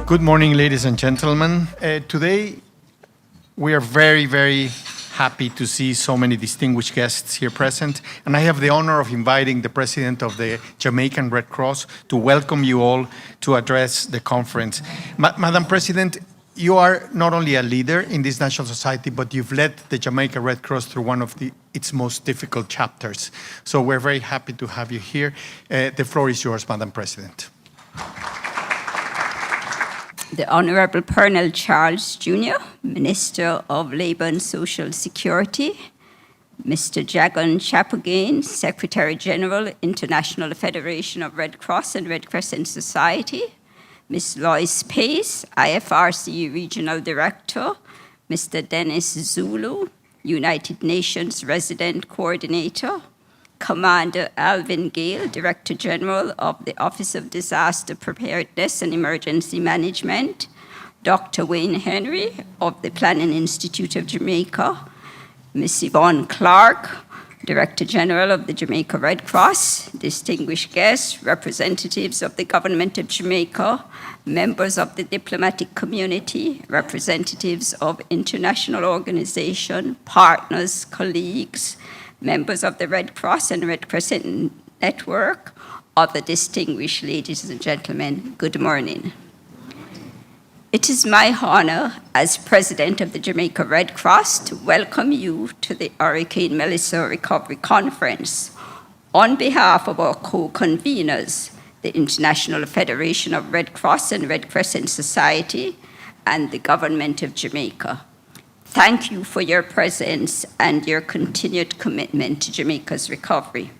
Good morning, ladies and gentlemen. Today, we are very, very happy to see so many distinguished guests here present, and I have the honor of inviting the President of the Jamaican Red Cross to welcome you all to address the conference. Madam President, you are not only a leader in this national society, but you've led the Jamaica Red Cross through one of its most difficult chapters. So we're very happy to have you here. The floor is yours, Madam President. The Honorable Pernell Charles Jr., Minister of Labor and Social Security, Mr. Jagan Chapagain, Secretary General, International Federation of Red Cross and Red Crescent Society, Ms. Lois Pace, IFRC Regional Director, Mr. Dennis Zulu, United Nations Resident Coordinator, Commander Alvin Gale, Director General of the Office of Disaster Preparedness and Emergency Management, Dr. Wayne Henry of the Planning Institute of Jamaica, Ms. Yvonne Clark, Director General of the Jamaica Red Cross, distinguished guests, representatives of the Government of Jamaica, members of the diplomatic community, representatives of international organizations, partners, colleagues, members of the Red Cross and Red Crescent Network, other distinguished ladies and gentlemen, good morning. It is my honor as President of the Jamaica Red Cross to welcome you to the Hurricane Melissa Recovery Conference. On behalf of our co-conveners, the International Federation of Red Cross and Red Crescent Society and the Government of Jamaica, thank you for your presence and your continued commitment to Jamaica's recovery.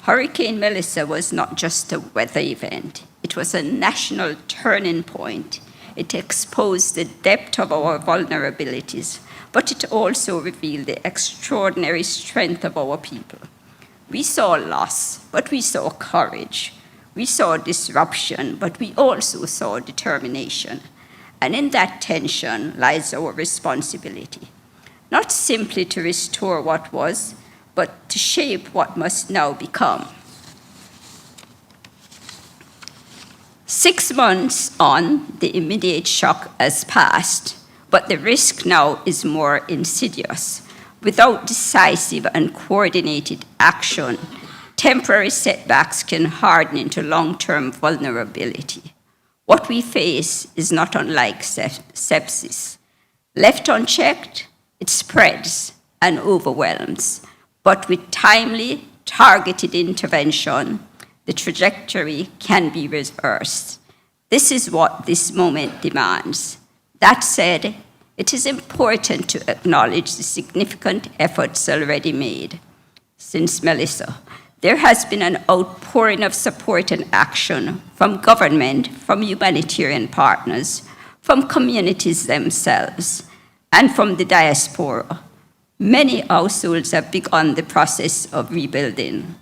Hurricane Melissa was not just a weather event, it was a national turning point. It exposed the depth of our vulnerabilities, but it also revealed the extraordinary strength of our people. We saw loss, but we saw courage. We saw disruption, but we also saw determination. And in that tension lies our responsibility, not simply to restore what was, but to shape what must now become. 6 months on, the immediate shock has passed, but the risk now is more insidious. Without decisive and coordinated action, temporary setbacks can harden into long-term vulnerability. What we face is not unlike sepsis. Left unchecked, it spreads and overwhelms. But with timely, targeted intervention, the trajectory can be reversed. This is what this moment demands. That said, it is important to acknowledge the significant efforts already made. Since Melissa, there has been an outpouring of support and action from government, from humanitarian partners, from communities themselves, and from the diaspora. Many households have begun the process of rebuilding.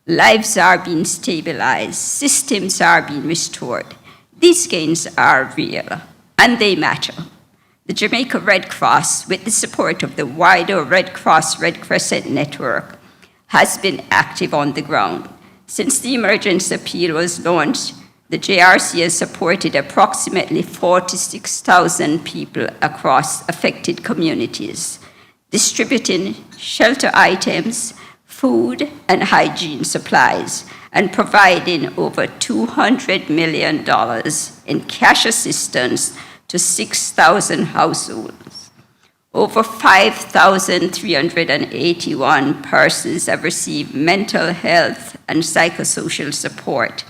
Lives are being stabilized, systems are being restored. These gains are real, and they matter. The Jamaica Red Cross, with the support of the wider Red Cross Red Crescent Network, has been active on the ground. Since the emergency appeal was launched, the JRC has supported approximately 46,000 people across affected communities, distributing shelter items, food, and hygiene supplies, and providing over $200 million in cash assistance to 6,000 households. Over 5,381 persons have received mental health and psychosocial support,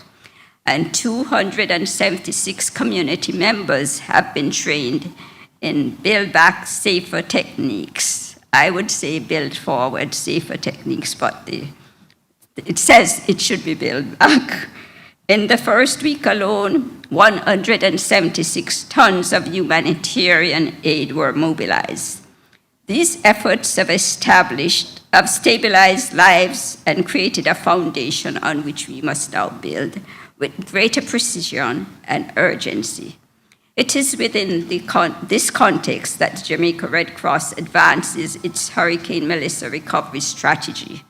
and 276 community members have been trained in Build Back Safer techniques. I would say build forward safer techniques, but it says it should be built back. In the first week alone, 176 tons of humanitarian aid were mobilized. These efforts have stabilized lives and created a foundation on which we must now build with greater precision and urgency. It is within this context that the Jamaica Red Cross advances its Hurricane Melissa recovery strategy,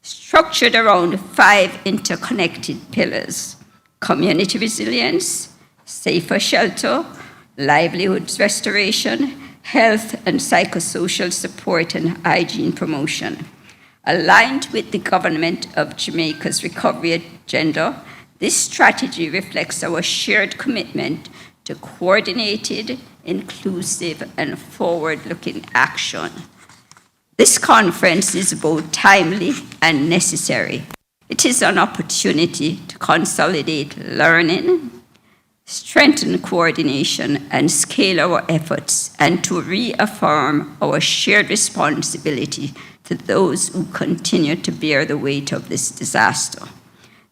structured around 5 interconnected pillars: community resilience, safer shelter, livelihoods restoration, health and psychosocial support and hygiene promotion. Aligned with the government of Jamaica's recovery agenda, this strategy reflects our shared commitment to coordinated, inclusive, and forward-looking action. This conference is both timely and necessary. It is an opportunity to consolidate learning, strengthen coordination, and scale our efforts, and to reaffirm our shared responsibility to those who continue to bear the weight of this disaster.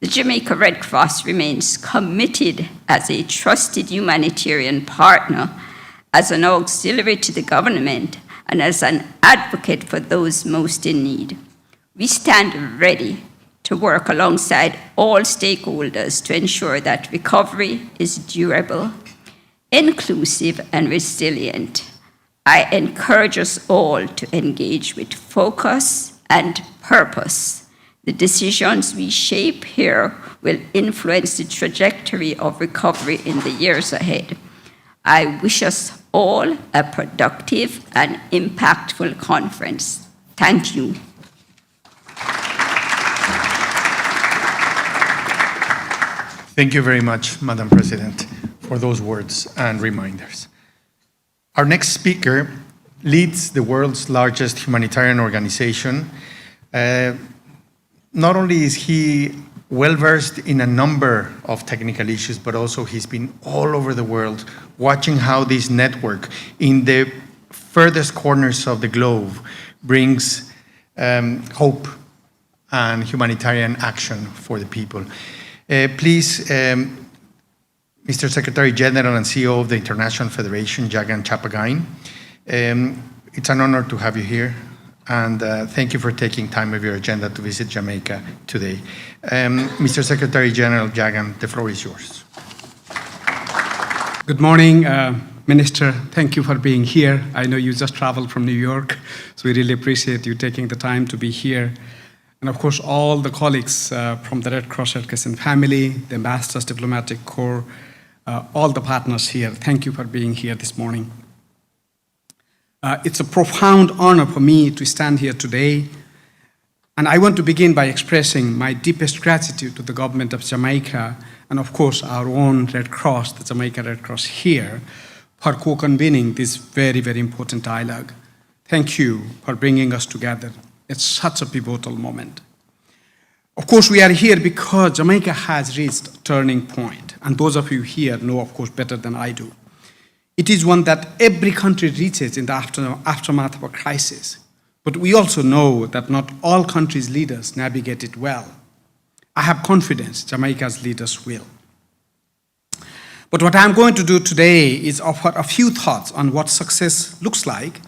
The Jamaica Red Cross remains committed as a trusted humanitarian partner, as an auxiliary to the government, and as an advocate for those most in need. We stand ready to work alongside all stakeholders to ensure that recovery is durable, inclusive, and resilient. I encourage us all to engage with focus and purpose. The decisions we shape here will influence the trajectory of recovery in the years ahead. I wish us all a productive and impactful conference. Thank you. Thank you very much, Madam President, for those words and reminders. Our next speaker leads the world's largest humanitarian organization. Not only is he well-versed in a number of technical issues, but also he's been all over the world watching how this network in the furthest corners of the globe brings hope and humanitarian action for the people. Please, Mr. Secretary General and CEO of the International Federation, Jagan Chapagain. It's an honor to have you here, and thank you for taking time of your agenda to visit Jamaica today. Mr. Secretary General Jagan, the floor is yours. Good morning, Minister. Thank you for being here. I know you just traveled from New York, so we really appreciate you taking the time to be here. And of course, all the colleagues from the Red Cross Red Crescent family, the Ambassadors, Diplomatic Corps, all the partners here, thank you for being here this morning. It's a profound honor for me to stand here today, and I want to begin by expressing my deepest gratitude to the government of Jamaica and of course our own Red Cross, the Jamaica Red Cross here, for co-convening this very, very important dialogue. Thank you for bringing us together. It's such a pivotal moment. Of course, we are here because Jamaica has reached a turning point, and those of you here know, of course, better than I do. It is one that every country reaches in the aftermath of a crisis, but we also know that not all countries' leaders navigate it well. I have confidence Jamaica's leaders will. But what I'm going to do today is offer a few thoughts on what success looks like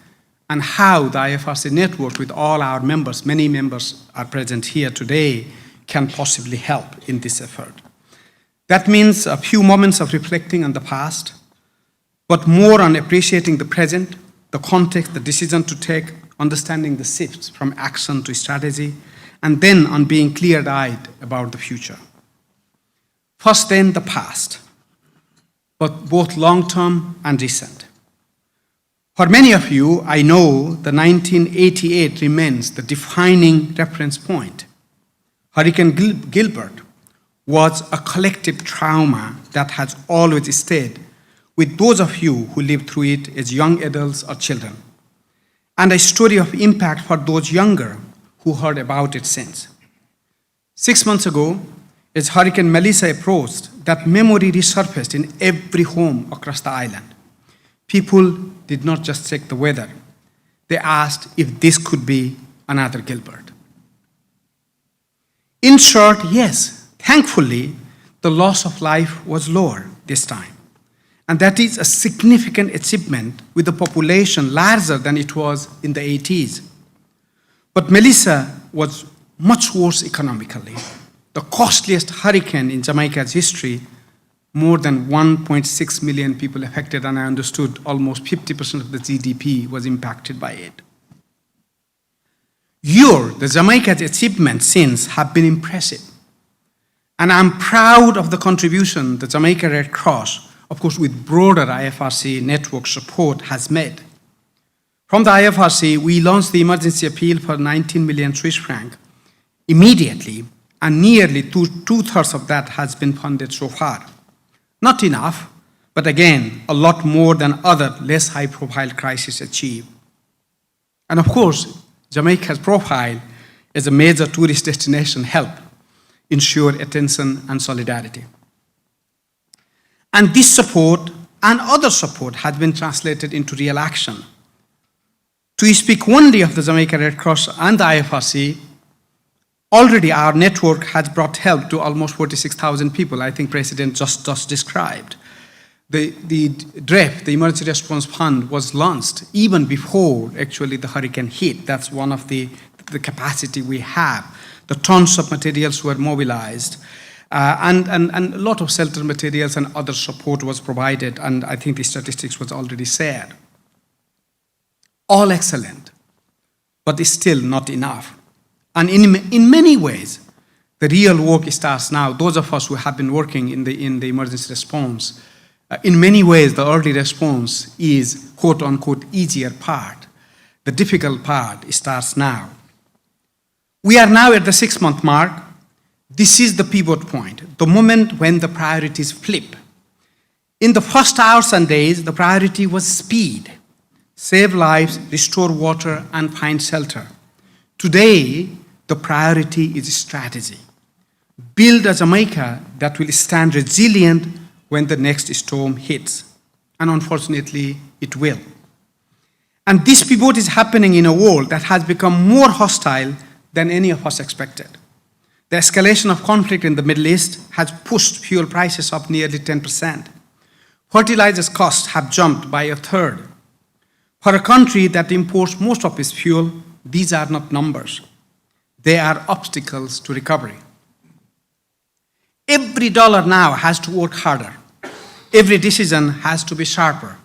and how the IFRC network with all our members, many members are present here today, can possibly help in this effort. That means a few moments of reflecting on the past, but more on appreciating the present, the context, the decision to take, understanding the shifts from action to strategy, and then on being clear-eyed about the future. First then, the past, but both long-term and recent. For many of you, I know the 1988 remains the defining reference point. Hurricane Gilbert was a collective trauma that has always stayed with those of you who lived through it as young adults or children, and a story of impact for those younger who heard about it since. 6 months ago, as Hurricane Melissa approached, that memory resurfaced in every home across the island. People did not just check the weather. They asked if this could be another Gilbert. In short, yes, thankfully, the loss of life was lower this time. And that is a significant achievement with a population larger than it was in the 80s. But Melissa was much worse economically. The costliest hurricane in Jamaica's history, more than 1.6 million people affected, and I understood almost 50% of the GDP was impacted by it. The Jamaica's achievements since have been impressive. And I'm proud of the contribution the Jamaica Red Cross, of course, with broader IFRC network support, has made. From the IFRC, we launched the emergency appeal for 19 million Swiss franc immediately, and nearly two-thirds of that has been funded so far. Not enough, but again, a lot more than other less high-profile crises achieve. And of course, Jamaica's profile as a major tourist destination helped ensure attention and solidarity. And this support and other support has been translated into real action. To speak only of the Jamaica Red Cross and the IFRC, already our network has brought help to almost 46,000 people, I think President just described. The DREF, the Emergency Response Fund, was launched even before actually the hurricane hit. That's one of the capacity we have. The tons of materials were mobilized, and a lot of shelter materials and other support was provided, and I think the statistics was already shared. All excellent, but it's still not enough. And in many ways, the real work starts now. Those of us who have been working in the emergency response, in many ways, the early response is quote unquote easier part. The difficult part starts now. We are now at the 6-month mark. This is the pivot point, the moment when the priorities flip. In the first hours and days, the priority was speed. Save lives, restore water, and find shelter. Today, the priority is strategy. Build a Jamaica that will stand resilient when the next storm hits. And unfortunately, it will. And this pivot is happening in a world that has become more hostile than any of us expected. The escalation of conflict in the Middle East has pushed fuel prices up nearly 10%. Fertilizers costs have jumped by a third. For a country that imports most of its fuel, these are not numbers. They are obstacles to recovery. Every dollar now has to work harder. Every decision has to be sharper.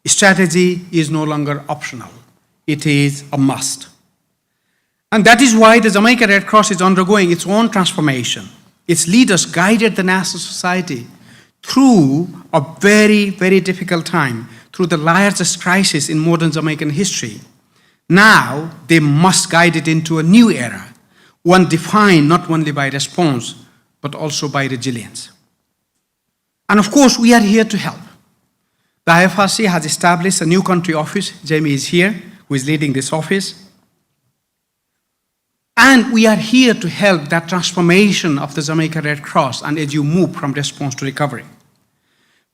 Strategy is no longer optional. It is a must. And that is why the Jamaica Red Cross is undergoing its own transformation. Its leaders guided the national society through a very, very difficult time, through the largest crisis in modern Jamaican history. Now, they must guide it into a new era, one defined not only by response, but also by resilience. And of course, we are here to help. The IFRC has established a new country office. Jamie is here, who is leading this office. And we are here to help that transformation of the Jamaica Red Cross and as you move from response to recovery.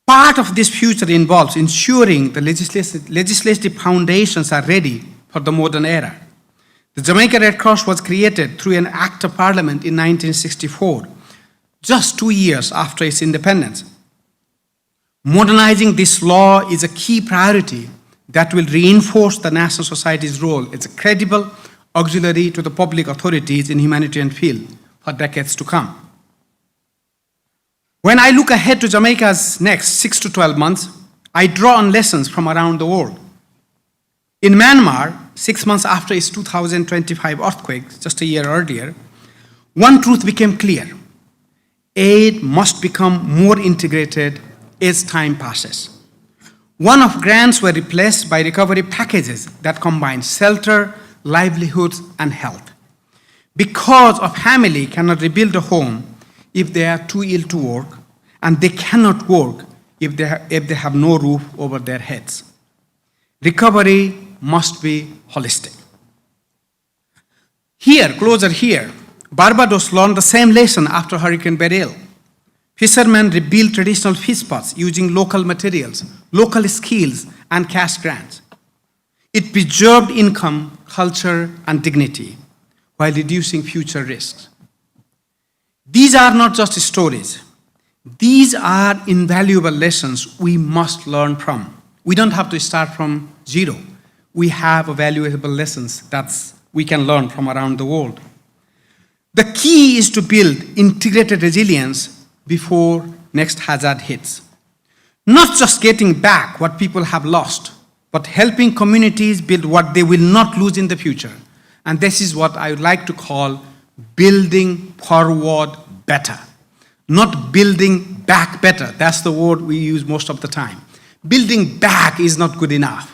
Part of this future involves ensuring the legislative foundations are ready for the modern era. The Jamaica Red Cross was created through an act of parliament in 1964, just 2 years after its independence. Modernizing this law is a key priority that will reinforce the national society's role as a credible auxiliary to the public authorities in humanitarian field for decades to come. When I look ahead to Jamaica's next 6 to 12 months, I draw on lessons from around the world. In Myanmar, 6 months after its 2025 earthquake, just a year earlier, one truth became clear. Aid must become more integrated as time passes. One-off grants were replaced by recovery packages that combine shelter, livelihoods, and health. Because a family cannot rebuild a home if they are too ill to work, and they cannot work if they have no roof over their heads. Recovery must be holistic. Here, closer here, Barbados learned the same lesson after Hurricane Beryl. Fishermen rebuilt traditional fish spots using local materials, local skills, and cash grants. It preserved income, culture, and dignity while reducing future risks. These are not just stories. These are invaluable lessons we must learn from. We don't have to start from zero. We have valuable lessons that we can learn from around the world. The key is to build integrated resilience before next hazard hits. Not just getting back what people have lost, but helping communities build what they will not lose in the future. And this is what I would like to call building forward better. not building back better. That's the word we use most of the time. Building back is not good enough.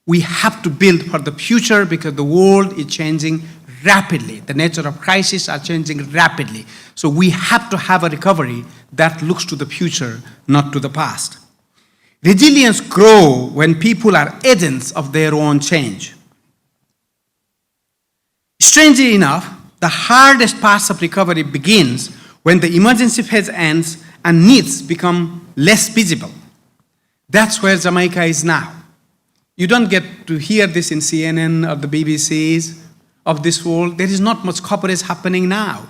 We have to build for the future because the world is changing rapidly. The nature of crises are changing rapidly. So we have to have a recovery that looks to the future, not to the past. Resilience grows when people are agents of their own change. Strangely enough, the hardest parts of recovery begins when the emergency phase ends and needs become less visible. That's where Jamaica is now. You don't get to hear this in CNN or the BBCs of this world. There is not much coverage happening now.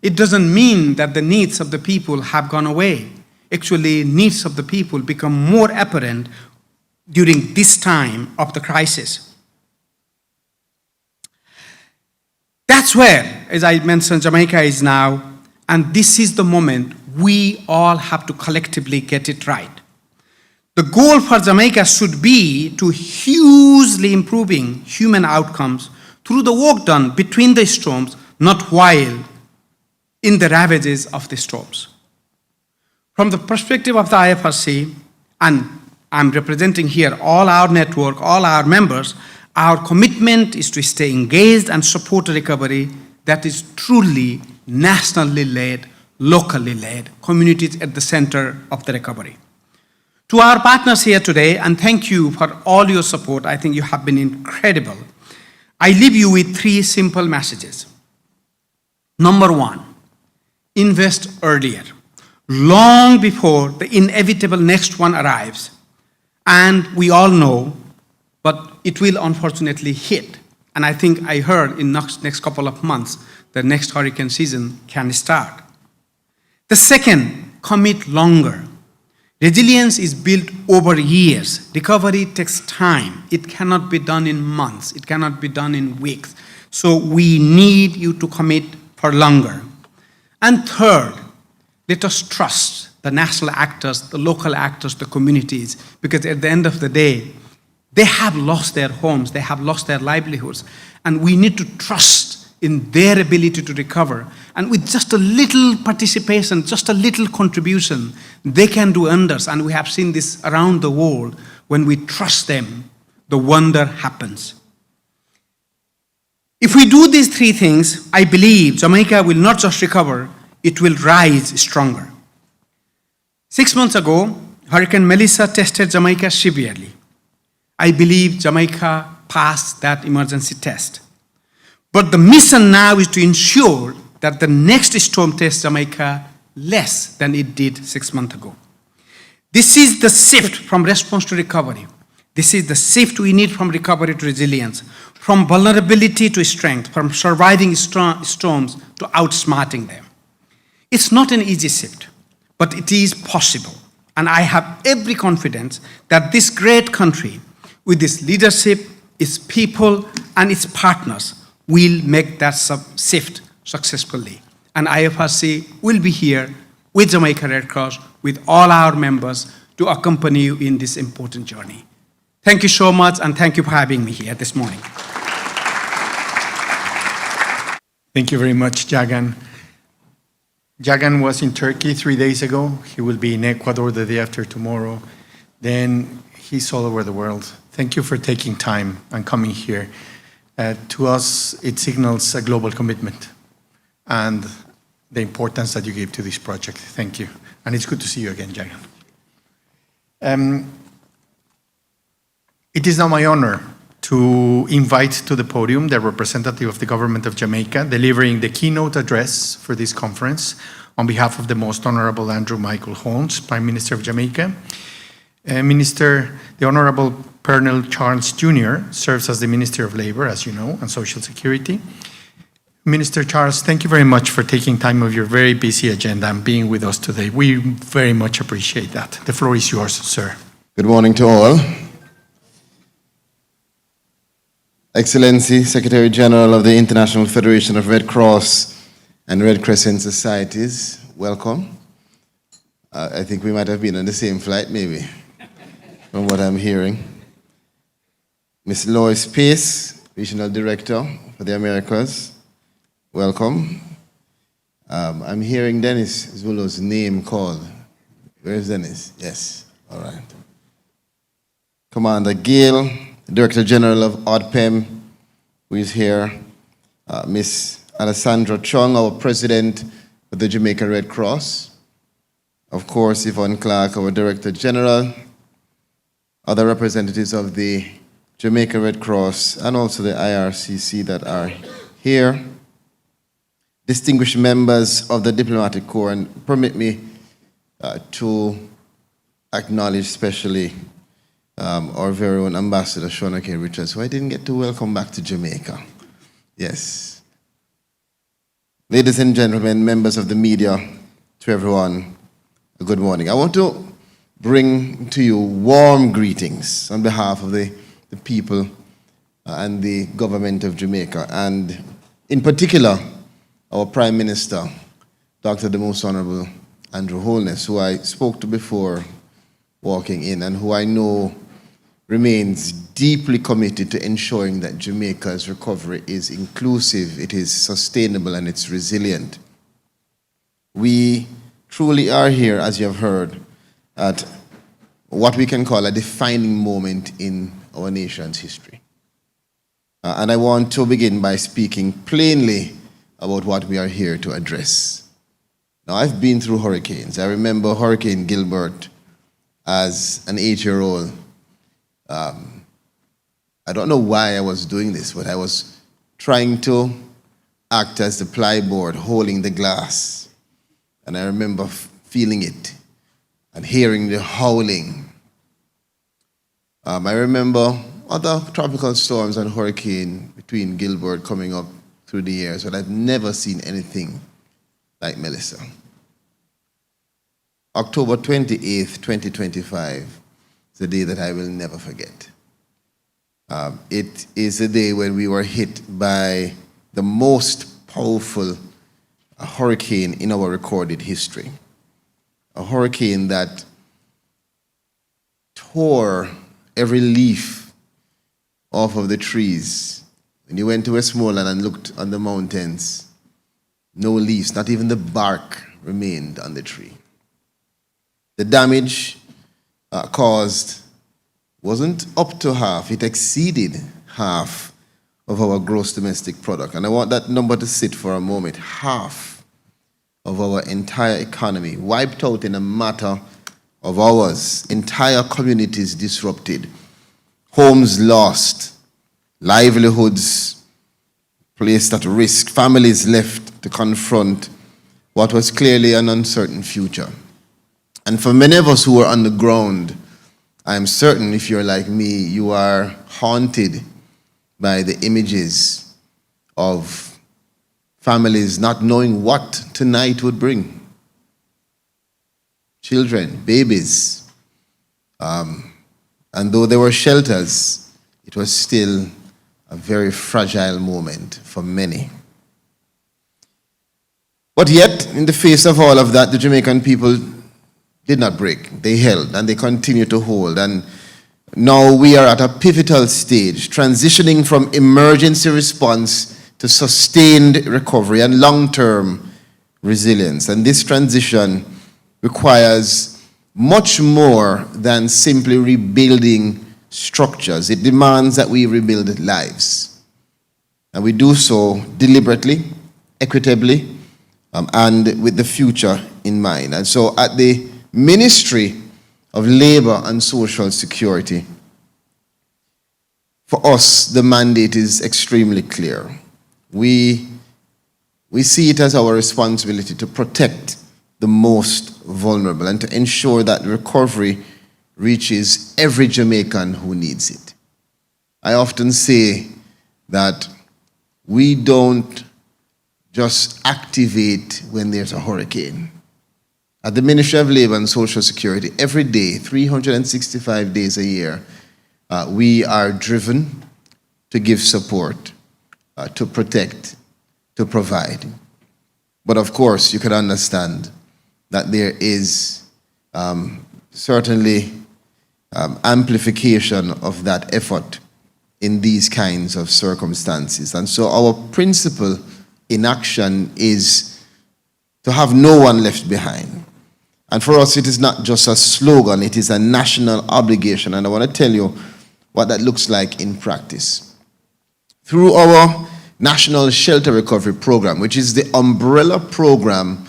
It doesn't mean that the needs of the people have gone away. Actually, needs of the people become more apparent during this time of the crisis. That's where, as I mentioned, Jamaica is now, and this is the moment we all have to collectively get it right. The goal for Jamaica should be to hugely improving human outcomes through the work done between the storms, not while in the ravages of the storms. From the perspective of the IFRC, and I'm representing here all our network, all our members, our commitment is to stay engaged and support a recovery that is truly nationally led, locally led, communities at the center of the recovery. To our partners here today, and thank you for all your support, I think you have been incredible. I leave you with 3 simple messages. Number 1, invest earlier, long before the inevitable next one arrives. And we all know, but it will unfortunately hit. And I think I heard in next couple of months, the next hurricane season can start. The second, commit longer. Resilience is built over years. Recovery takes time. It cannot be done in months. It cannot be done in weeks. So we need you to commit for longer. And third, let us trust the national actors, the local actors, the communities, because at the end of the day, they have lost their homes, they have lost their livelihoods, and we need to trust in their ability to recover. And with just a little participation, just a little contribution, they can do wonders. And we have seen this around the world. When we trust them, the wonder happens. If we do these 3 things, I believe Jamaica will not just recover, it will rise stronger. 6 months ago, Hurricane Melissa tested Jamaica severely. I believe Jamaica passed that emergency test. But the mission now is to ensure that the next storm tests Jamaica less than it did 6 months ago. This is the shift from response to recovery. This is the shift we need from recovery to resilience, from vulnerability to strength, from surviving storms to outsmarting them. It's not an easy shift, but it is possible. And I have every confidence that this great country, with its leadership, its people, and its partners, will make that shift successfully. And IFRC will be here with Jamaica Red Cross, with all our members, to accompany you in this important journey. Thank you so much, and thank you for having me here this morning. Thank you very much, Jagan. Jagan was in Turkey 3 days ago. He will be in Ecuador the day after tomorrow. Then he's all over the world. Thank you for taking time and coming here. To us, it signals a global commitment and the importance that you give to this project. Thank you. And it's good to see you again, Jagan. It is now my honor to invite to the podium the representative of the government of Jamaica, delivering the keynote address for this conference on behalf of the Most Honorable Andrew Michael Holmes, Prime Minister of Jamaica. The Honorable Pernell Charles Jr. serves as the Minister of Labor, as you know, and Social Security. Minister Charles, thank you very much for taking time of your very busy agenda and being with us today. We very much appreciate that. The floor is yours, sir. Good morning to all. Excellency, Secretary General of the International Federation of Red Cross and Red Crescent Societies, welcome. I think we might have been on the same flight, maybe, from what I'm hearing. Ms. Lois Pace, Regional Director for the Americas, welcome. I'm hearing Dennis Zulo's name called. Where's Dennis? Yes, all right. Commander Gale, Director General of ODPEM, who is here. Miss Alessandra Chung, our President of the Jamaican Red Cross. Of course, Yvonne Clark, our Director General. Other representatives of the Jamaica Red Cross and also the IRCC that are here. Distinguished members of the Diplomatic Corps, and permit me to acknowledge especially our very own Ambassador Shona K. Richards, who I didn't get to welcome back to Jamaica. Yes. Ladies and gentlemen, members of the media, to everyone, a good morning. I want to bring to you warm greetings on behalf of the people and the government of Jamaica, and in particular, our Prime Minister, Dr. the Most Honorable Andrew Holness, who I spoke to before walking in, and who I know remains deeply committed to ensuring that Jamaica's recovery is inclusive, it is sustainable, and it's resilient. We truly are here, as you have heard, at what we can call a defining moment in our nation's history. And I want to begin by speaking plainly about what we are here to address. Now, I've been through hurricanes. I remember Hurricane Gilbert as an 8-year-old. I don't know why I was doing this, but I was trying to act as the plyboard holding the glass. And I remember feeling it and hearing the howling. I remember other tropical storms and hurricane between Gilbert coming up through the years, but I've never seen anything like Melissa. October 28th, 2025 is a day that I will never forget. It is a day when we were hit by the most powerful hurricane in our recorded history. A hurricane that tore every leaf off of the trees. When you went to Westmoreland and looked on the mountains, no leaves, not even the bark remained on the tree. The damage caused wasn't up to half, it exceeded half of our gross domestic product. And I want that number to sit for a moment. Half of our entire economy wiped out in a matter of hours, entire communities disrupted, homes lost, livelihoods placed at risk, families left to confront what was clearly an uncertain future. And for many of us who were on the ground, I am certain if you're like me, you are haunted by the images of families not knowing what tonight would bring. Children, babies. And though there were shelters, it was still a very fragile moment for many. But yet, in the face of all of that, the Jamaican people did not break. They held and they continue to hold. And now we are at a pivotal stage, transitioning from emergency response to sustained recovery and long-term resilience. And this transition requires much more than simply rebuilding structures. It demands that we rebuild lives. And we do so deliberately, equitably, and with the future in mind. And so at the Ministry of Labor and Social Security, for us, the mandate is extremely clear. We see it as our responsibility to protect the most vulnerable and to ensure that recovery reaches every Jamaican who needs it. I often say that we don't just activate when there's a hurricane. At the Ministry of Labor and Social Security, every day, 365 days a year, we are driven to give support, to protect, to provide. But of course, you can understand that there is certainly amplification of that effort in these kinds of circumstances. And so our principle in action is to have no one left behind. And for us, it is not just a slogan, it is a national obligation. And I want to tell you what that looks like in practice. Through our National Shelter Recovery Program, which is the umbrella program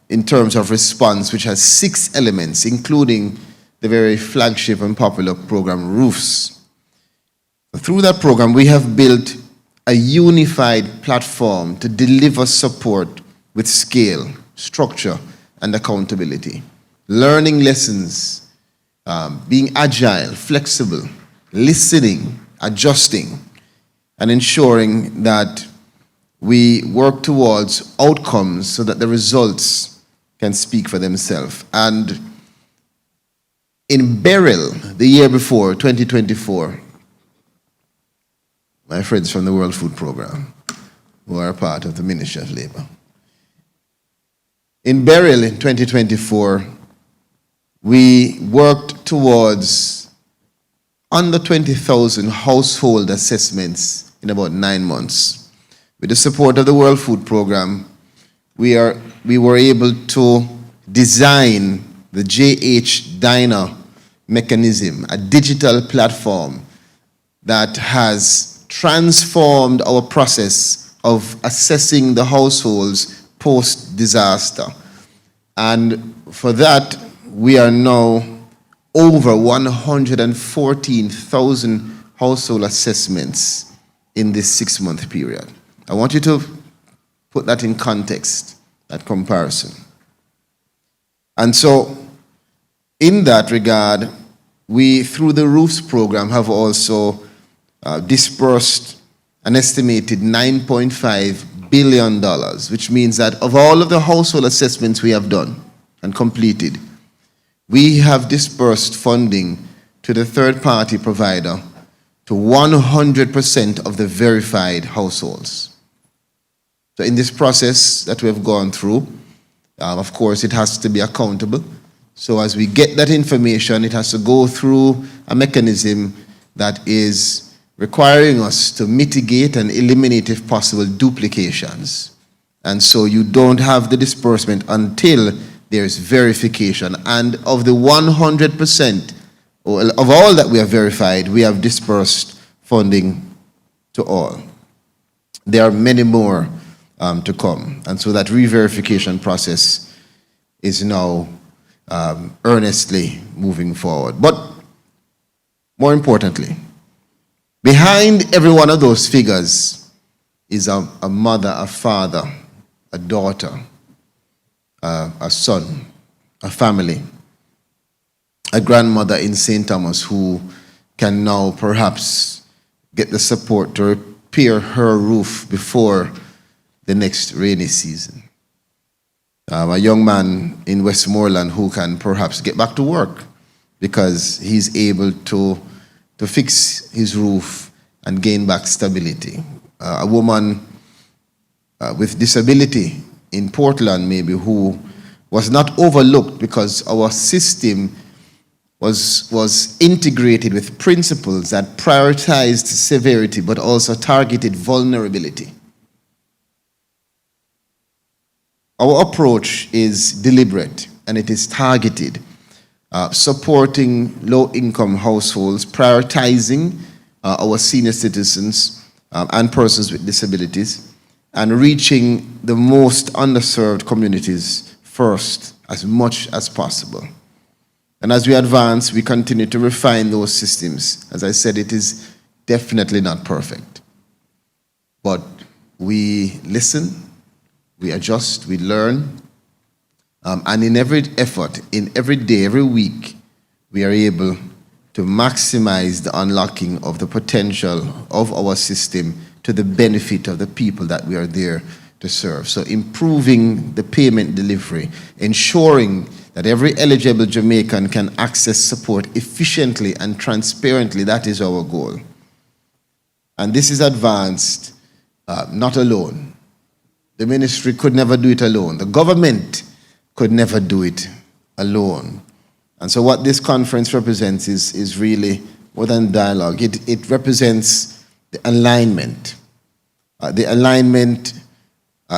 in terms of response, which has 6 elements, including the very flagship and popular program, Roofs. Through that program, we have built a unified platform to deliver support with scale, structure, and accountability. Learning lessons, being agile, flexible, listening, adjusting, and ensuring that we work towards outcomes so that the results can speak for themselves. And in Beryl, the year before, 2024, my friends from the World Food Programme, who are a part of the Ministry of Labour. In Beryl in 2024, we worked towards under 20,000 household assessments in about 9 months. With the support of the World Food Programme, we were able to design the JH Diner mechanism, a digital platform that has transformed our process of assessing the households post-disaster. And for that, we are now over 114,000 household assessments in this 6-month period. I want you to put that in context, that comparison. And so, in that regard, we, through the Roofs program, have also dispersed an estimated $9.5 billion, which means that of all of the household assessments we have done and completed, we have dispersed funding to the third-party provider to 100% of the verified households. So in this process that we have gone through, of course, it has to be accountable. So as we get that information, it has to go through a mechanism that is requiring us to mitigate and eliminate, if possible, duplications. And so you don't have the disbursement until there's verification. And of the 100%, of all that we have verified, we have dispersed funding to all. There are many more to come. And so that re-verification process is now earnestly moving forward. But more importantly, behind every one of those figures is a mother, a father, a daughter, a son, a family, a grandmother in St. Thomas who can now perhaps get the support to repair her roof before the next rainy season. A young man in Westmoreland who can perhaps get back to work because he's able to fix his roof and gain back stability. A woman with disability in Portland maybe who was not overlooked because our system was integrated with principles that prioritized severity but also targeted vulnerability. Our approach is deliberate and it is targeted, supporting low-income households, prioritizing our senior citizens and persons with disabilities, and reaching the most underserved communities first as much as possible. And as we advance, we continue to refine those systems. As I said, it is definitely not perfect. But we listen, we adjust, we learn, and in every effort, in every day, every week, we are able to maximize the unlocking of the potential of our system to the benefit of the people that we are there to serve. So improving the payment delivery, ensuring that every eligible Jamaican can access support efficiently and transparently, that is our goal. And this is advanced not alone. The ministry could never do it alone. The government could never do it alone. And so what this conference represents is really more than dialogue. It represents the alignment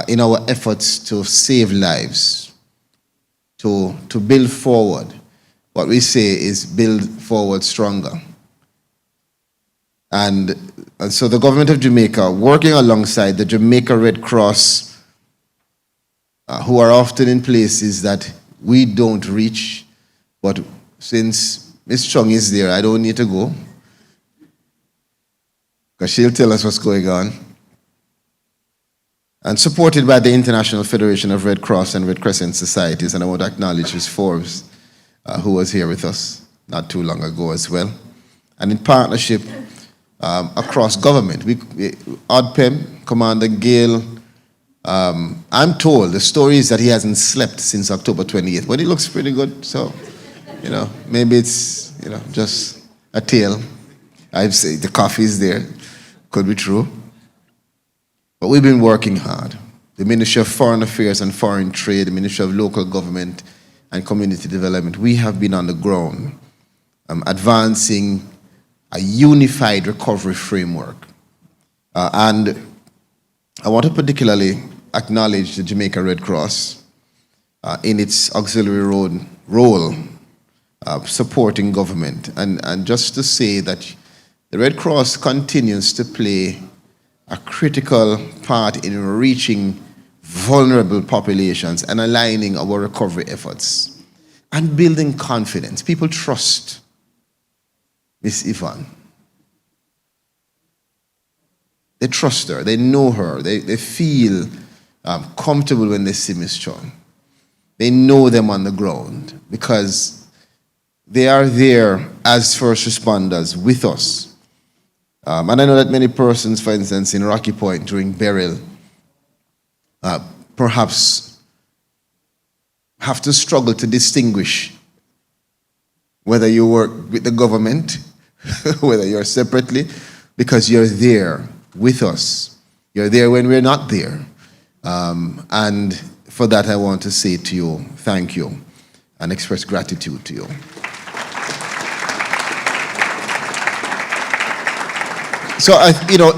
in our efforts to save lives, to build forward. What we say is build forward stronger. And so the government of Jamaica, working alongside the Jamaica Red Cross, who are often in places that we don't reach, but since Ms. Chung is there, I don't need to go, because she'll tell us what's going on. And supported by the International Federation of Red Cross and Red Crescent Societies, and I want to acknowledge Ms. Forbes, who was here with us not too long ago as well. And in partnership across government, ODPEM, Commander Gale, I'm told the story is that he hasn't slept since October 28th, but he looks pretty good, so, maybe it's, just a tale. I'd say the coffee is there, could be true. But we've been working hard. The Ministry of Foreign Affairs and Foreign Trade, the Ministry of Local Government and Community Development, we have been on the ground advancing a unified recovery framework. And I want to particularly acknowledge the Jamaica Red Cross in its auxiliary role supporting government. And just to say that the Red Cross continues to play a critical part in reaching vulnerable populations and aligning our recovery efforts and building confidence. People trust Miss Yvonne. They trust her, they know her, they feel comfortable when they see Miss Chung. They know them on the ground because they are there as first responders with us. And I know that many persons, for instance, in Rocky Point during burial, perhaps have to struggle to distinguish whether you work with the government, whether you're separately, because you're there with us. You're there when we're not there. And for that, I want to say to you, thank you, and express gratitude to you. So,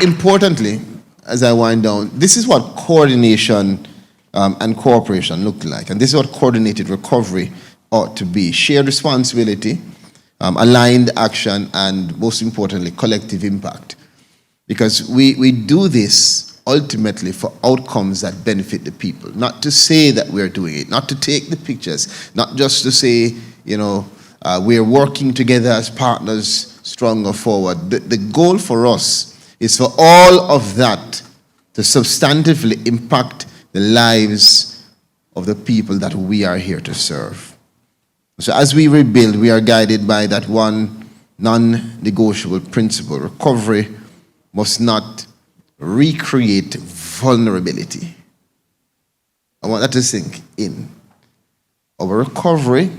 importantly, as I wind down, this is what coordination and cooperation look like. And this is what coordinated recovery ought to be. Shared responsibility, aligned action, and most importantly, collective impact. Because we do this ultimately for outcomes that benefit the people. Not to say that we're doing it, not to take the pictures, not just to say, we're working together as partners stronger forward. The goal for us is for all of that to substantively impact the lives of the people that we are here to serve. So as we rebuild, we are guided by that one non-negotiable principle. Recovery must not recreate vulnerability. I want that to sink in. Our recovery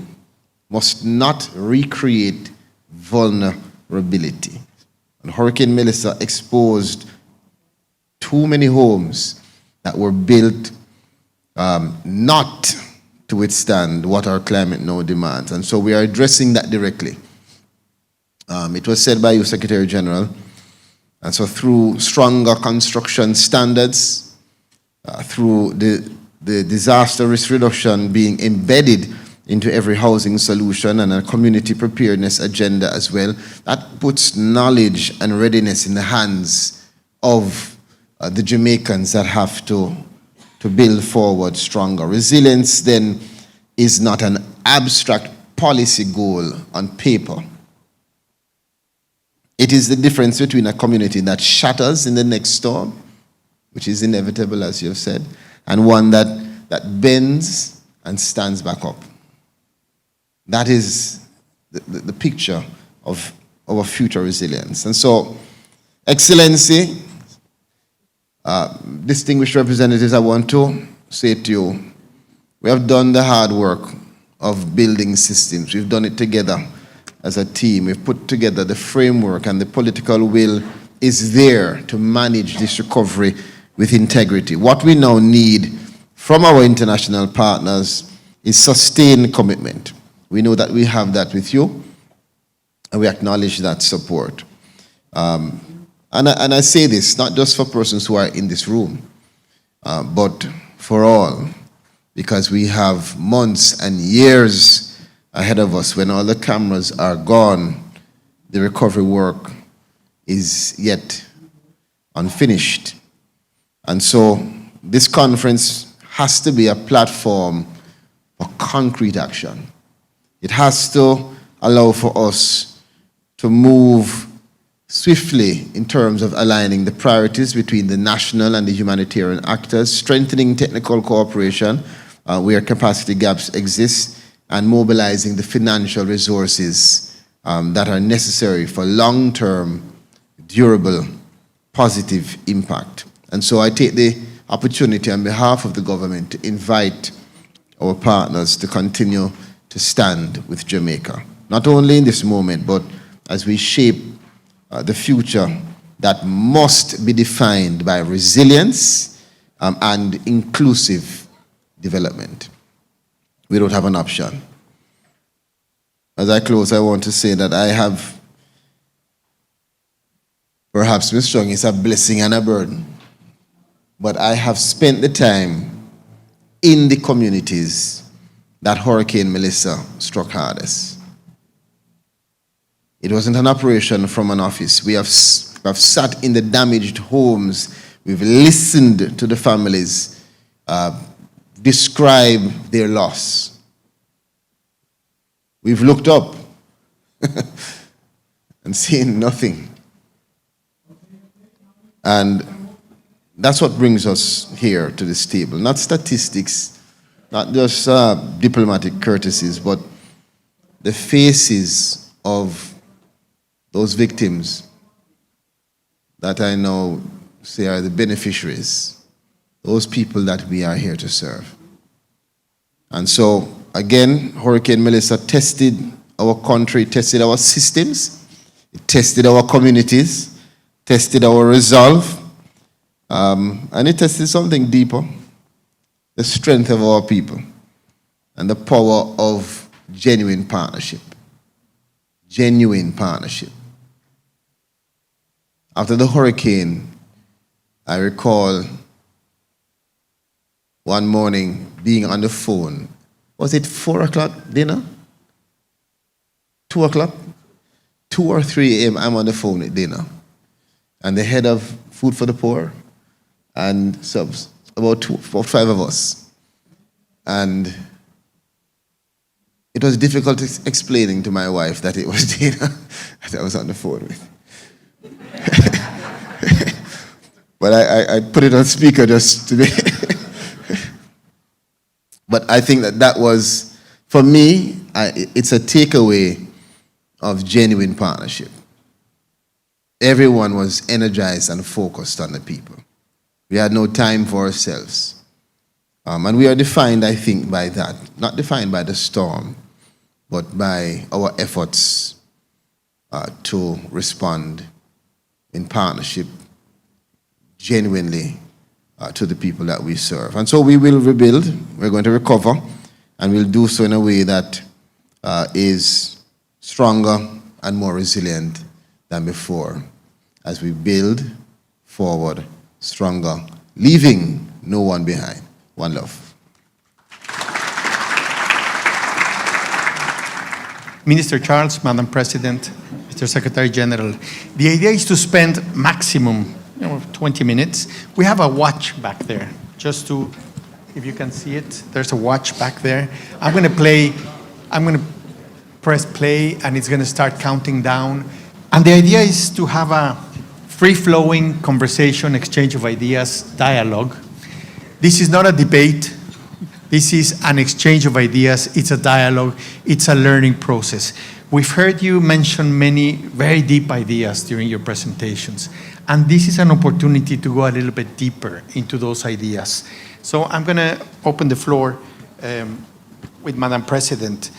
must not recreate vulnerability. And Hurricane Melissa exposed too many homes that were built not to withstand what our climate now demands. And so we are addressing that directly. It was said by you, Secretary General, and so through stronger construction standards, through the disaster risk reduction being embedded into every housing solution and a community preparedness agenda as well, that puts knowledge and readiness in the hands of the Jamaicans that have to build forward stronger. Resilience then is not an abstract policy goal on paper. It is the difference between a community that shatters in the next storm, which is inevitable, as you've said, and one that bends and stands back up. That is the picture of our future resilience. And so, Excellency, distinguished representatives, I want to say to you, we have done the hard work of building systems. We've done it together as a team. We've put together the framework, and the political will is there to manage this recovery with integrity. What we now need from our international partners is sustained commitment. We know that we have that with you, and we acknowledge that support. And I say this not just for persons who are in this room, but for all, because we have months and years ahead of us. When all the cameras are gone, the recovery work is yet unfinished. And so this conference has to be a platform for concrete action. It has to allow for us to move swiftly in terms of aligning the priorities between the national and the humanitarian actors, strengthening technical cooperation where capacity gaps exist, and mobilizing the financial resources that are necessary for long-term, durable, positive impact. And so I take the opportunity on behalf of the government to invite our partners to continue to stand with Jamaica, not only in this moment, but as we shape the future that must be defined by resilience and inclusive development. We don't have an option. As I close, I want to say that I have, perhaps Ms. Strong, is a blessing and a burden, but I have spent the time in the communities that Hurricane Melissa struck hardest. It wasn't an operation from an office. We have sat in the damaged homes. We've listened to the families describe their loss. We've looked up and seen nothing. And that's what brings us here to this table. Not statistics, not just diplomatic courtesies, but the faces of those victims that I know say are the beneficiaries, those people that we are here to serve. And so, again, Hurricane Melissa tested our country, tested our systems, it tested our communities, tested our resolve, and it tested something deeper, the strength of our people and the power of genuine partnership. Genuine partnership. After the hurricane, I recall one morning being on the phone. Was it 4 o'clock dinner? 2 o'clock? 2 or 3 a.m. I'm on the phone at dinner. And the head of Food for the Poor and subs, about 5 of us. And it was difficult explaining to my wife that it was dinner that I was on the phone with. But I put it on speaker just to be. But I think that was, for me, it's a takeaway of genuine partnership. Everyone was energized and focused on the people. We had no time for ourselves. And we are defined, I think, by that. Not defined by the storm, but by our efforts to respond in partnership genuinely to the people that we serve. And so we will rebuild, we're going to recover, and we'll do so in a way that is stronger and more resilient than before as we build forward stronger, leaving no one behind. One love. Minister Charles, Madam President, Mr. Secretary General, the idea is to spend maximum 20 minutes. We have a watch back there, just to, if you can see it, there's a watch back there. I'm going to press play, and it's going to start counting down. And the idea is to have a free-flowing conversation, exchange of ideas, dialogue. This is not a debate. This is an exchange of ideas. It's a dialogue. It's a learning process. We've heard you mention many very deep ideas during your presentations. And this is an opportunity to go a little bit deeper into those ideas. So I'm going to open the floor with Madam President.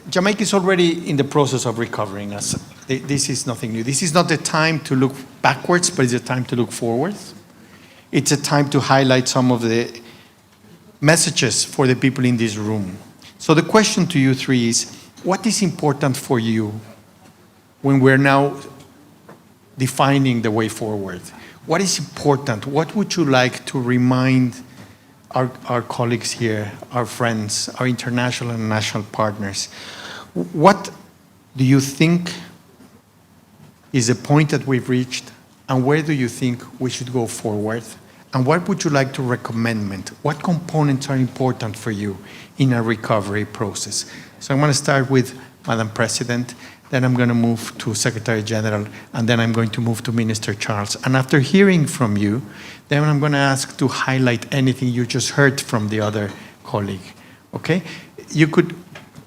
Jamaica is already in the process of recovering us. This is nothing new. This is not the time to look backwards, but it's a time to look forward. It's a time to highlight some of the messages for the people in this room. So the question to you three is, what is important for you when we're now defining the way forward? What is important? What would you like to remind our colleagues here, our friends, our international and national partners? What do you think is the point that we've reached, and where do you think we should go forward? And what would you like to recommend? What components are important for you in a recovery process? So I'm going to start with Madam President, then I'm going to move to Secretary General, and then I'm going to move to Minister Charles. And after hearing from you, then I'm going to ask to highlight anything you just heard from the other colleague, okay? You could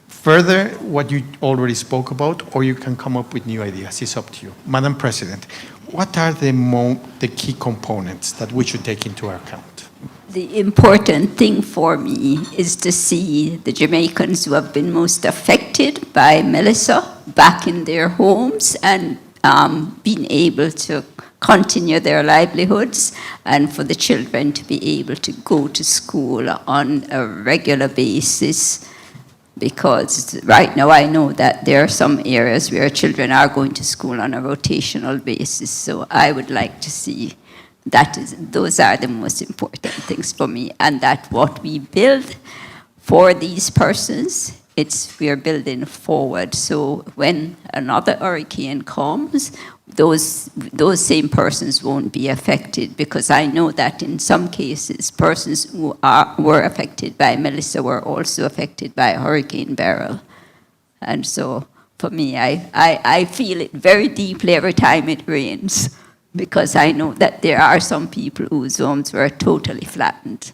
further what you already spoke about, or you can come up with new ideas. It's up to you. Madam President, what are the key components that we should take into account? The important thing for me is to see the Jamaicans who have been most affected by Melissa back in their homes and being able to continue their livelihoods, and for the children to be able to go to school on a regular basis. Because right now I know that there are some areas where children are going to school on a rotational basis. So I would like to see those are the most important things for me, and that what we build for these persons, we're building forward. So when another hurricane comes, those same persons won't be affected, because I know that in some cases, persons who were affected by Melissa were also affected by Hurricane Beryl. And so for me, I feel it very deeply every time it rains, because I know that there are some people whose homes were totally flattened.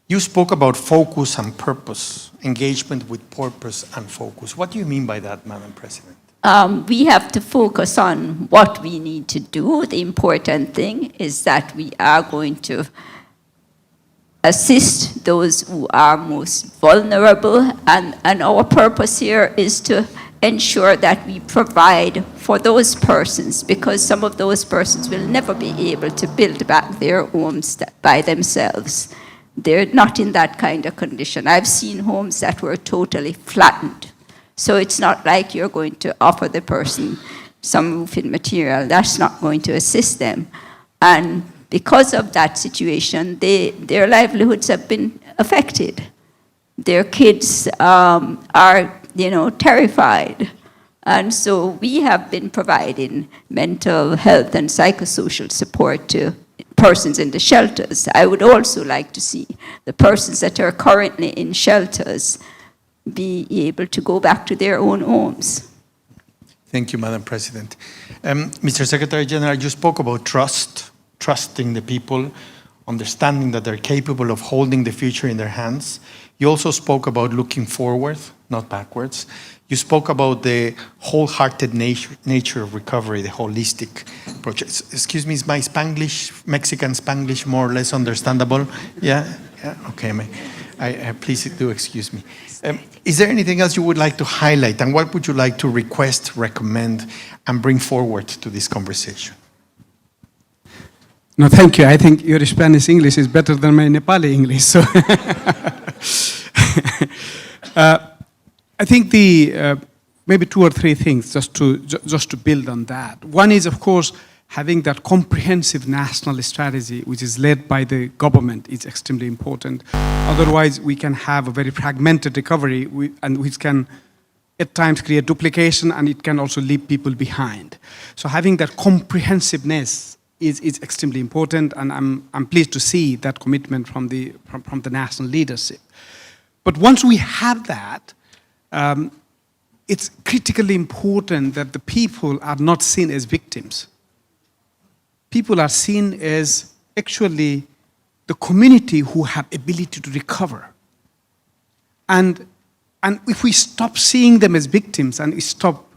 You spoke about focus and purpose, engagement with purpose and focus. What do you mean by that, Madam President? We have to focus on what we need to do. The important thing is that we are going to assist those who are most vulnerable, and our purpose here is to ensure that we provide for those persons, because some of those persons will never be able to build back their homes by themselves. They're not in that kind of condition. I've seen homes that were totally flattened. So it's not like you're going to offer the person some roofing material. That's not going to assist them. And because of that situation, their livelihoods have been affected. Their kids are, terrified. And so we have been providing mental health and psychosocial support to persons in the shelters. I would also like to see the persons that are currently in shelters be able to go back to their own homes. Thank you, Madam President. Mr. Secretary General, you spoke about trusting the people, understanding that they're capable of holding the future in their hands. You also spoke about looking forward, not backwards. You spoke about the wholehearted nature of recovery, the holistic approach. Excuse me, is my Spanglish, Mexican Spanglish, more or less understandable? Yeah? Okay, please do excuse me. Is there anything else you would like to highlight, and what would you like to request, recommend, and bring forward to this conversation? No, thank you. I think your Spanish English is better than my Nepali English. So I think maybe two or three things just to build on that. One is, of course, having that comprehensive national strategy, which is led by the government, is extremely important. Otherwise, we can have a very fragmented recovery, and which can at times create duplication, and it can also leave people behind. So having that comprehensiveness is extremely important, and I'm pleased to see that commitment from the national leadership. But once we have that, it's critically important that the people are not seen as victims. People are seen as actually the community who have ability to recover. And if we stop seeing them as victims and we stop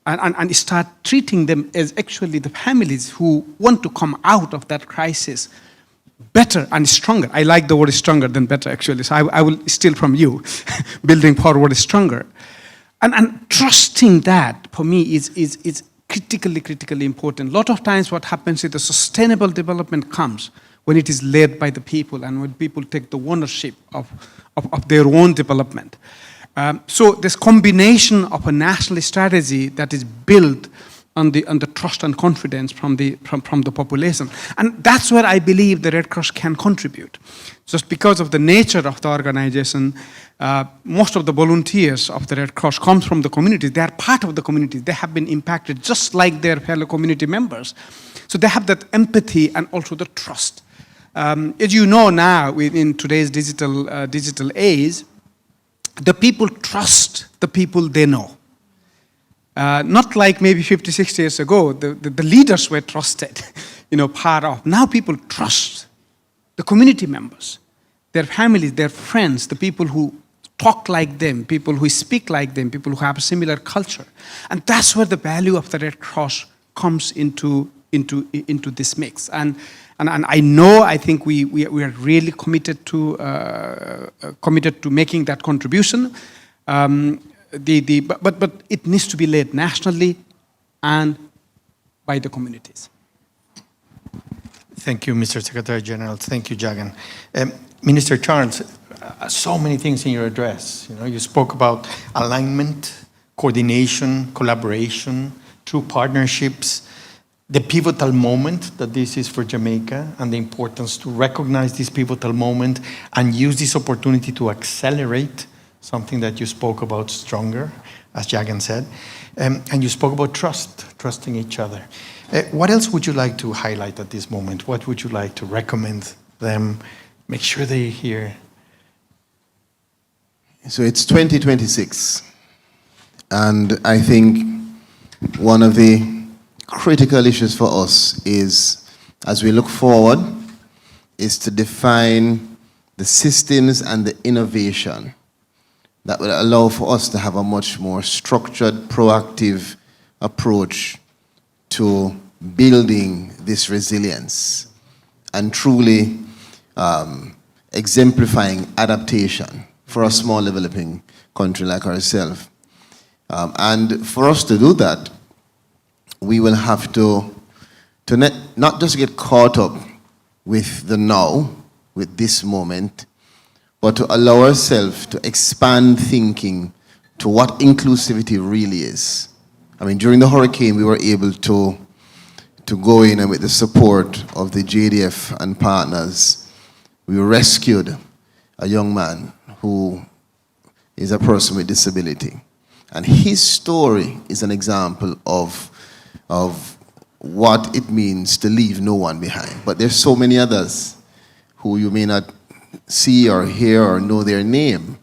and start treating them as actually the families who want to come out of that crisis better and stronger. I like the word stronger than better, actually, so I will steal from you, building forward stronger. And trusting that, for me, is critically important. A lot of times what happens is the sustainable development comes when it is led by the people and when people take the ownership of their own development. So this combination of a national strategy that is built on the trust and confidence from the population. And that's where I believe the Red Cross can contribute. Just because of the nature of the organization, most of the volunteers of the Red Cross come from the community. They are part of the community. They have been impacted just like their fellow community members. So they have that empathy and also the trust. As you know now, in today's digital age, the people trust the people they know. Not like maybe 50, 60 years ago, the leaders were trusted, part of. Now people trust the community members, their families, their friends, the people who talk like them, people who speak like them, people who have a similar culture. And that's where the value of the Red Cross comes into this mix. And I know, I think we are really committed to making that contribution. But it needs to be led nationally and by the communities. Thank you, Mr. Secretary General. Thank you, Jagan. Minister Charles, so many things in your address. You spoke about alignment, coordination, collaboration, true partnerships, the pivotal moment that this is for Jamaica, and the importance to recognize this pivotal moment and use this opportunity to accelerate something that you spoke about stronger, as Jagan said. And you spoke about trusting each other. What else would you like to highlight at this moment? What would you like to recommend them, make sure they hear? So it's 2026. And I think one of the critical issues for us is, as we look forward, is to define the systems and the innovation that will allow for us to have a much more structured, proactive approach to building this resilience and truly exemplifying adaptation for a small developing country like ourselves. And for us to do that, we will have to not just get caught up with the now, with this moment, but to allow ourselves to expand thinking to what inclusivity really is. I mean, during the hurricane, we were able to go in, and with the support of the JDF and partners, we rescued a young man who is a person with disability. And his story is an example of what it means to leave no one behind. But there's so many others who you may not see or hear or know their name.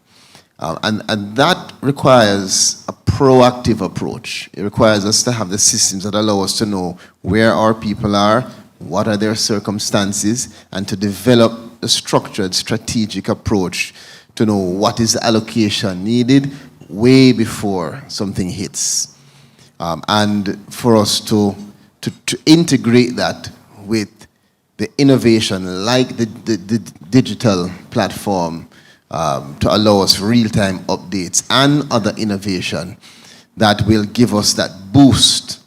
And that requires a proactive approach. It requires us to have the systems that allow us to know where our people are, what are their circumstances, and to develop a structured, strategic approach to know what is the allocation needed way before something hits. And for us to integrate that with the innovation, like the digital platform, to allow us real-time updates and other innovation that will give us that boost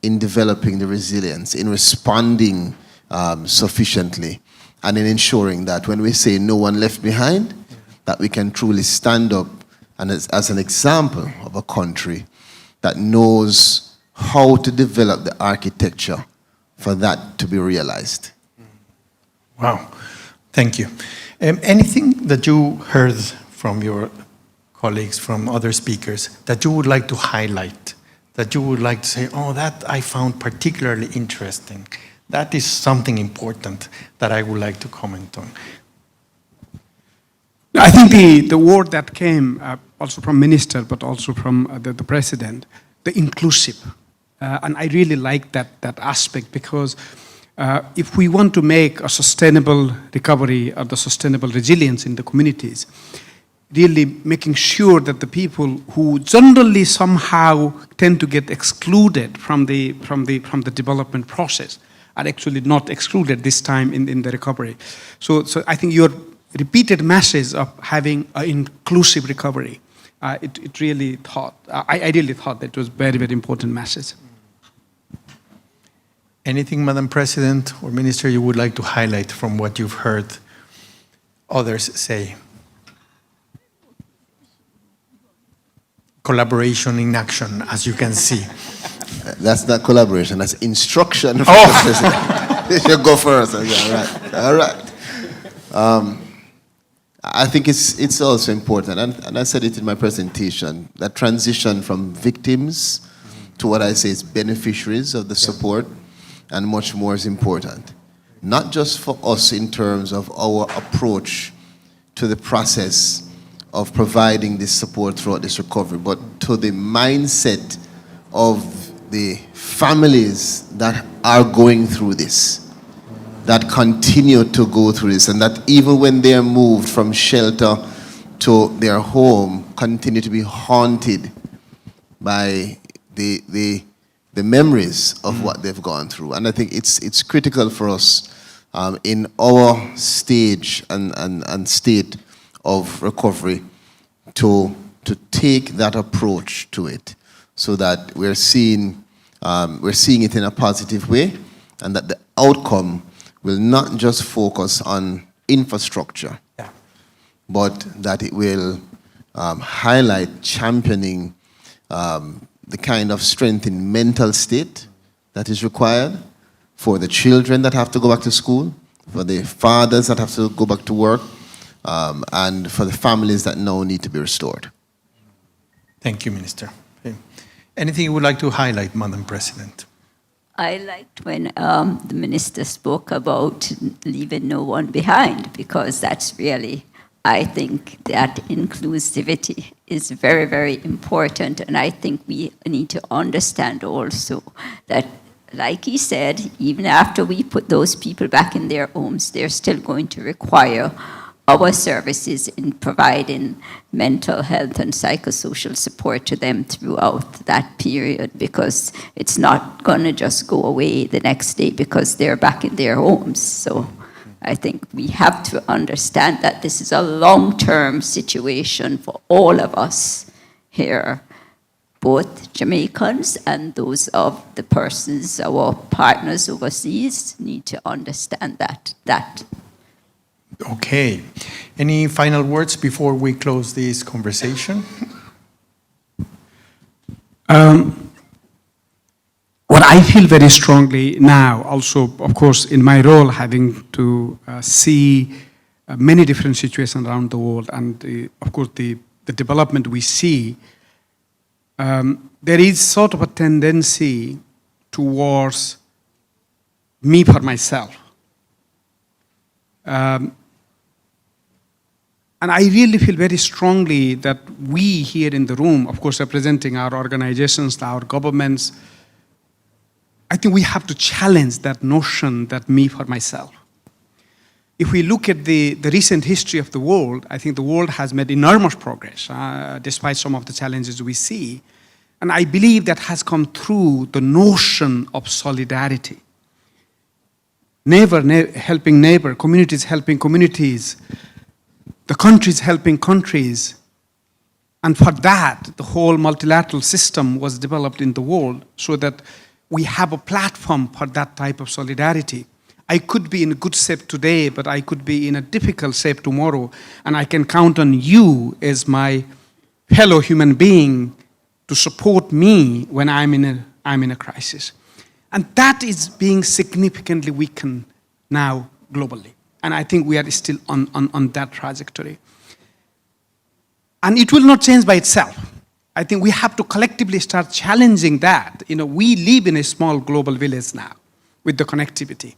in developing the resilience, in responding sufficiently, and in ensuring that when we say no one left behind, that we can truly stand up and as an example of a country that knows how to develop the architecture for that to be realized. Wow, thank you. Anything that you heard from your colleagues, from other speakers, that you would like to highlight, that you would like to say, oh, that I found particularly interesting. That is something important that I would like to comment on. I think the word that came also from minister, but also from the president, the inclusive. And I really like that aspect, because if we want to make a sustainable recovery or the sustainable resilience in the communities, really making sure that the people who generally somehow tend to get excluded from the development process are actually not excluded this time in the recovery. So I think your repeated message of having an inclusive recovery, I really thought that it was very, very important message. Anything, Madam President or Minister, you would like to highlight from what you've heard others say? Collaboration in action, as you can see. That's not collaboration, that's instruction from Oh. the president. You should go first. I said, all right. I think it's also important, and I said it in my presentation, that transition from victims to what I say is beneficiaries of the support, and much more is important. Not just for us in terms of our approach to the process of providing this support throughout this recovery, but to the mindset of the families that are going through this, that continue to go through this, and that even when they are moved from shelter to their home, continue to be haunted by the memories of what they've gone through. And I think it's critical for us in our stage and state of recovery to take that approach to it, so that we're seeing it in a positive way, and that the outcome will not just focus on infrastructure, but that it will highlight championing the kind of strength in mental state that is required for the children that have to go back to school, for the fathers that have to go back to work, and for the families that now need to be restored. Thank you, Minister. Okay. Anything you would like to highlight, Madam President? I liked when the minister spoke about leaving no one behind, because that's really, I think that inclusivity is very, very important. And I think we need to understand also that, like he said, even after we put those people back in their homes, they're still going to require our services in providing mental health and psychosocial support to them throughout that period, because it's not going to just go away the next day because they're back in their homes. So I think we have to understand that this is a long-term situation for all of us here, both Jamaicans and those of the persons, our partners overseas, need to understand that. Okay. Any final words before we close this conversation? What I feel very strongly now, also, of course, in my role, having to see many different situations around the world, and of course, the development we see, there is sort of a tendency towards me for myself. And I really feel very strongly that we here in the room, of course, representing our organizations, our governments, I think we have to challenge that notion that me for myself. If we look at the recent history of the world, I think the world has made enormous progress, despite some of the challenges we see. And I believe that has come through the notion of solidarity. Helping neighbor, communities helping communities, the countries helping countries. And for that, the whole multilateral system was developed in the world so that we have a platform for that type of solidarity. I could be in a good shape today, but I could be in a difficult shape tomorrow, and I can count on you as my fellow human being to support me when I'm in a crisis. And that is being significantly weakened now globally. And I think we are still on that trajectory. And it will not change by itself. I think we have to collectively start challenging that. We live in a small global village now with the connectivity.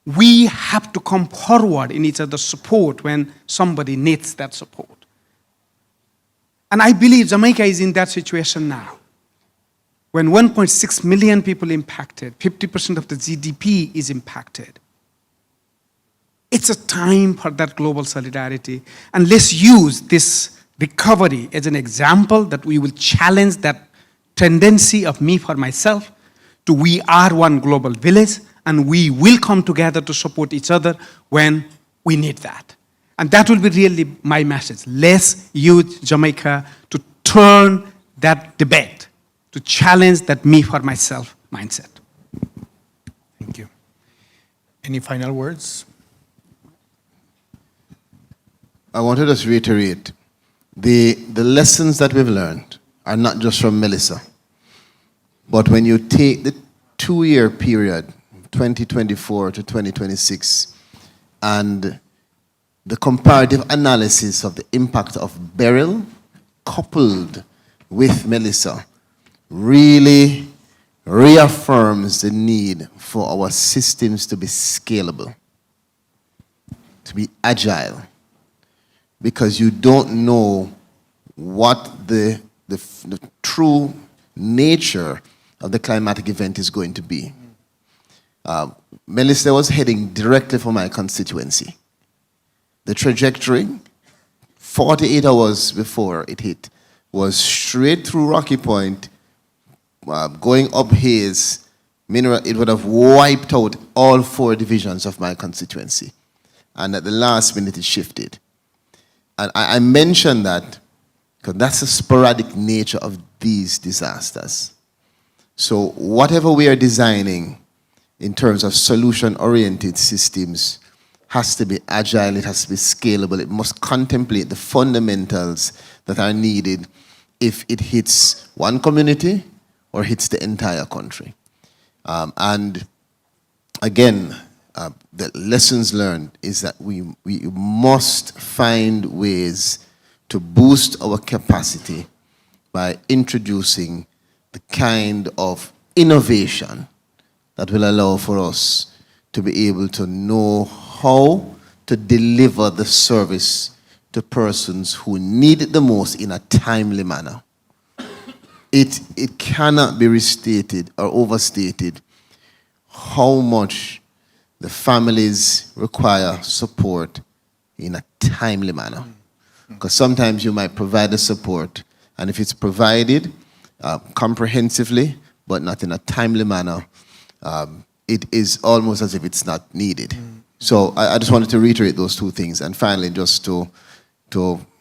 We have to come forward in each other's support when somebody needs that support. And I believe Jamaica is in that situation now. When 1.6 million people impacted, 50% of the GDP is impacted. It's a time for that global solidarity. And let's use this recovery as an example that we will challenge that tendency of me for myself to we are one global village, and we will come together to support each other when we need that. And that will be really my message. Let's use Jamaica to turn that debate, to challenge that me for myself mindset. Thank you. Any final words? I want to just reiterate, the lessons that we've learned are not just from Melissa. But when you take the 2-year period, 2024 to 2026, and the comparative analysis of the impact of Beryl coupled with Melissa really reaffirms the need for our systems to be scalable, to be agile, because you don't know what the true nature of the climatic event is going to be. Melissa was heading directly for my constituency. The trajectory, 48 hours before it hit, was straight through Rocky Point, going up Hayes, Mineral. It would have wiped out all 4 divisions of my constituency. And at the last minute, it shifted. And I mention that because that's the sporadic nature of these disasters. So whatever we are designing in terms of solution-oriented systems has to be agile, it has to be scalable, it must contemplate the fundamentals that are needed if it hits one community or hits the entire country. And again, the lessons learned is that we must find ways to boost our capacity by introducing the kind of innovation that will allow for us to be able to know how to deliver the service to persons who need it the most in a timely manner. It cannot be restated or overstated how much the families require support in a timely manner. Because sometimes you might provide the support, and if it's provided comprehensively, but not in a timely manner, it is almost as if it's not needed. So I just wanted to reiterate those 2 things. And finally, just to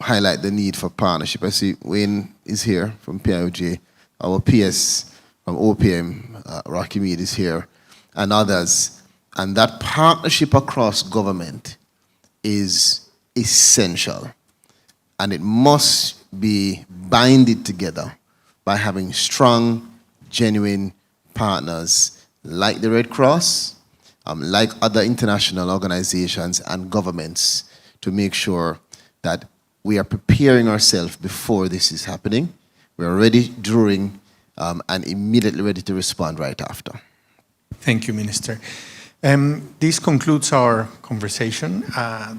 highlight the need for partnership. I see Wayne is here from PIOJ, our PS from OPM, Rocky Mead is here, and others. And that partnership across government is essential. And it must be binded together by having strong, genuine partners like the Red Cross, like other international organizations and governments, to make sure that we are preparing ourselves before this is happening. We're ready during and immediately ready to respond right after. Thank you, Minister. This concludes our conversation.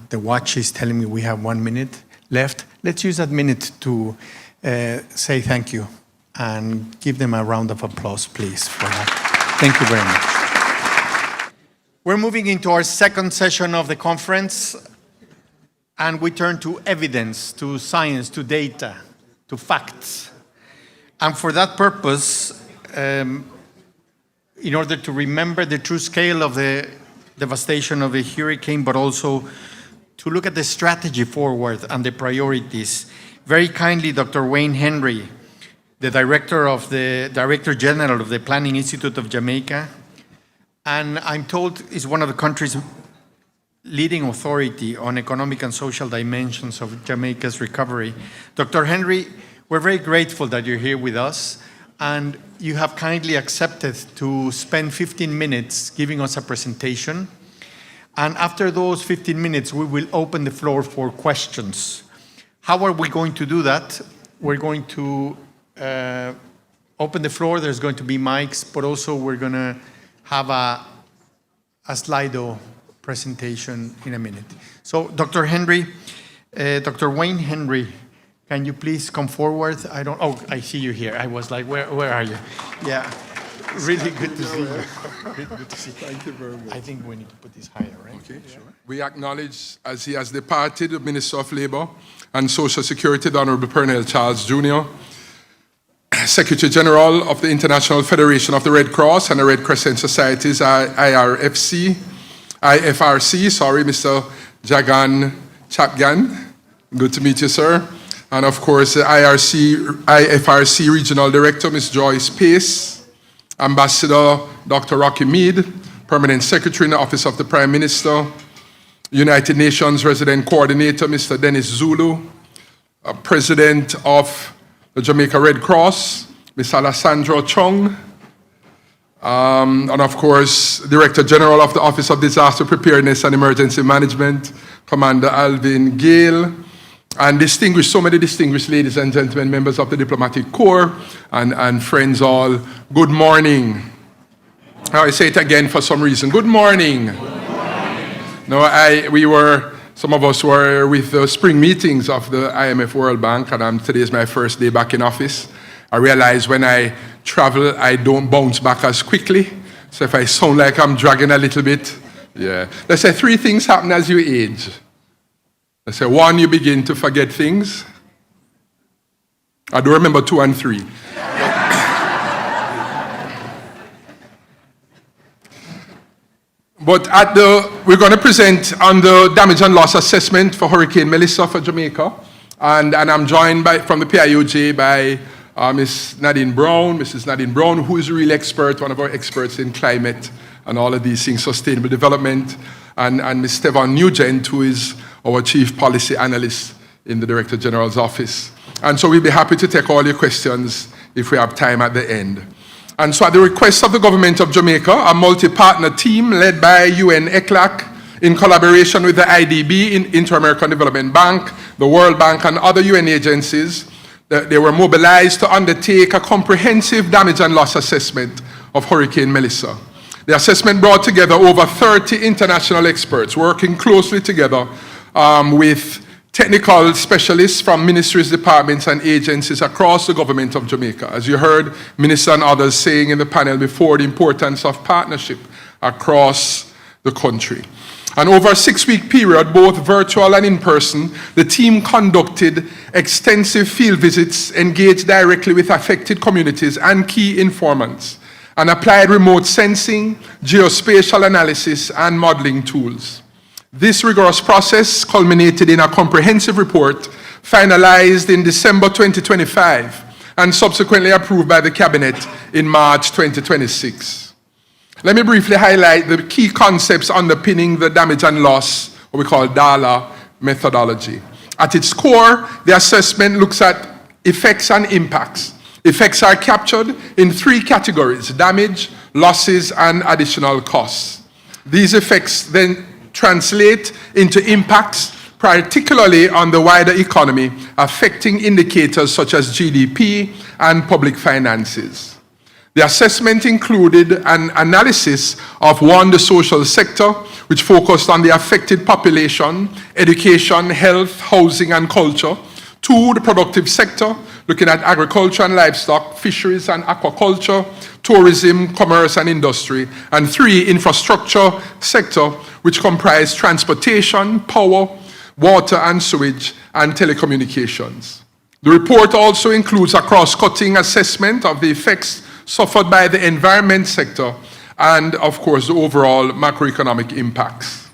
The watch is telling me we have 1 minute left. Let's use that minute to say thank you and give them a round of applause, please, for that. Thank you very much. We're moving into our second session of the conference, and we turn to evidence, to science, to data, to facts. And for that purpose, in order to remember the true scale of the devastation of the hurricane, but also to look at the strategy forward and the priorities, very kindly, Dr. Wayne Henry, the Director General of the Planning Institute of Jamaica, and I'm told is one of the country's leading authority on economic and social dimensions of Jamaica's recovery. Dr. Henry, we're very grateful that you're here with us, and you have kindly accepted to spend 15 minutes giving us a presentation. And after those 15 minutes, we will open the floor for questions. How are we going to do that? We're going to open the floor. There's going to be mics, but also we're going to have a Slido presentation in a minute. So, Dr. Henry, Dr. Wayne Henry, can you please come forward? I see you here. I was like, where are you? Yeah, really good to see you. Good to see you. Thank you very much. I think we need to put this higher, right? Okay, sure. We acknowledge, as he has departed, the Minister of Labour and Social Security, the Honourable Pernell Charles Jr., Secretary General of the International Federation of the Red Cross and the Red Crescent Societies, IFRC, Mr. Jagan Chapgan. Good to meet you, sir. And of course, the IFRC Regional Director, Ms. Joyce Pace, Ambassador Dr. Rocky Mead, Permanent Secretary in the Office of the Prime Minister, United Nations Resident Coordinator, Mr. Dennis Zulu, President of the Jamaica Red Cross, Ms. Alessandro Chong, And of course, Director General of the Office of Disaster Preparedness and Emergency Management, Commander Alvin Gale, and so many distinguished ladies and gentlemen, members of the Diplomatic Corps, and friends all, good morning. I say it again for some reason. Good morning. Good morning. No, some of us were with the spring meetings of the IMF World Bank, and today is my first day back in office. I realize when I travel, I don't bounce back as quickly. So if I sound like I'm dragging a little bit, yeah. Let's say 3 things happen as you age. Let's say 1, you begin to forget things. I don't remember 2 and 3. But we're going to present on the damage and loss assessment for Hurricane Melissa for Jamaica. And I'm joined from the PIOJ by Mrs. Nadine Brown, who is a real expert, one of our experts in climate and all of these things, sustainable development, and Ms. Stevan Nugent, who is our Chief Policy Analyst in the Director General's office. And so we'll be happy to take all your questions if we have time at the end. And so at the request of the government of Jamaica, a multi-partner team led by UN ECLAC in collaboration with the IDB, Inter-American Development Bank, the World Bank, and other UN agencies, they were mobilized to undertake a comprehensive damage and loss assessment of Hurricane Melissa. The assessment brought together over 30 international experts working closely together with technical specialists from ministries, departments, and agencies across the government of Jamaica. As you heard Minister and others saying in the panel before, the importance of partnership across the country. And over a 6-week period, both virtual and in person, the team conducted extensive field visits, engaged directly with affected communities and key informants, and applied remote sensing, geospatial analysis, and modeling tools. This rigorous process culminated in a comprehensive report finalized in December 2025 and subsequently approved by the Cabinet in March 2026. Let me briefly highlight the key concepts underpinning the damage and loss, what we call DALA methodology. At its core, the assessment looks at effects and impacts. Effects are captured in 3 categories: damage, losses, and additional costs. These effects then translate into impacts, particularly on the wider economy, affecting indicators such as GDP and public finances. The assessment included an analysis of 1, the social sector, which focused on the affected population, education, health, housing, and culture. 2, the productive sector, looking at agriculture and livestock, fisheries and aquaculture, tourism, commerce, and industry. And 3, infrastructure sector, which comprised transportation, power, water and sewage, and telecommunications. The report also includes a cross-cutting assessment of the effects suffered by the environment sector and, of course, the overall macroeconomic impacts.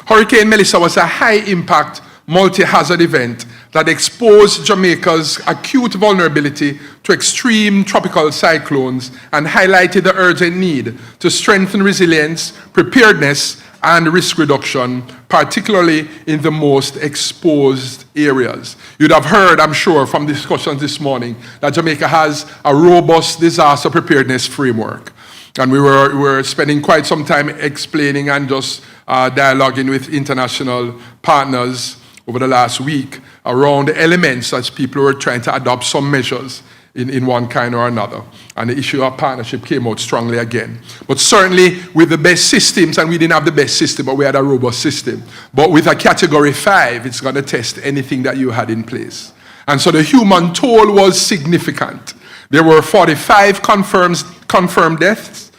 Hurricane Melissa was a high-impact, multi-hazard event that exposed Jamaica's acute vulnerability to extreme tropical cyclones and highlighted the urgent need to strengthen resilience, preparedness, and risk reduction, particularly in the most exposed areas. You'd have heard, I'm sure, from discussions this morning that Jamaica has a robust disaster preparedness framework. And we were spending quite some time explaining and just dialoguing with international partners over the last week around the elements as people were trying to adopt some measures in one kind or another. And the issue of partnership came out strongly again. But certainly with the best systems, and we didn't have the best system, but we had a robust system. But with a category 5, it's going to test anything that you had in place. And so the human toll was significant. There were 45 confirmed deaths,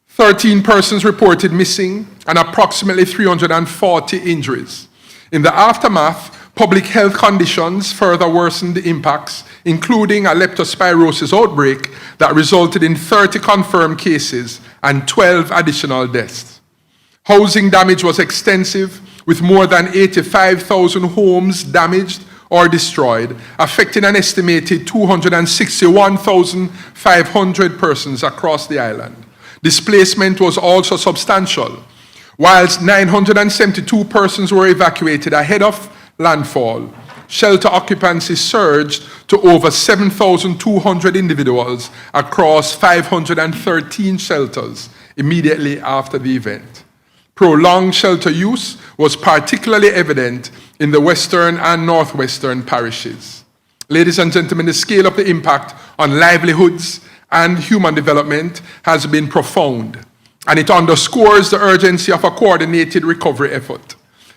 13 persons reported missing, and approximately 340 injuries. In the aftermath, public health conditions further worsened the impacts, including a leptospirosis outbreak that resulted in 30 confirmed cases and 12 additional deaths. Housing damage was extensive, with more than 85,000 homes damaged or destroyed, affecting an estimated 261,500 persons across the island. Displacement was also substantial. Whilst 972 persons were evacuated ahead of landfall, shelter occupancy surged to over 7,200 individuals across 513 shelters immediately after the event. Prolonged shelter use was particularly evident in the western and northwestern parishes. Ladies and gentlemen, the scale of the impact on livelihoods and human development has been profound, and it underscores the urgency of a coordinated recovery effort.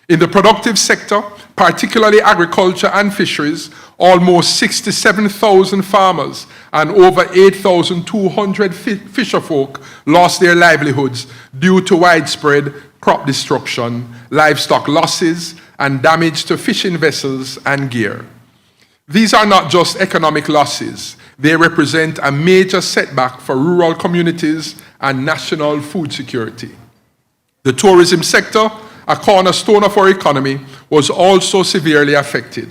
In the productive sector, particularly agriculture and fisheries, almost 67,000 farmers and over 8,200 fisherfolk lost their livelihoods due to widespread crop destruction, livestock losses, and damage to fishing vessels and gear. These are not just economic losses. They represent a major setback for rural communities and national food security. The tourism sector, a cornerstone of our economy, was also severely affected.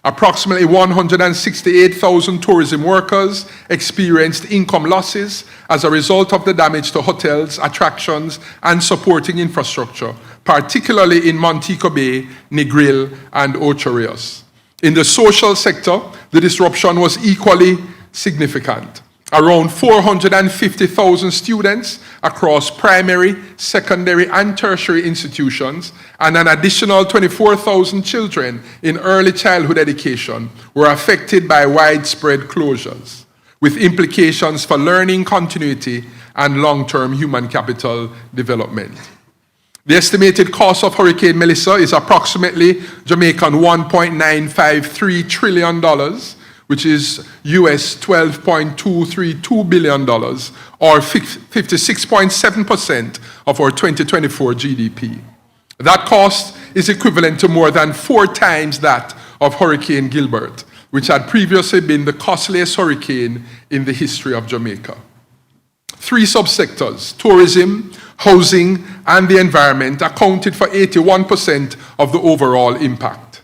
Approximately 168,000 tourism workers experienced income losses as a result of the damage to hotels, attractions, and supporting infrastructure, particularly in Montego Bay, Negril, and Ocho Rios. In the social sector, the disruption was equally significant. Around 450,000 students across primary, secondary, and tertiary institutions, and an additional 24,000 children in early childhood education were affected by widespread closures, with implications for learning continuity and long-term human capital development. The estimated cost of Hurricane Melissa is approximately Jamaican $1.953 trillion, which is US $12.232 billion, or 56.7% of our 2024 GDP. That cost is equivalent to more than 4 times that of Hurricane Gilbert, which had previously been the costliest hurricane in the history of Jamaica. 3 subsectors, tourism, housing, and the environment, accounted for 81% of the overall impact.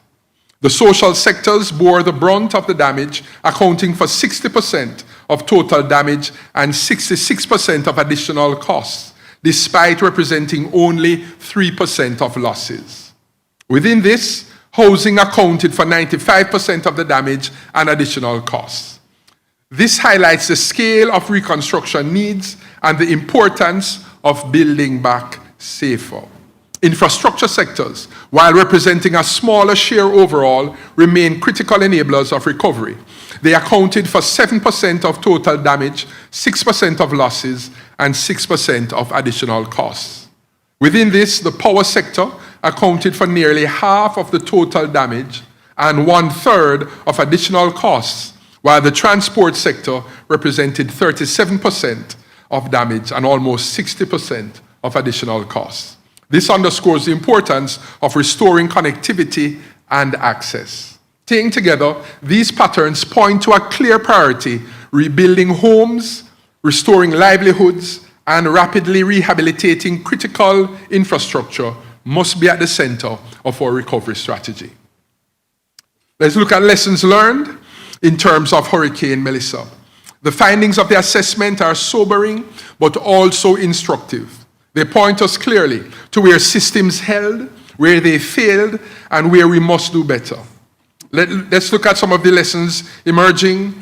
The social sectors bore the brunt of the damage, accounting for 60% of total damage and 66% of additional costs, despite representing only 3% of losses. Within this, housing accounted for 95% of the damage and additional costs. This highlights the scale of reconstruction needs and the importance of building back safer. Infrastructure sectors, while representing a smaller share overall, remain critical enablers of recovery. They accounted for 7% of total damage, 6% of losses, and 6% of additional costs. Within this, the power sector accounted for nearly half of the total damage and 1/3 of additional costs, while the transport sector represented 37% of damage and almost 60% of additional costs. This underscores the importance of restoring connectivity and access. Taken together, these patterns point to a clear priority: rebuilding homes, restoring livelihoods, and rapidly rehabilitating critical infrastructure must be at the center of our recovery strategy. Let's look at lessons learned in terms of Hurricane Melissa. The findings of the assessment are sobering, but also instructive. They point us clearly to where systems held, where they failed, and where we must do better. Let's look at some of the lessons emerging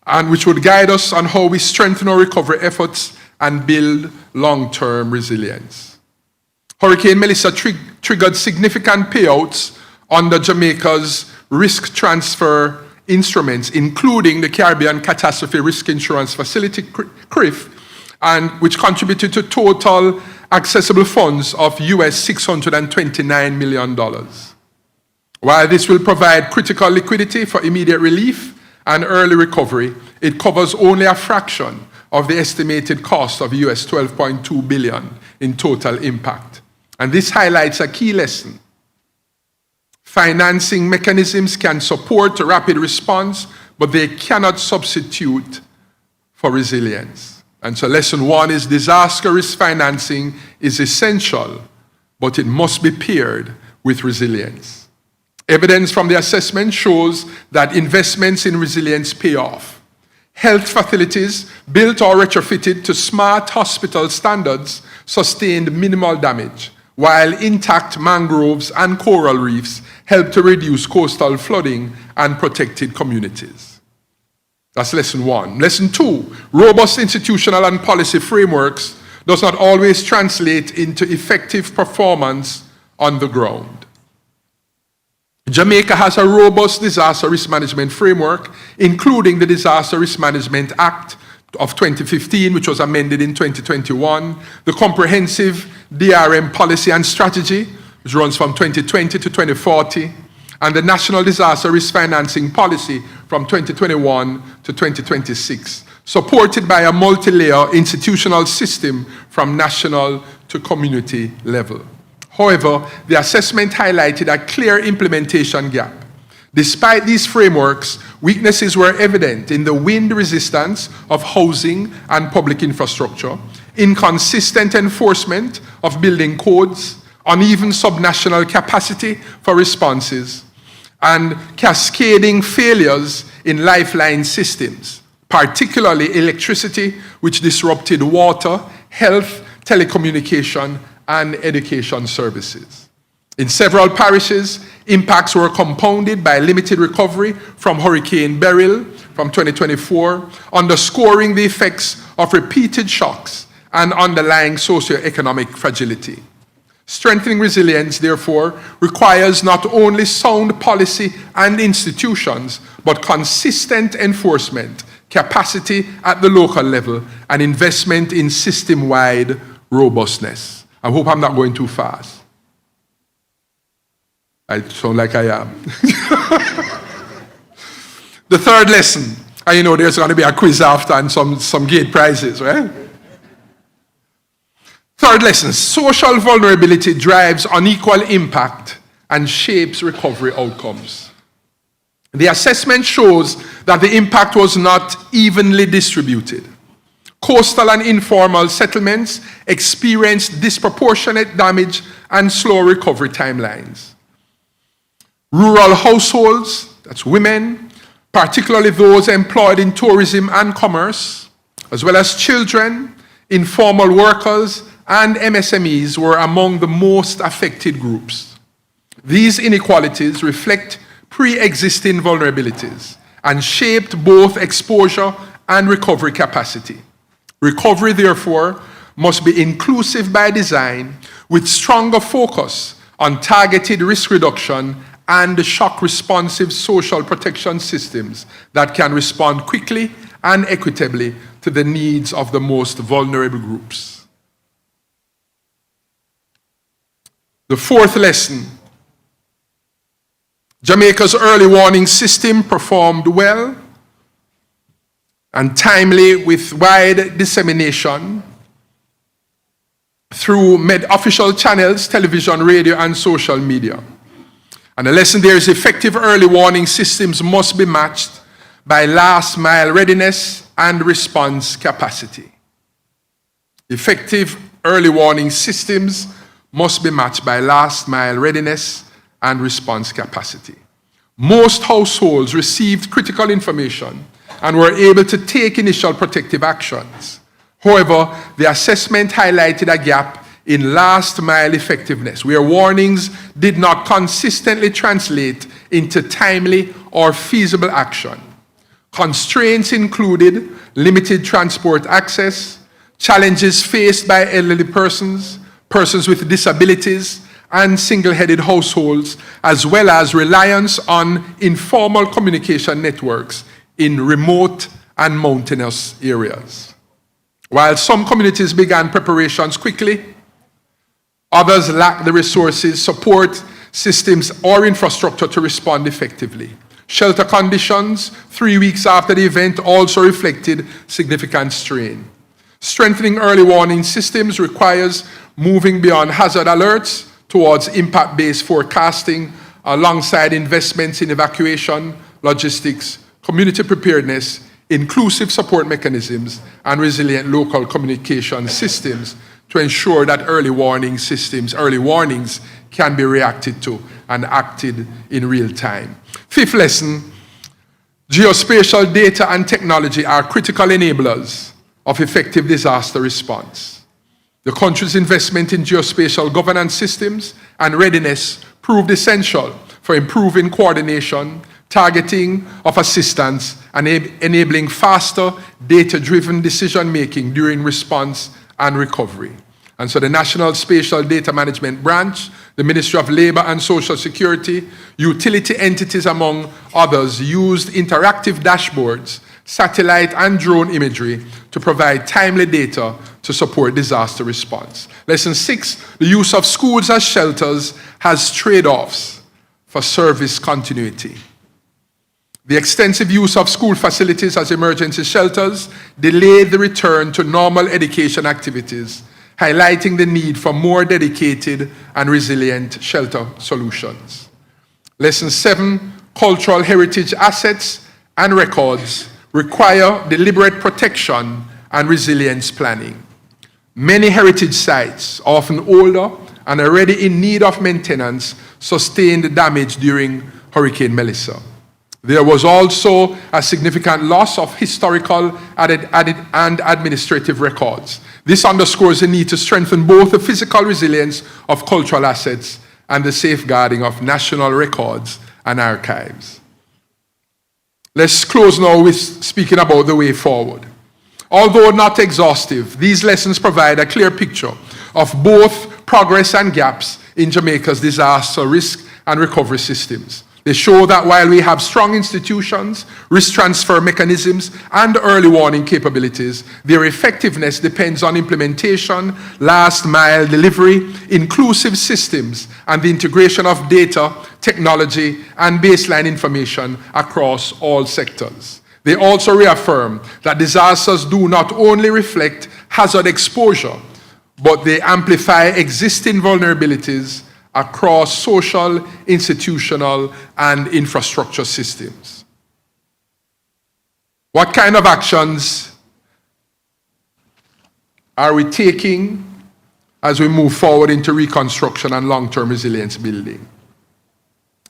and which would guide us on how we strengthen our recovery efforts and build long-term resilience. Hurricane Melissa triggered significant payouts under Jamaica's risk transfer instruments, including the Caribbean Catastrophe Risk Insurance Facility, CRIF, and which contributed to total accessible funds of US $629 million. While this will provide critical liquidity for immediate relief and early recovery, it covers only a fraction of the estimated cost of US $12.2 billion in total impact. And this highlights a key lesson. Financing mechanisms can support a rapid response, but they cannot substitute for resilience. And so lesson 1 is disaster risk financing is essential, but it must be paired with resilience. Evidence from the assessment shows that investments in resilience pay off. Health facilities built or retrofitted to smart hospital standards sustained minimal damage, while intact mangroves and coral reefs help to reduce coastal flooding and protected communities. That's lesson 1. Lesson 2, robust institutional and policy frameworks does not always translate into effective performance on the ground. Jamaica has a robust disaster risk management framework, including the Disaster Risk Management Act of 2015, which was amended in 2021, the Comprehensive DRM Policy and Strategy, which runs from 2020 to 2040, and the National Disaster Risk Financing Policy from 2021 to 2026, supported by a multi-layer institutional system from national to community level. However, the assessment highlighted a clear implementation gap. Despite these frameworks, weaknesses were evident in the wind resistance of housing and public infrastructure, inconsistent enforcement of building codes, uneven subnational capacity for responses, and cascading failures in lifeline systems, particularly electricity, which disrupted water, health, telecommunication, and education services. In several parishes, impacts were compounded by limited recovery from Hurricane Beryl from 2024, underscoring the effects of repeated shocks and underlying socioeconomic fragility. Strengthening resilience, therefore, requires not only sound policy and institutions, but consistent enforcement, capacity at the local level, and investment in system-wide robustness. I hope I'm not going too fast. I sound like I am. The third lesson, and you know there's going to be a quiz after and some gate prizes, right? Third lesson, social vulnerability drives unequal impact and shapes recovery outcomes. The assessment shows that the impact was not evenly distributed. Coastal and informal settlements experienced disproportionate damage and slow recovery timelines. Rural households, that's women, particularly those employed in tourism and commerce, as well as children, informal workers, and MSMEs were among the most affected groups. These inequalities reflect pre-existing vulnerabilities and shaped both exposure and recovery capacity. Recovery, therefore, must be inclusive by design, with stronger focus on targeted risk reduction and shock-responsive social protection systems that can respond quickly and equitably to the needs of the most vulnerable groups. The fourth lesson, Jamaica's early warning system performed well and timely with wide dissemination through official channels, television, radio, and social media. And the lesson there is effective early warning systems must be matched by last mile readiness and response capacity. Effective early warning systems must be matched by last mile readiness and response capacity. Most households received critical information and were able to take initial protective actions. However, the assessment highlighted a gap in last mile effectiveness, where warnings did not consistently translate into timely or feasible action. Constraints included limited transport access, challenges faced by elderly persons, persons with disabilities, and single-headed households, as well as reliance on informal communication networks in remote and mountainous areas. While some communities began preparations quickly, others lacked the resources, support systems, or infrastructure to respond effectively. Shelter conditions 3 weeks after the event also reflected significant strain. Strengthening early warning systems requires moving beyond hazard alerts towards impact-based forecasting alongside investments in evacuation, logistics, community preparedness, inclusive support mechanisms, and resilient local communication systems to ensure that early warnings can be reacted to and acted in real time. Fifth lesson, geospatial data and technology are critical enablers of effective disaster response. The country's investment in geospatial governance systems and readiness proved essential for improving coordination, targeting of assistance, and enabling faster, data-driven decision-making during response and recovery. And so the National Spatial Data Management Branch, the Ministry of Labor and Social Security, utility entities among others used interactive dashboards, satellite and drone imagery to provide timely data to support disaster response. Lesson 6, the use of schools as shelters has trade-offs for service continuity. The extensive use of school facilities as emergency shelters delayed the return to normal education activities, highlighting the need for more dedicated and resilient shelter solutions. Lesson 7, cultural heritage assets and records require deliberate protection and resilience planning. Many heritage sites, often older and already in need of maintenance, sustained damage during Hurricane Melissa. There was also a significant loss of historical and administrative records. This underscores the need to strengthen both the physical resilience of cultural assets and the safeguarding of national records and archives. Let's close now with speaking about the way forward. Although not exhaustive, these lessons provide a clear picture of both progress and gaps in Jamaica's disaster risk and recovery systems. They show that while we have strong institutions, risk transfer mechanisms, and early warning capabilities, their effectiveness depends on implementation, last mile delivery, inclusive systems, and the integration of data, technology, and baseline information across all sectors. They also reaffirm that disasters do not only reflect hazard exposure, but they amplify existing vulnerabilities across social, institutional, and infrastructure systems. What kind of actions are we taking as we move forward into reconstruction and long-term resilience building?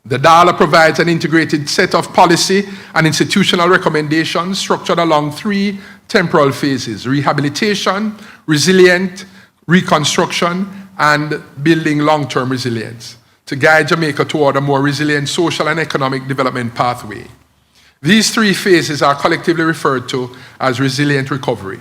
The DALA provides an integrated set of policy and institutional recommendations structured along 3 temporal phases: rehabilitation, resilient, reconstruction, and building long-term resilience to guide Jamaica toward a more resilient social and economic development pathway. These 3 phases are collectively referred to as resilient recovery,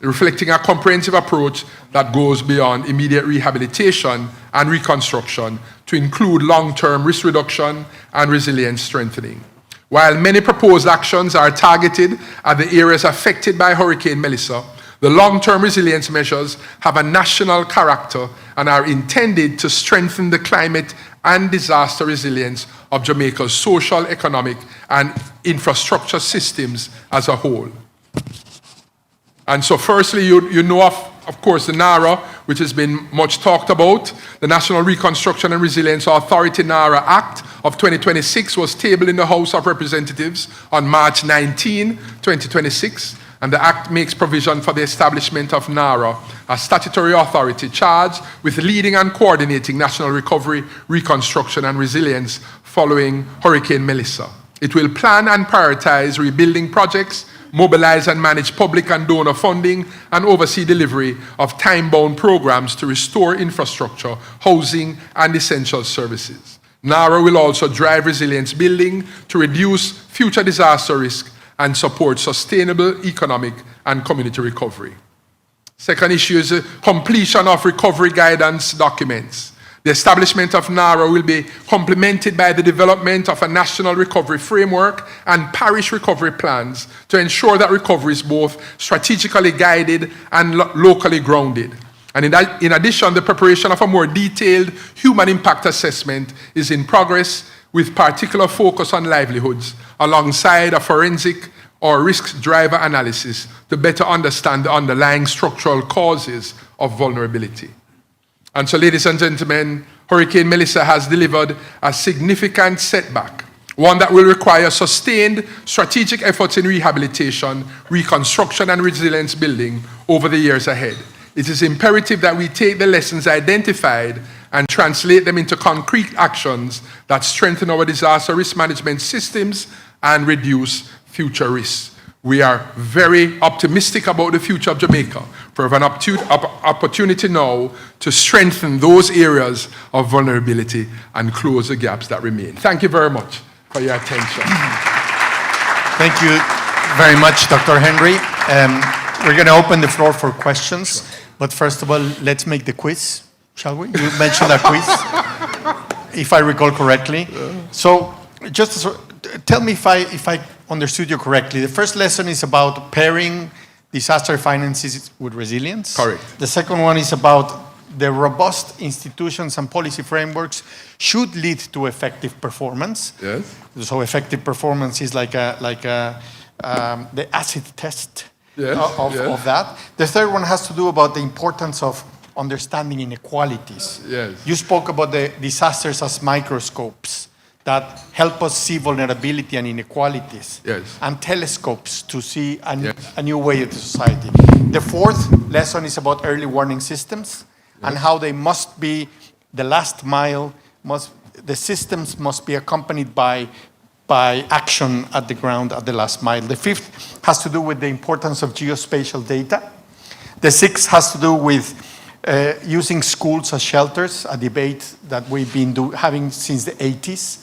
reflecting a comprehensive approach that goes beyond immediate rehabilitation and reconstruction to include long-term risk reduction and resilience strengthening. While many proposed actions are targeted at the areas affected by Hurricane Melissa, the long-term resilience measures have a national character and are intended to strengthen the climate and disaster resilience of Jamaica's social, economic, and infrastructure systems as a whole. And so firstly, you know of course, the NARA, which has been much talked about. The National Reconstruction and Resilience Authority NARA Act of 2026 was tabled in the House of Representatives on March 19, 2026. And the Act makes provision for the establishment of NARA, a statutory authority charged with leading and coordinating national recovery, reconstruction, and resilience following Hurricane Melissa. It will plan and prioritize rebuilding projects, mobilize and manage public and donor funding, and oversee delivery of time-bound programs to restore infrastructure, housing, and essential services. NARA will also drive resilience building to reduce future disaster risk and support sustainable economic and community recovery. Second issue is completion of recovery guidance documents. The establishment of NARA will be complemented by the development of a national recovery framework and parish recovery plans to ensure that recovery is both strategically guided and locally grounded. And in addition, the preparation of a more detailed human impact assessment is in progress with particular focus on livelihoods alongside a forensic or risk driver analysis to better understand the underlying structural causes of vulnerability. And so, ladies and gentlemen, Hurricane Melissa has delivered a significant setback, one that will require sustained strategic efforts in rehabilitation, reconstruction, and resilience building over the years ahead. It is imperative that we take the lessons identified and translate them into concrete actions that strengthen our disaster risk management systems and reduce future risks. we are very optimistic about the future of Jamaica. We have an opportunity now to strengthen those areas of vulnerability and close the gaps that remain. Thank you very much for your attention. Thank you very much, Dr. Henry. We're going to open the floor for questions, but first of all, let's make the quiz, shall we? You mentioned a quiz, if I recall correctly. So, just tell me if I understood you correctly. The first lesson is about pairing disaster finances with resilience. Correct. The second one is about the robust institutions and policy frameworks should lead to effective performance. Yes. So effective performance is like the acid test of that. The third one has to do about the importance of understanding inequalities. Yes. You spoke about the disasters as microscopes that help us see vulnerability and inequalities, Yes. and telescopes to see Yes. a new way of society. The fourth lesson is about early warning systems and how they must be the last mile. The systems must be accompanied by action at the ground at the last mile. The fifth has to do with the importance of geospatial data. The sixth has to do with using schools as shelters, a debate that we've been having since the 80s.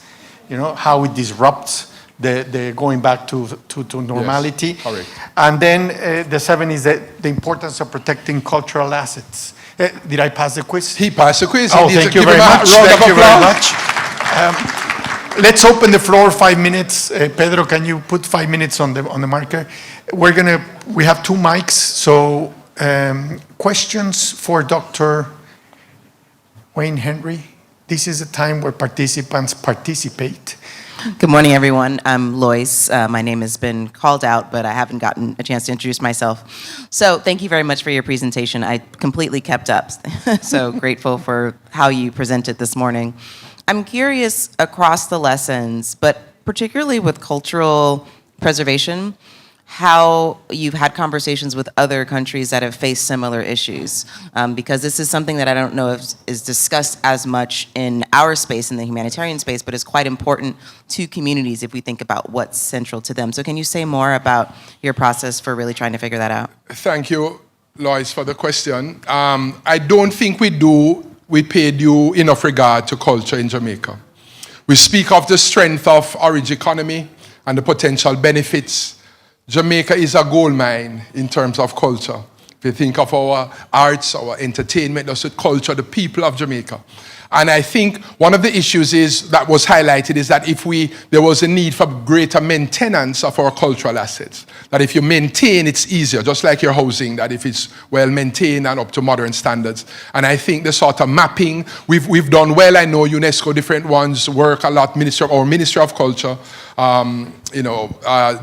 You know, how it disrupts the going back to normality. Yes, correct. And then the seven is the importance of protecting cultural assets. Did I pass the quiz? He passed the quiz. Oh, He needs thank to you give very him a much. round of Thank you very applause. much. Let's open the floor 5 minutes. Pedro, can you put 5 minutes on the marker? We have 2 mics, so questions for Dr. Wayne Henry. This is a time where participants participate. Good morning, everyone. I'm Lois. My name has been called out, but I haven't gotten a chance to introduce myself. So thank you very much for your presentation. I completely kept up. So grateful for how you presented this morning. I'm curious across the lessons, but particularly with cultural preservation, how you've had conversations with other countries that have faced similar issues. Because this is something that I don't know if is discussed as much in our space, in the humanitarian space, but is quite important to communities if we think about what's central to them. So can you say more about your process for really trying to figure that out? Thank you, Lois, for the question. I don't think we paid you enough regard to culture in Jamaica. We speak of the strength of Orange economy and the potential benefits. Jamaica is a gold mine in terms of culture. If you think of our arts, our entertainment, also culture, the people of Jamaica. And I think one of the issues that was highlighted is that there was a need for greater maintenance of our cultural assets. That if you maintain, it's easier, just like your housing, that if it's well maintained and up to modern standards. And I think the sort of mapping, we've done well. I know UNESCO, different ones, work a lot, Ministry of Culture,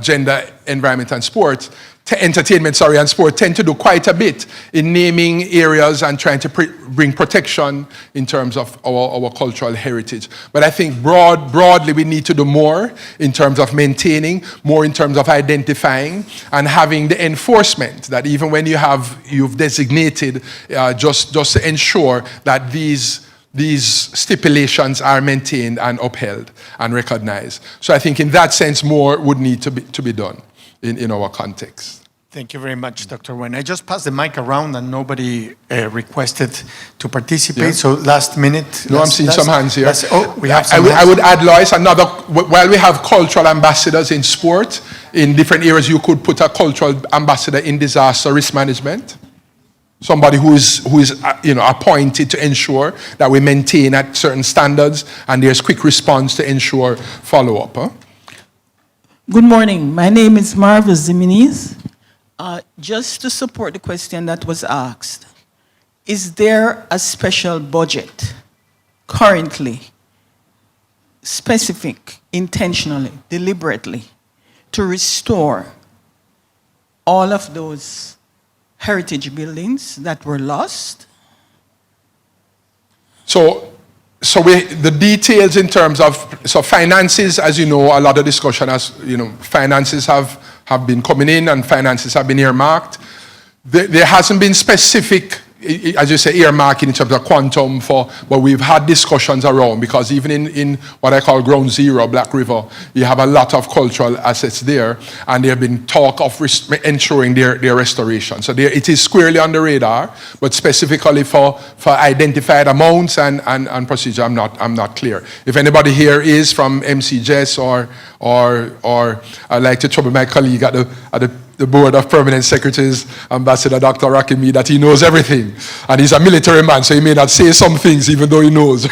Gender, Environment and Sport, Entertainment, and sport tend to do quite a bit in naming areas and trying to bring protection in terms of our cultural heritage. But I think broadly we need to do more in terms of maintaining, more in terms of identifying and having the enforcement that even when you've designated just to ensure that these stipulations are maintained and upheld and recognized. So I think in that sense more would need to be done in our context. Thank you very much, Dr. Wen. I just passed the mic around and nobody requested to participate, Yeah. so last minute. No, I'm seeing some hands here. We have I some hands. would add, Lois, while we have cultural ambassadors in sport, in different areas, you could put a cultural ambassador in disaster risk management. Somebody who is appointed to ensure that we maintain at certain standards and there's quick response to ensure follow-up. Huh? Good morning. My name is Marva Ziminiz. Just to support the question that was asked, is there a special budget currently, specific, intentionally, deliberately, to restore all of those heritage buildings that were lost? So the details in terms of finances, as you know, a lot of discussion finances have been coming in and finances have been earmarked. There hasn't been specific as you say, earmarking in terms of quantum for, but we've had discussions around, because even in what I call Ground Zero, Black River, you have a lot of cultural assets there, and there have been talk of ensuring their restoration. So it is squarely on the radar, but specifically for identified amounts and procedure, I'm not clear. If anybody here is from MCGS or I'd like to trouble my colleague at the Board of Permanent Secretaries, Ambassador Dr. Rakimi, that he knows everything. And he's a military man, so he may not say some things even though he knows.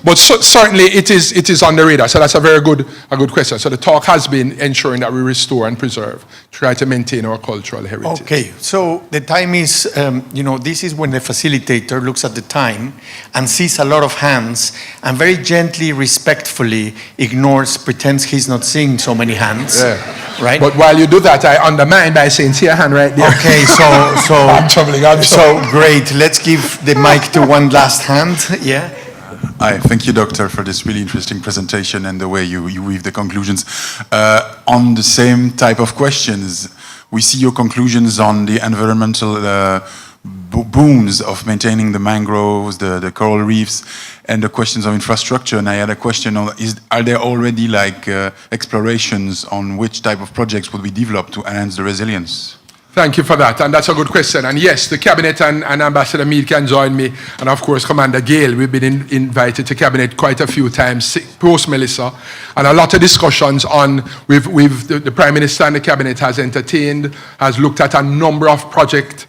But certainly it is on the radar. So that's a good question. So the talk has been ensuring that we restore and preserve, try to maintain our cultural heritage. Okay, so the time is, this is when the facilitator looks at the time and sees a lot of hands and very gently, respectfully pretends he's not seeing so many hands, right? But while you do that, I undermine by saying, see a hand right there. Okay, so I'm troubling. So great. Let's give the mic to one last hand. Yeah. Hi, thank you, Doctor, for this really interesting presentation and the way you weave the conclusions. On the same type of questions, we see your conclusions on the environmental boons of maintaining the mangroves, the coral reefs, and the questions of infrastructure. And I had a question on, are there already explorations on which type of projects would be developed to enhance the resilience? Thank you for that, and that's a good question. And yes, the Cabinet and Ambassador Meade can join me, and of course Commander Gale. We've been invited to Cabinet quite a few times post-Melissa, and a lot of discussions on, the Prime Minister and the Cabinet has looked at a number of project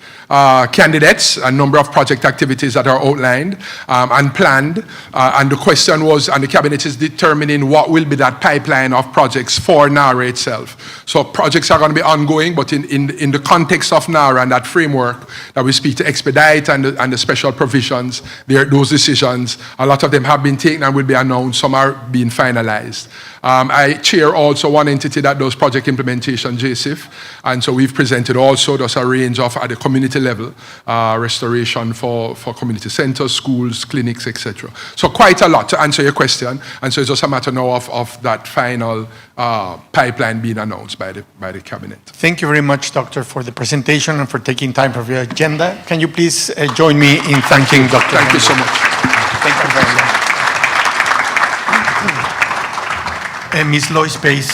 candidates, a number of project activities that are outlined and planned, and the question was, and the Cabinet is determining what will be that pipeline of projects for NARA itself. So projects are going to be ongoing, but in the context of NARA and that framework that we speak to expedite and the special provisions, those decisions, a lot of them have been taken and will be announced, some are being finalized. I chair also one entity that does project implementation, JSIF, and so we've presented also, there's a range of, at the community level, restoration for community centers, schools, clinics, etc. So quite a lot to answer your question, and so it's just a matter now of that final pipeline being announced by the Cabinet. Thank you very much, Doctor, for the presentation and for taking time from your agenda. Can you please join me in thanking Dr. Thank you so much. Thank you very much. Ms. Lois Pace,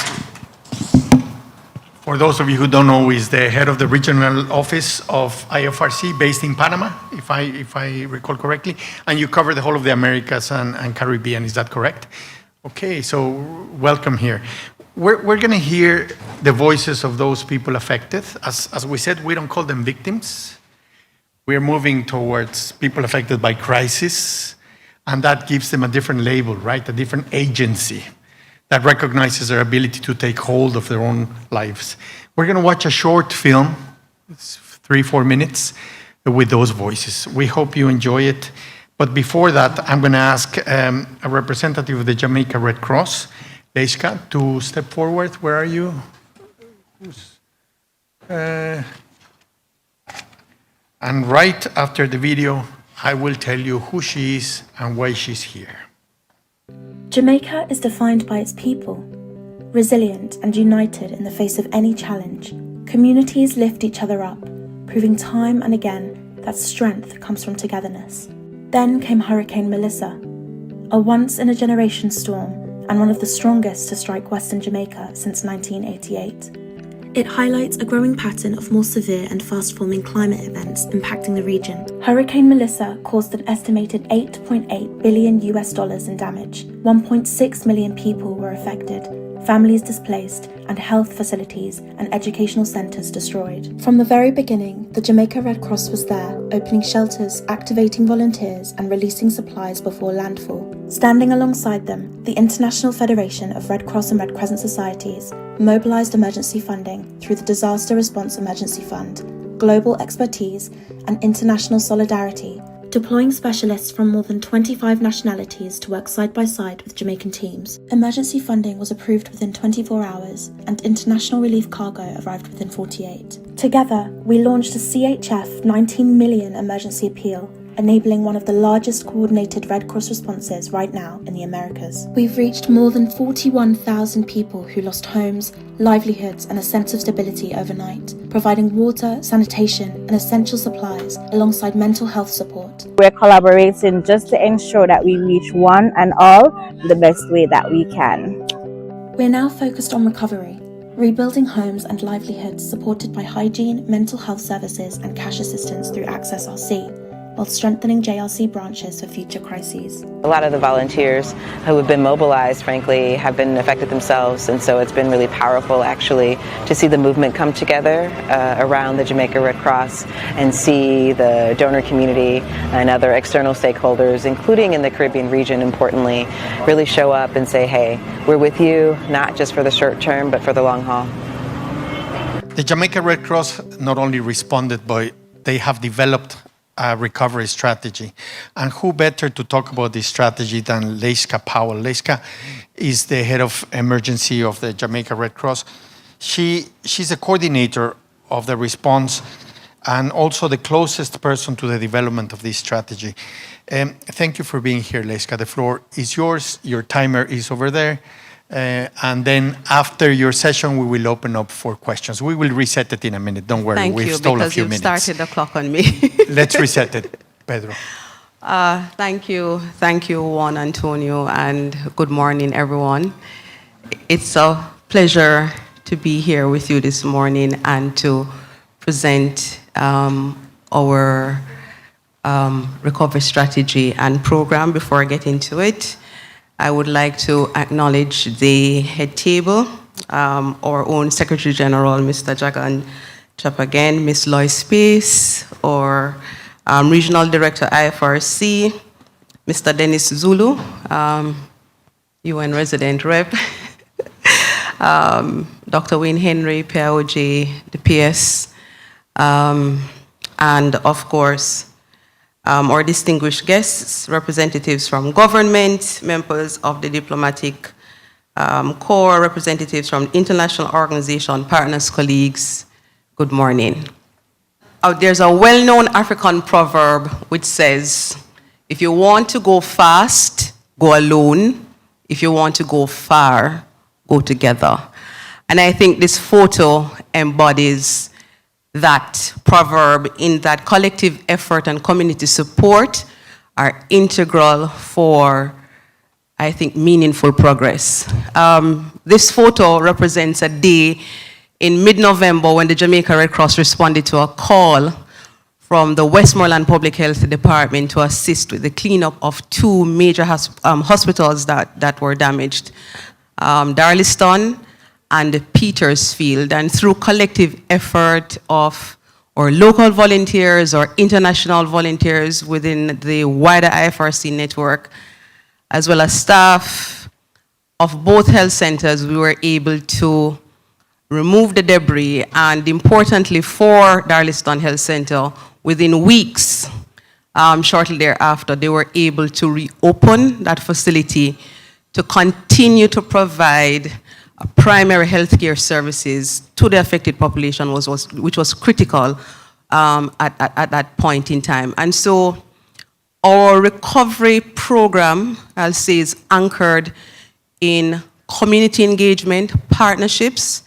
for those of you who don't know, is the head of the regional office of IFRC based in Panama, if I recall correctly, and you cover the whole of the Americas and Caribbean, is that correct? Okay, so welcome here. We're going to hear the voices of those people affected. As we said, we don't call them victims. We're moving towards people affected by crisis, and that gives them a different label, right? A different agency that recognizes their ability to take hold of their own lives. We're going to watch a short film, it's 3-4 minutes, with those voices. We hope you enjoy it. But before that, I'm going to ask a representative of the Jamaica Red Cross, Leiska, to step forward. Where are you? And right after the video, I will tell you who she is and why she's here. Jamaica is defined by its people. Resilient and united in the face of any challenge, communities lift each other up, proving time and again that strength comes from togetherness. Then came Hurricane Melissa, a once-in-a-generation storm and one of the strongest to strike Western Jamaica since 1988. It highlights a growing pattern of more severe and fast-forming climate events impacting the region. Hurricane Melissa caused an estimated $8.8 billion in damage. 1.6 million people were affected, families displaced, and health facilities and educational centres destroyed. From the very beginning, the Jamaica Red Cross was there, opening shelters, activating volunteers, and releasing supplies before landfall. Standing alongside them, the International Federation of Red Cross and Red Crescent Societies mobilised emergency funding through the Disaster Response Emergency Fund, global expertise, and international solidarity, deploying specialists from more than 25 nationalities to work side by side with Jamaican teams. Emergency funding was approved within 24 hours, and international relief cargo arrived within 48. Together, we launched a CHF 19 million emergency appeal, enabling one of the largest coordinated Red Cross responses right now in the Americas. We've reached more than 41,000 people who lost homes, livelihoods, and a sense of stability overnight, providing water, sanitation, and essential supplies alongside mental health support. We're collaborating just to ensure that we reach one and all the best way that we can. We're now focused on recovery, rebuilding homes and livelihoods supported by hygiene, mental health services, and cash assistance through Access RC, while strengthening JRC branches for future crises. A lot of the volunteers who have been mobilized, frankly, have been affected themselves, and so it's been really powerful, actually, to see the movement come together around the Jamaica Red Cross and see the donor community and other external stakeholders, including in the Caribbean region, importantly, really show up and say, hey, we're with you, not just for the short term, but for the long haul. The Jamaica Red Cross not only responded, but they have developed a recovery strategy. And who better to talk about this strategy than Leiska Powell? Leiska is the head of emergency of the Jamaica Red Cross. She's a coordinator of the response and also the closest person to the development of this strategy. Thank you for being here, Leiska. The floor is yours. Your timer is over there. And then after your session, we will open up for questions. We will reset it in a minute. Don't worry, we've stolen a few minutes. Thank you, because you've started the clock on me. Let's reset it, Pedro. Thank you, Juan Antonio, and good morning, everyone. It's a pleasure to be here with you this morning and to present our recovery strategy and program. Before I get into it, I would like to acknowledge the head table, our own Secretary General, Mr. Jagan Chapagan, Ms. Lois Pace, our Regional Director, IFRC, Mr. Dennis Zulu, UN Resident Rep, Dr. Wayne Henry, PIOJ, the PS, and of course, our distinguished guests, representatives from government, members of the diplomatic corps, representatives from international organization, partners, colleagues, good morning. There's a well-known African proverb which says, if you want to go fast, go alone. If you want to go far, go together. And I think this photo embodies that proverb, in that collective effort and community support are integral for, I think, meaningful progress. This photo represents a day in mid-November when the Jamaica Red Cross responded to a call from the Westmoreland Public Health Department to assist with the cleanup of two major hospitals that were damaged, Darliston and Petersfield. And through collective effort of our local volunteers or international volunteers within the wider IFRC network, as well as staff of both health centers, we were able to remove the debris, and importantly for Darliston Health Center, within weeks, shortly thereafter, they were able to reopen that facility to continue to provide primary healthcare services to the affected population, which was critical at that point in time. And so our recovery program, I'll say, is anchored in community engagement, partnerships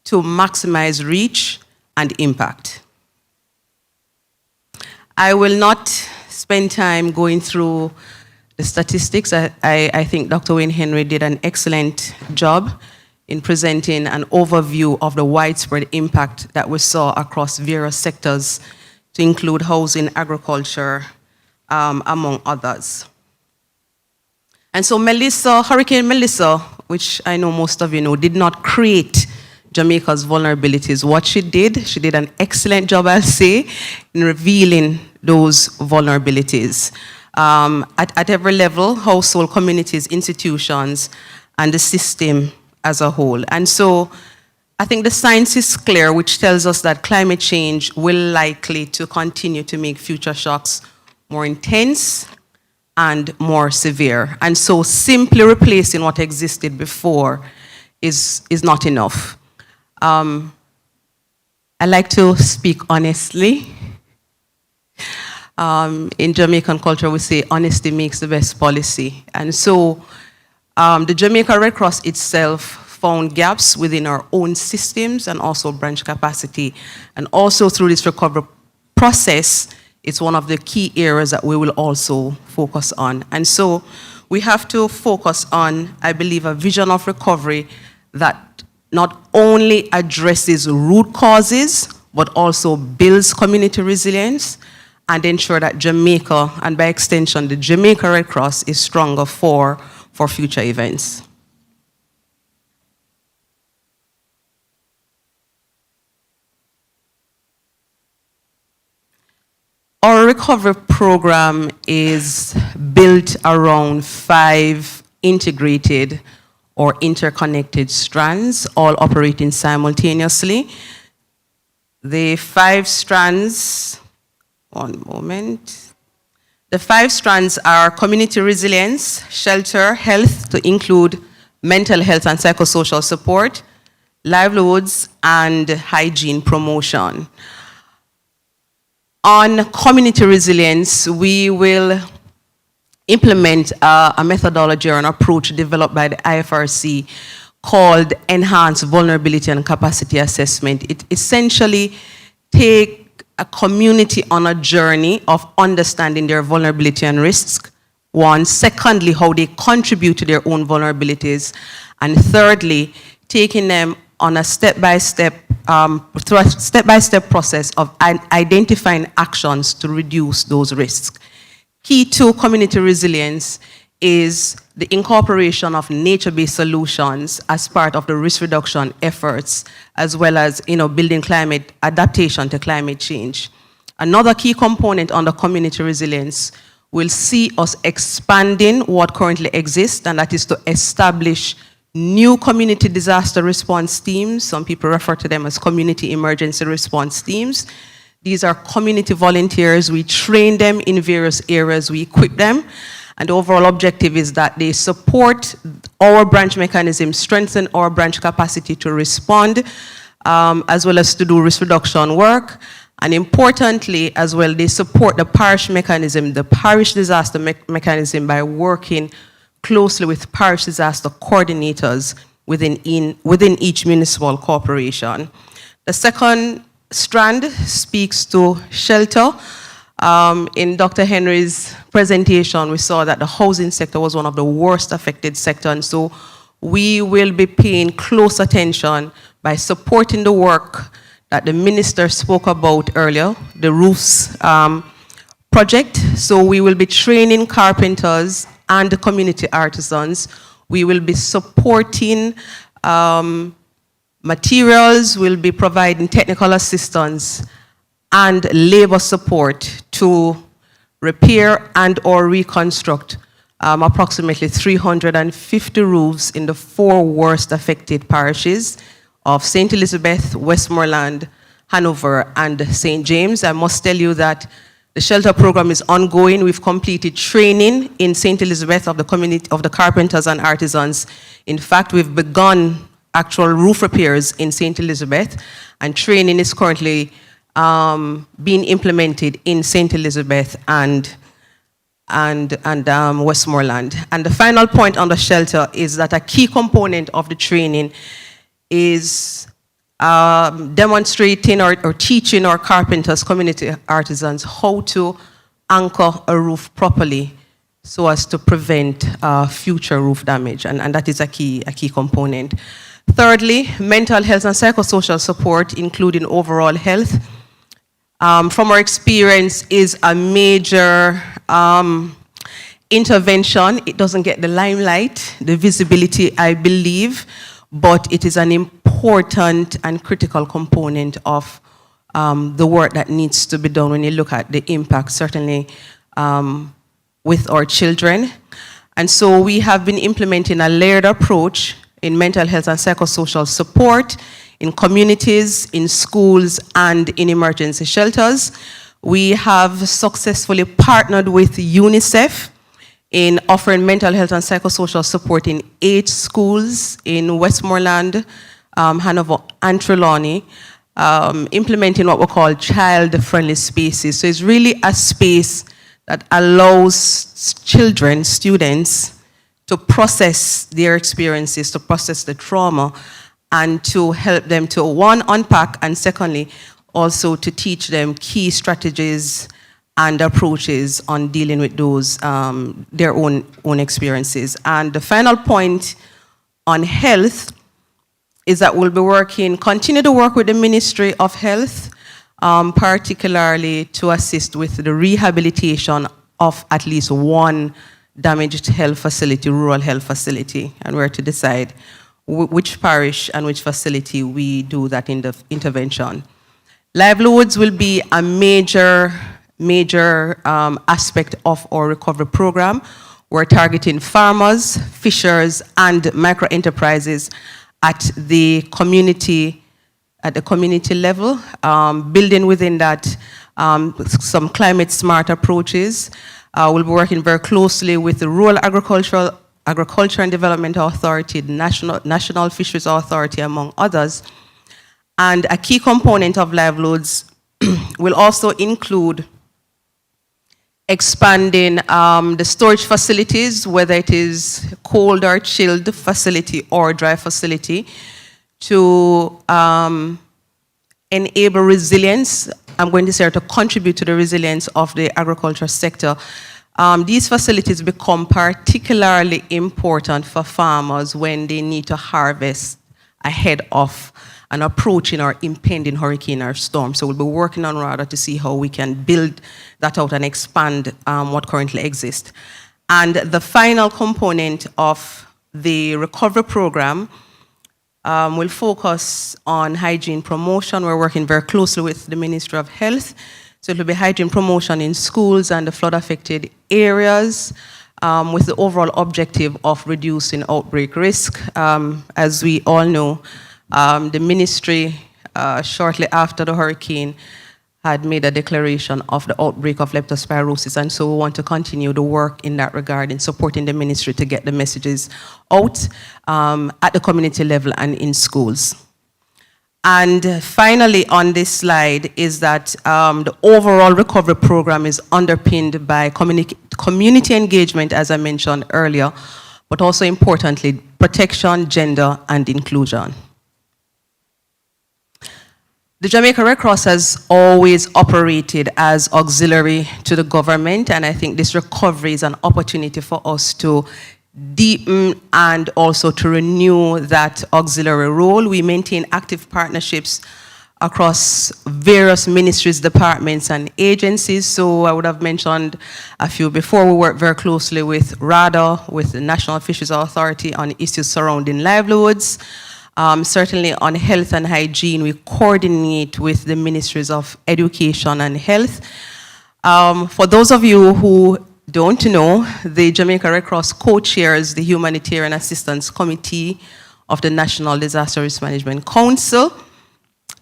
to maximize reach and impact. I will not spend time going through the statistics. I think Dr. Wayne Henry did an excellent job in presenting an overview of the widespread impact that we saw across various sectors, to include housing, agriculture, among others. And so Hurricane Melissa, which I know most of you know, did not create Jamaica's vulnerabilities. What she did an excellent job, I'll say, in revealing those vulnerabilities. At every level, household, communities, institutions, and the system as a whole. And so I think the science is clear, which tells us that climate change will likely to continue to make future shocks more intense and more severe. And so simply replacing what existed before is not enough. I like to speak honestly. In Jamaican culture, we say honesty makes the best policy. And so the Jamaica Red Cross itself found gaps within our own systems and also branch capacity. And also through this recovery process, it's one of the key areas that we will also focus on. And so we have to focus on, I believe, a vision of recovery that not only addresses root causes, but also builds community resilience and ensure that Jamaica, and by extension, the Jamaica Red Cross is stronger for future events. Our recovery program is built around 5 integrated or interconnected strands, all operating simultaneously. The 5 strands, one moment. The 5 strands are community resilience, shelter, health, to include mental health and psychosocial support, livelihoods, and hygiene promotion. On community resilience, we will implement a methodology or an approach developed by the IFRC called Enhanced Vulnerability and Capacity Assessment. It essentially takes a community on a journey of understanding their vulnerability and risks. One, secondly, how they contribute to their own vulnerabilities. And thirdly, taking them on a step-by-step process of identifying actions to reduce those risks. Key to community resilience is the incorporation of nature-based solutions as part of the risk reduction efforts, as well as building climate adaptation to climate change. Another key component under community resilience will see us expanding what currently exists, and that is to establish new community disaster response teams. Some people refer to them as community emergency response teams. These are community volunteers. We train them in various areas. We equip them. And the overall objective is that they support our branch mechanism, strengthen our branch capacity to respond, as well as to do risk reduction work. And importantly, as well, they support the parish mechanism, the parish disaster mechanism, by working closely with parish disaster coordinators within each municipal corporation. The second strand speaks to shelter. In Dr. Henry's presentation, we saw that the housing sector was one of the worst affected sectors, and so we will be paying close attention by supporting the work that the minister spoke about earlier, the roofs project. So we will be training carpenters and the community artisans. We will be supporting materials, we'll be providing technical assistance and labor support to repair and or reconstruct approximately 350 roofs in the 4 worst affected parishes of St. Elizabeth, Westmoreland, Hanover, and St. James. I must tell you that the shelter program is ongoing. We've completed training in St. Elizabeth of the community of the carpenters and artisans. In fact, we've begun actual roof repairs in St. Elizabeth, and training is currently being implemented in St. Elizabeth and Westmoreland. And the final point on the shelter is that a key component of the training is demonstrating or teaching our carpenters, community artisans, how to anchor a roof properly so as to prevent future roof damage, and that is a key component. Thirdly, mental health and psychosocial support, including overall health, from our experience, is a major intervention. It doesn't get the limelight, the visibility, I believe, but it is an important and critical component of the work that needs to be done when you look at the impact, certainly with our children. And so we have been implementing a layered approach in mental health and psychosocial support in communities, in schools, and in emergency shelters. We have successfully partnered with UNICEF in offering mental health and psychosocial support in 8 schools in Westmoreland, Hanover, and Trelawney. implementing what we call child-friendly spaces. So it's really a space that allows children, students, to process their experiences, to process the trauma, and to help them to, one, unpack, and secondly, also to teach them key strategies and approaches on dealing with those, their own experiences. And the final point on health is that we'll be continue to work with the Ministry of Health, particularly to assist with the rehabilitation of at least one damaged health facility, rural health facility, and we're to decide which parish and which facility we do that in the intervention. Livelihoods will be a major aspect of our recovery program. We're targeting farmers, fishers, and micro-enterprises at the community level, building within that some climate-smart approaches. We'll be working very closely with the Rural Agriculture and Development Authority, the National Fisheries Authority, among others. And a key component of livelihoods will also include expanding the storage facilities, whether it is cold or chilled facility or dry facility, to enable resilience. I'm going to say to contribute to the resilience of the agriculture sector. These facilities become particularly important for farmers when they need to harvest ahead of an approaching or impending hurricane or storm. So we'll be working on rather to see how we can build that out and expand what currently exists. And the final component of the recovery program will focus on hygiene promotion. We're working very closely with the Ministry of Health. So it will be hygiene promotion in schools and the flood-affected areas with the overall objective of reducing outbreak risk. As we all know, the ministry, shortly after the hurricane, had made a declaration of the outbreak of leptospirosis, and so we want to continue the work in that regard in supporting the ministry to get the messages out at the community level and in schools. And finally on this slide is that the overall recovery program is underpinned by community engagement, as I mentioned earlier, but also importantly, protection, gender, and inclusion. The Jamaica Red Cross has always operated as auxiliary to the government, and I think this recovery is an opportunity for us to deepen and also to renew that auxiliary role. We maintain active partnerships across various ministries, departments, and agencies. So I would have mentioned a few before. We work very closely with RADA, with the National Fisheries Authority on issues surrounding livelihoods. Certainly on health and hygiene, we coordinate with the Ministries of Education and Health. For those of you who don't know, the Jamaica Red Cross co-chairs the Humanitarian Assistance Committee of the National Disaster Risk Management Council,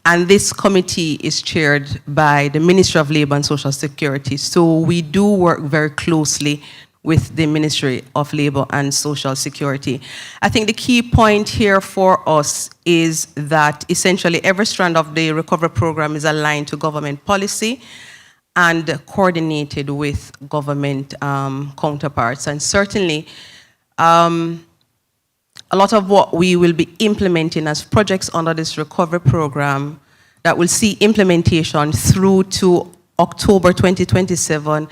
and this committee is chaired by the Ministry of Labor and Social Security. So we do work very closely with the Ministry of Labor and Social Security. I think the key point here for us is that essentially every strand of the recovery program is aligned to government policy and coordinated with government counterparts. And certainly, a lot of what we will be implementing as projects under this recovery program that will see implementation through to October 2027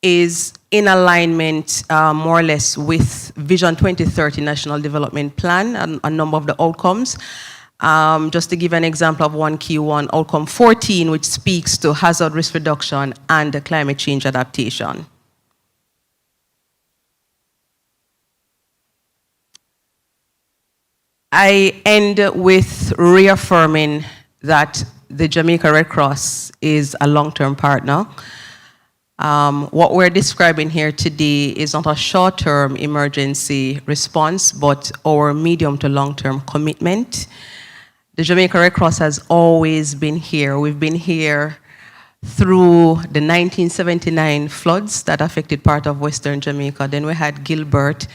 is in alignment more or less with Vision 2030 National Development Plan and a number of the outcomes. Just to give an example of one key one, outcome 14, which speaks to hazard risk reduction and climate change adaptation. I end with reaffirming that the Jamaica Red Cross is a long-term partner. What we're describing here today is not a short-term emergency response, but our medium to long-term commitment. The Jamaica Red Cross has always been here. We've been here through the 1979 floods that affected part of Western Jamaica. Then we had Gilbert.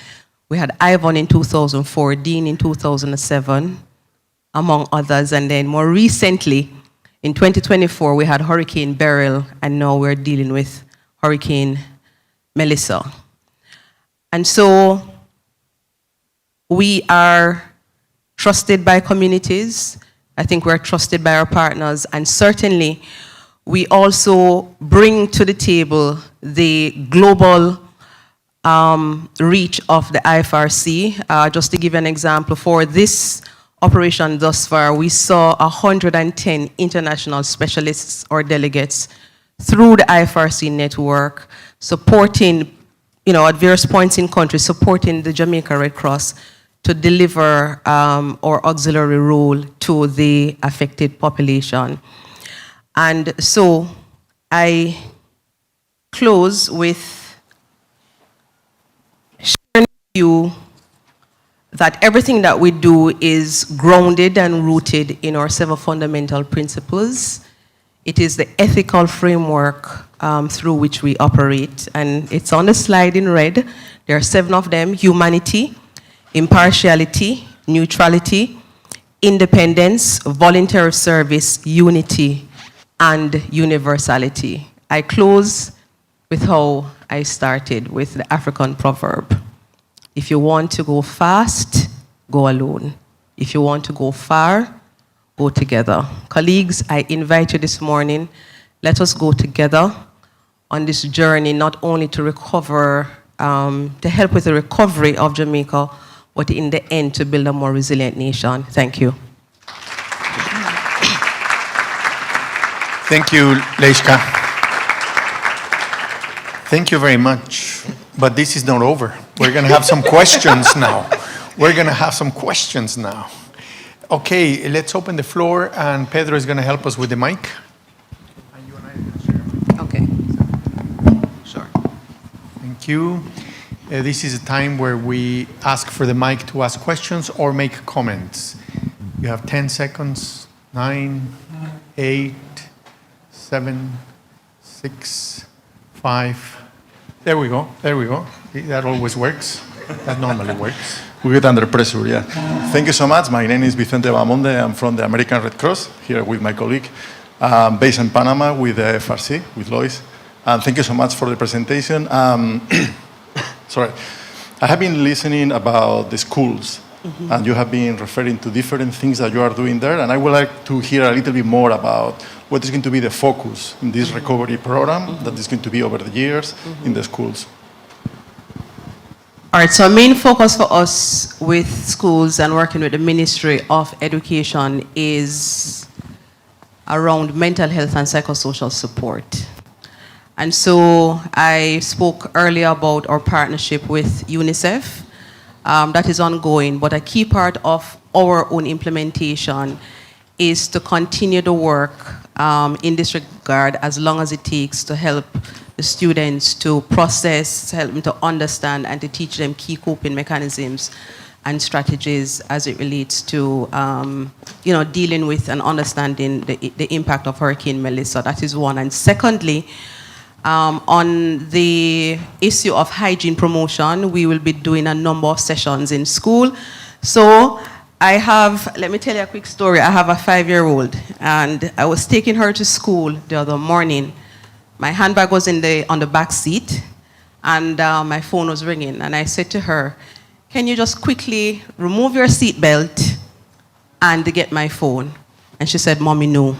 We had Ivan in 2004, Dean in 2007. among others. And then more recently, in 2024, we had Hurricane Beryl, and now we're dealing with Hurricane Melissa. And so we are trusted by communities. I think we're trusted by our partners, and certainly we also bring to the table the global reach of the IFRC. Just to give you an example, for this operation thus far, we saw 110 international specialists or delegates through the IFRC network supporting, at various points in country, supporting the Jamaica Red Cross to deliver our auxiliary role to the affected population. And so I close with sharing with you that everything that we do is grounded and rooted in our 7 fundamental principles. It is the ethical framework through which we operate. And it's on the slide in red. There are 7 of them: humanity, impartiality, neutrality, independence, voluntary service, unity, and universality. I close with how I started, with the African proverb. If you want to go fast, go alone. If you want to go far, go together. Colleagues, I invite you this morning, let us go together on this journey, not only to recover, to help with the recovery of Jamaica, but in the end, to build a more resilient nation. Thank you. Thank you, Leiska. Thank you very much. But this is not over. We're going to have some questions now. We're going to have some questions now. Okay, let's open the floor, and Pedro is going to help us with the mic. Okay. Sure. Thank you. This is a time where we ask for the mic to ask questions or make comments. You have 10 seconds. 9, 8, 7, 6, 5. There we go. There we go. That always works. That normally works. We get under pressure, yeah. Thank you so much. My name is Vicente Bamonde. I'm from the American Red Cross, here with my colleague, based in Panama with the FRC, with Lois. And thank you so much for the presentation. Sorry. I have been listening about the schools, and you have been referring to different things that you are doing there, and I would like to hear a little bit more about what is going to be the focus in this recovery program that is going to be over the years in the schools. All right, so our main focus for us with schools and working with the Ministry of Education is around mental health and psychosocial support. And so I spoke earlier about our partnership with UNICEF. That is ongoing, but a key part of our own implementation is to continue the work in this regard as long as it takes to help the students to process, help them to understand, and to teach them key coping mechanisms and strategies as it relates to dealing with and understanding the impact of Hurricane Melissa. That is one. And secondly, on the issue of hygiene promotion, we will be doing a number of sessions in school. So let me tell you a quick story. I have a 5-year-old, and I was taking her to school the other morning. My handbag was on the back seat, and my phone was ringing. And I said to her, "Can you just quickly remove your seatbelt and get my phone?" And she said, "Mommy, no."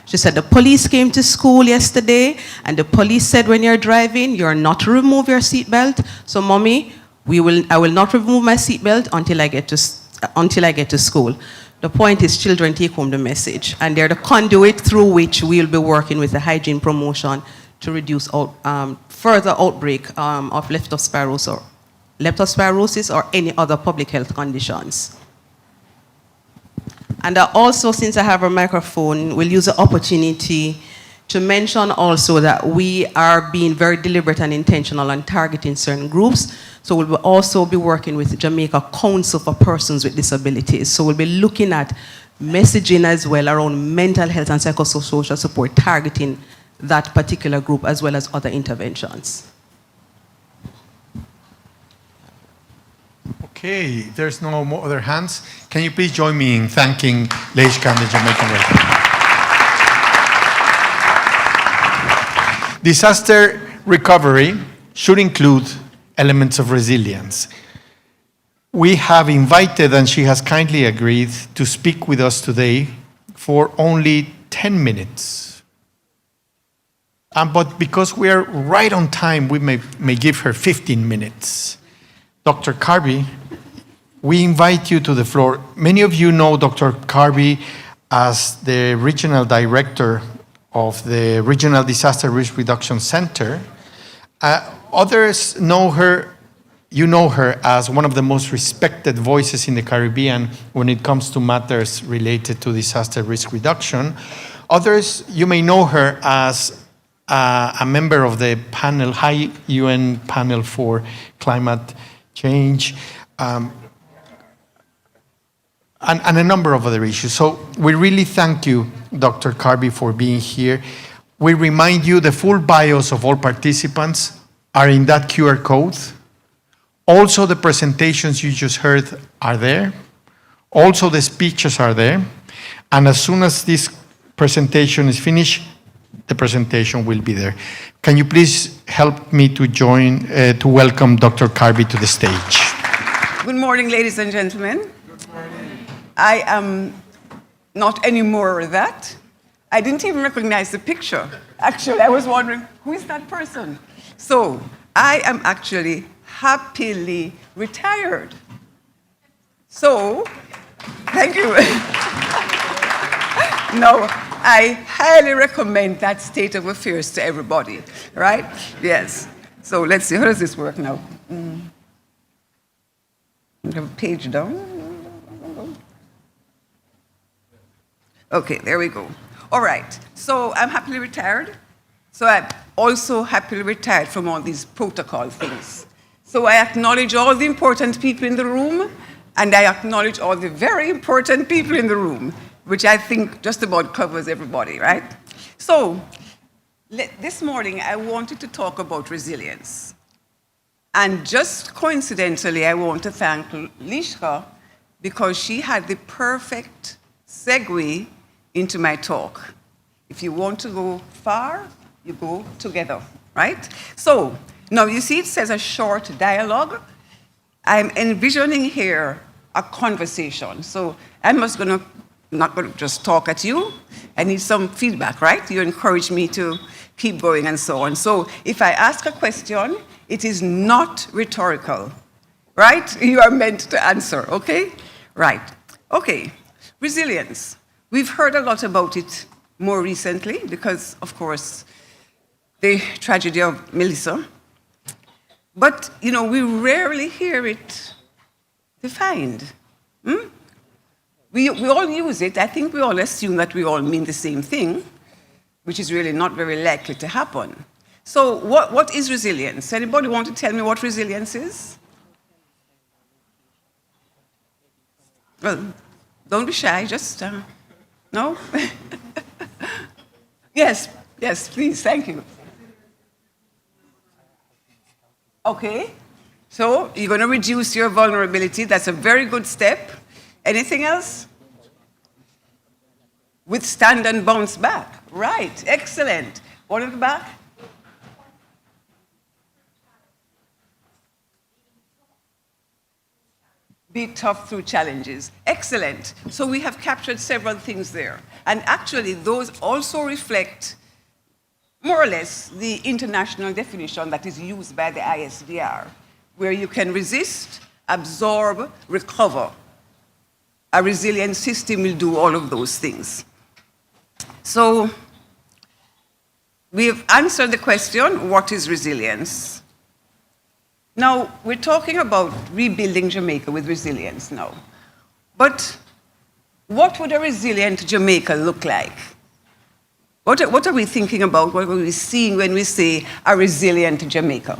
She said, "The police came to school yesterday, and the police said when you're driving, you're not to remove your seatbelt. So, Mommy, I will not remove my seatbelt until I get to school." The point is, children take home the message, and they're the conduit through which we'll be working with the hygiene promotion to reduce further outbreak of leptospirosis or any other public health conditions. And also, since I have a microphone, we'll use the opportunity to mention also that we are being very deliberate and intentional on targeting certain groups. So we'll also be working with Jamaica Council for Persons with Disabilities. So we'll be looking at messaging as well around mental health and psychosocial support, targeting that particular group as well as other interventions. Okay, there's no more other hands. Can you please join me in thanking Leishka and the Jamaican Red Cross? Disaster recovery should include elements of resilience. We have invited, and she has kindly agreed, to speak with us today for only 10 minutes. But because we are right on time, we may give her 15 minutes. Dr. Karbi, we invite you to the floor. Many of you know Dr. Karbi as the regional director of the Regional Disaster Risk Reduction Center. Others know her, you know her as one of the most respected voices in the Caribbean when it comes to matters related to disaster risk reduction. Others, you may know her as a member of the panel, High UN Panel for Climate Change, and a number of other issues. So we really thank you, Dr. Karbi, for being here. We remind you the full bios of all participants are in that QR code. Also, the presentations you just heard are there. Also, the speeches are there. And as soon as this presentation is finished, the presentation will be there. Can you please help me to to welcome Dr. Karbi to the stage? Good morning, ladies and gentlemen. I am not anymore that. I didn't even recognize the picture. Actually, I was wondering, who is that person? So, I am actually happily retired. So, thank you. No, I highly recommend that state of affairs to everybody, right? Yes. So let's see, how does this work now? We have a page down. Okay, there we go. All right, so I'm happily retired. So I'm also happily retired from all these protocol things. So I acknowledge all the important people in the room, and I acknowledge all the very important people in the room, which I think just about covers everybody, right? So this morning, I wanted to talk about resilience. And just coincidentally, I want to thank Leishka because she had the perfect segue into my talk. If you want to go far, you go together, right? So now you see it says a short dialogue. I'm envisioning here a conversation. So I'm not going to just talk at you. I need some feedback, right? You encourage me to keep going and so on. So if I ask a question, it is not rhetorical, right? You are meant to answer, okay? Right. Okay. Resilience. We've heard a lot about it more recently because, of course, the tragedy of Melissa. But, you know, we rarely hear it defined. We all use it. I think we all assume that we all mean the same thing, which is really not very likely to happen. So what is resilience? Anybody want to tell me what resilience is? Well, don't be shy, just, no? Yes, please, thank you. Okay, so you're going to reduce your vulnerability. That's a very good step. Anything else? Withstand and bounce back. Right, excellent. One at the back. Be tough through challenges. Excellent. So we have captured several things there. And actually, those also reflect more or less the international definition that is used by the ISDR, where you can resist, absorb, recover. A resilient system will do all of those things. So we've answered the question, what is resilience? Now, we're talking about rebuilding Jamaica with resilience now. But what would a resilient Jamaica look like? What are we thinking about? What are we seeing when we say a resilient Jamaica?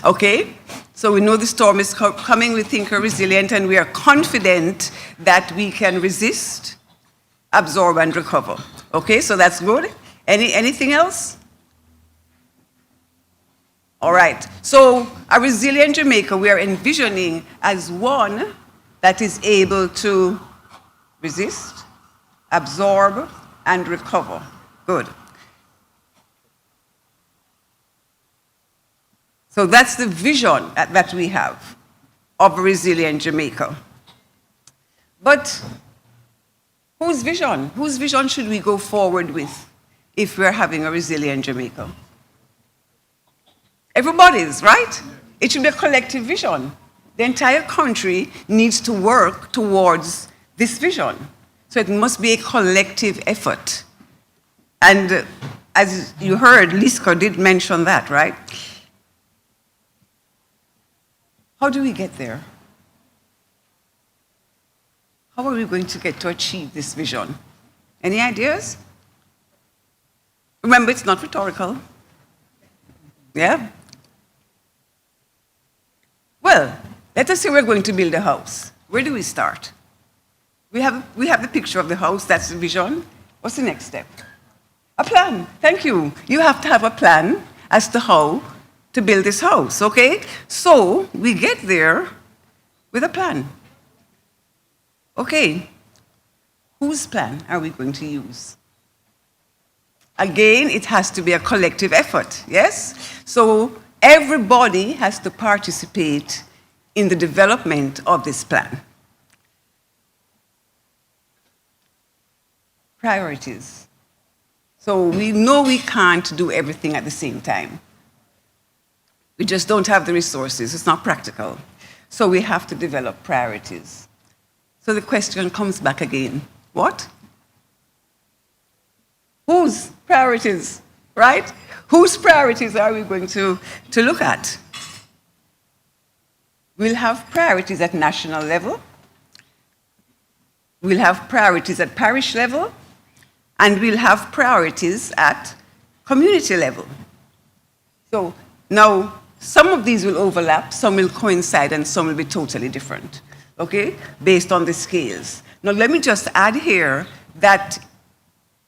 Okay, so we know the storm is coming, we think we're resilient, and we are confident that we can resist, absorb, and recover. Okay, so that's good. Anything else? All right. So a resilient Jamaica we are envisioning as one that is able to resist, absorb, and recover. Good. So that's the vision that we have of a resilient Jamaica. But whose vision? Whose vision should we go forward with if we're having a resilient Jamaica? Everybody's, right? It should be a collective vision. The entire country needs to work towards this vision. So it must be a collective effort. And as you heard, Liska did mention that, right? How do we get there? How are we going to get to achieve this vision? Any ideas? Remember, it's not rhetorical. Yeah? Well, let us say we're going to build a house. Where do we start? We have the picture of the house, that's the vision. What's the next step? A plan. Thank you. You have to have a plan as to how to build this house, okay? So we get there with a plan. Okay, whose plan are we going to use? Again, it has to be a collective effort, yes? So everybody has to participate in the development of this plan. Priorities. So we know we can't do everything at the same time. We just don't have the resources. It's not practical. So we have to develop priorities. So the question comes back again. What? Whose priorities, right? Whose priorities are we going to look at? We'll have priorities at national level. We'll have priorities at parish level. And we'll have priorities at community level. So now, some of these will overlap, some will coincide, and some will be totally different, okay, based on the scales. Now, let me just add here that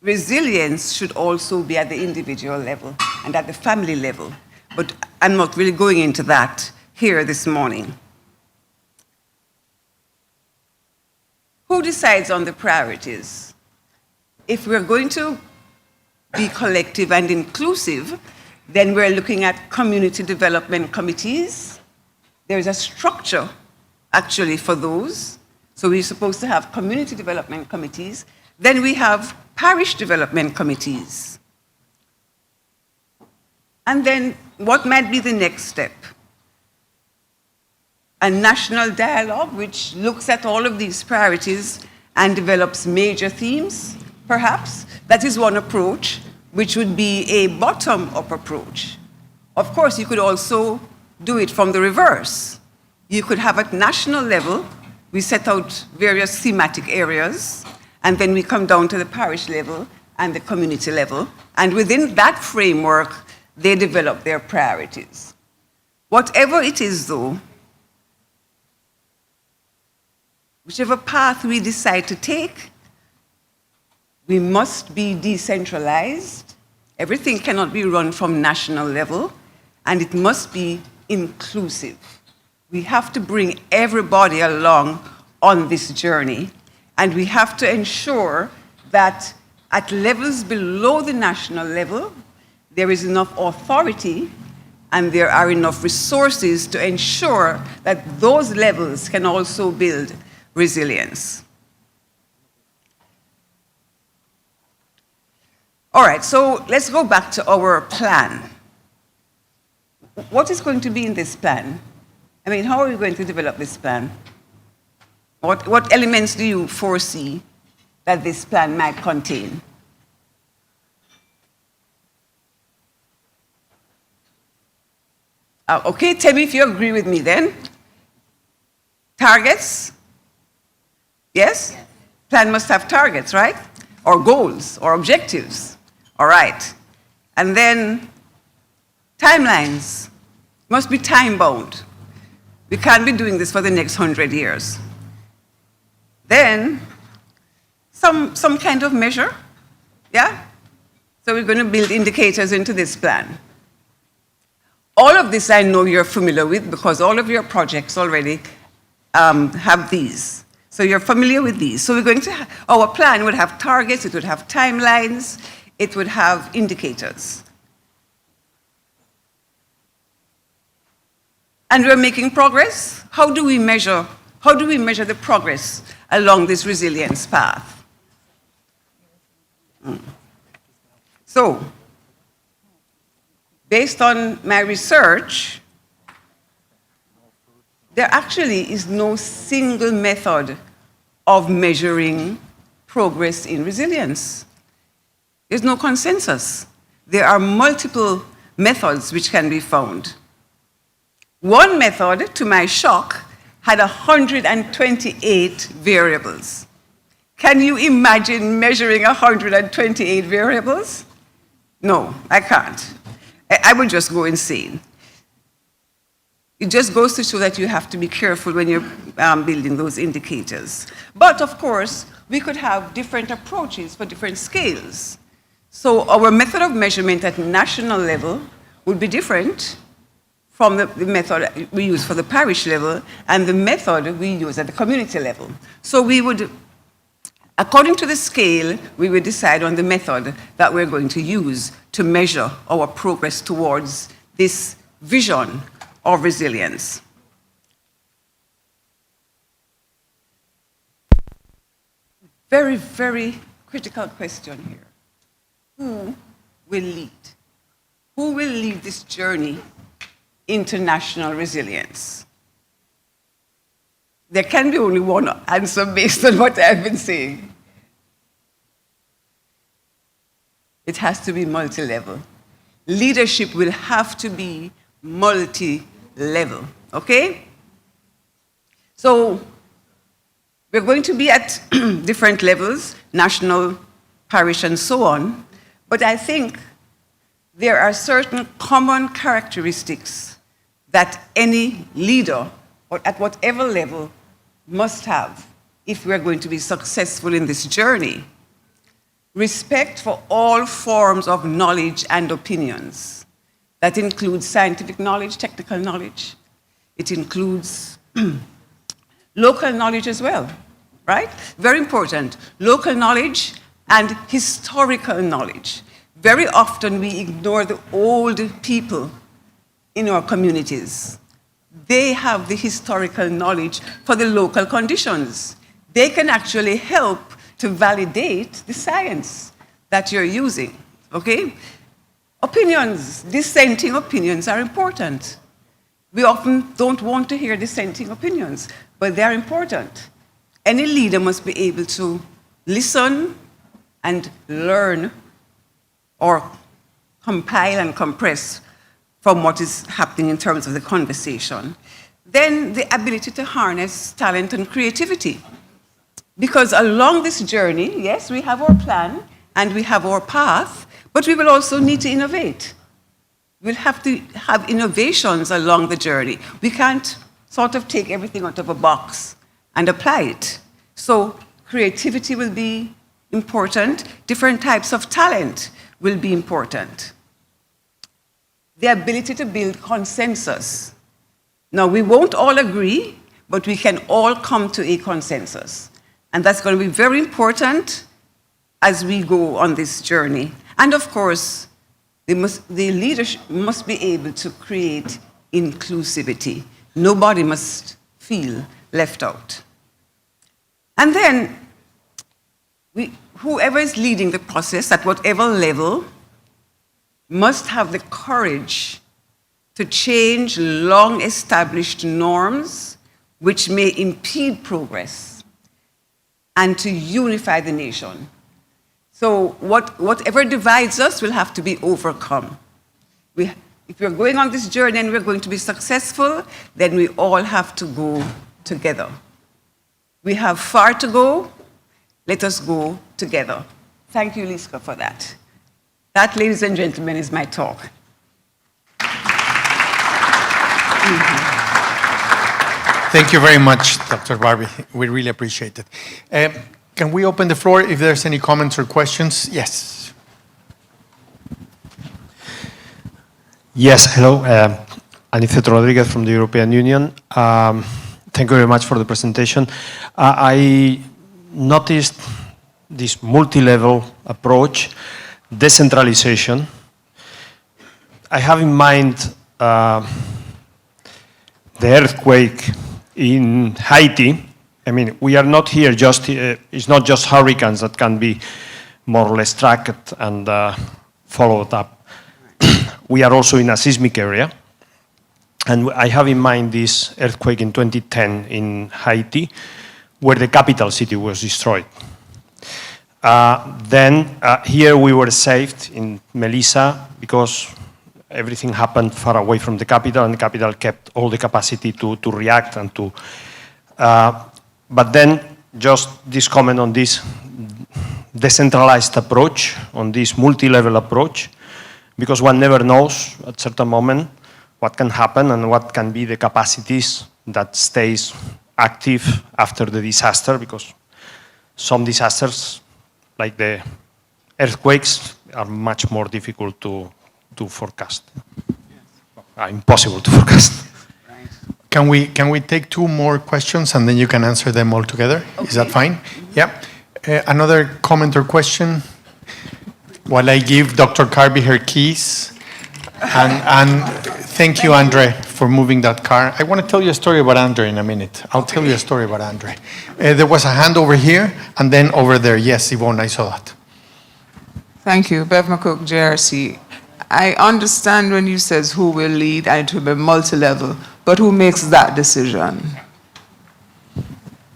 resilience should also be at the individual level and at the family level, but I'm not really going into that here this morning. Who decides on the priorities? If we're going to be collective and inclusive, then we're looking at community development committees. There's a structure, actually, for those. So we're supposed to have community development committees. Then we have parish development committees. And then what might be the next step? A national dialogue which looks at all of these priorities and develops major themes, perhaps. That is one approach, which would be a bottom-up approach. Of course, you could also do it from the reverse. You could have at national level, we set out various thematic areas, and then we come down to the parish level and the community level, and within that framework, they develop their priorities. Whatever it is, though, whichever path we decide to take, we must be decentralized. Everything cannot be run from national level, and it must be inclusive. We have to bring everybody along on this journey, and we have to ensure that at levels below the national level, there is enough authority and there are enough resources to ensure that those levels can also build resilience. All right, so let's go back to our plan. What is going to be in this plan? I mean, how are we going to develop this plan? What elements do you foresee that this plan might contain? Okay, tell me if you agree with me then. Targets? Yes? Plan must have targets, right? Or goals, or objectives. All right. And then timelines must be time-bound. We can't be doing this for the next 100 years. Then some kind of measure, yeah? So we're going to build indicators into this plan. All of this I know you're familiar with because all of your projects already have these. So you're familiar with these. So we're going to, our plan would have targets, it would have timelines, it would have indicators. And we're making progress. How do we measure the progress along this resilience path? So, based on my research, there actually is no single method of measuring progress in resilience. There's no consensus. There are multiple methods which can be found. One method, to my shock, had 128 variables. Can you imagine measuring 128 variables? No, I can't. I would just go insane. It just goes to show that you have to be careful when you're building those indicators. But of course, we could have different approaches for different scales. So our method of measurement at national level would be different from the method we use for the parish level and the method we use at the community level. So we would, according to the scale, we would decide on the method that we're going to use to measure our progress towards this vision of resilience. Very, very critical question here. Who will lead? Who will lead this journey into national resilience? There can be only one answer based on what I've been saying. It has to be multi-level. Leadership will have to be multi-level, okay? So we're going to be at different levels, national, parish, and so on, but I think there are certain common characteristics that any leader, or at whatever level, must have if we're going to be successful in this journey. Respect for all forms of knowledge and opinions. That includes scientific knowledge, technical knowledge. It includes local knowledge as well, right? Very important. Local knowledge and historical knowledge. Very often we ignore the old people in our communities. They have the historical knowledge for the local conditions. They can actually help to validate the science that you're using, okay? Opinions, dissenting opinions are important. We often don't want to hear dissenting opinions, but they're important. Any leader must be able to listen and learn or compile and compress from what is happening in terms of the conversation. Then the ability to harness talent and creativity. Because along this journey, yes, we have our plan and we have our path, but we will also need to innovate. We'll have to have innovations along the journey. We can't sort of take everything out of a box and apply it. So creativity will be important. Different types of talent will be important. The ability to build consensus. Now, we won't all agree, but we can all come to a consensus. And that's going to be very important as we go on this journey. And of course, the leadership must be able to create inclusivity. Nobody must feel left out. And then, whoever is leading the process at whatever level must have the courage to change long-established norms which may impede progress and to unify the nation. So whatever divides us will have to be overcome. If we're going on this journey and we're going to be successful, then we all have to go together. We have far to go. Let us go together. Thank you, Liska, for that. That, ladies and gentlemen, is my talk. Thank you very much, Dr. Barbie. We really appreciate it. Can we open the floor if there's any comments or questions? Yes. Yes, hello. Aniceto Rodriguez from the European Union. Thank you very much for the presentation. I noticed this multi-level approach, decentralization. I have in mind the earthquake in Haiti. I mean, we are not here just, it's not just hurricanes that can be more or less tracked and followed up. We are also in a seismic area. And I have in mind this earthquake in 2010 in Haiti, where the capital city was destroyed. Here we were saved in Melissa because everything happened far away from the capital, and the capital kept all the capacity to react and to. But then, just this comment on this decentralized approach, on this multi-level approach, because one never knows at a certain moment what can happen and what can be the capacities that stays active after the disaster, because some disasters, like the earthquakes, are much more difficult to forecast. Impossible to forecast. Can we take 2 more questions and then you can answer them all together? Okay. Is that fine? Yeah. Another comment or question? While I give Dr. Carby her keys. And thank you, Andre, for moving that car. I want to tell you a story about Andre in a minute. I'll tell you a story about Andre. There was a hand over here and then over there. Yes, Yvonne, I saw that. Thank you. Bev McCook, JRC. I understand when you says who will lead and it will be multi-level, but who makes that decision?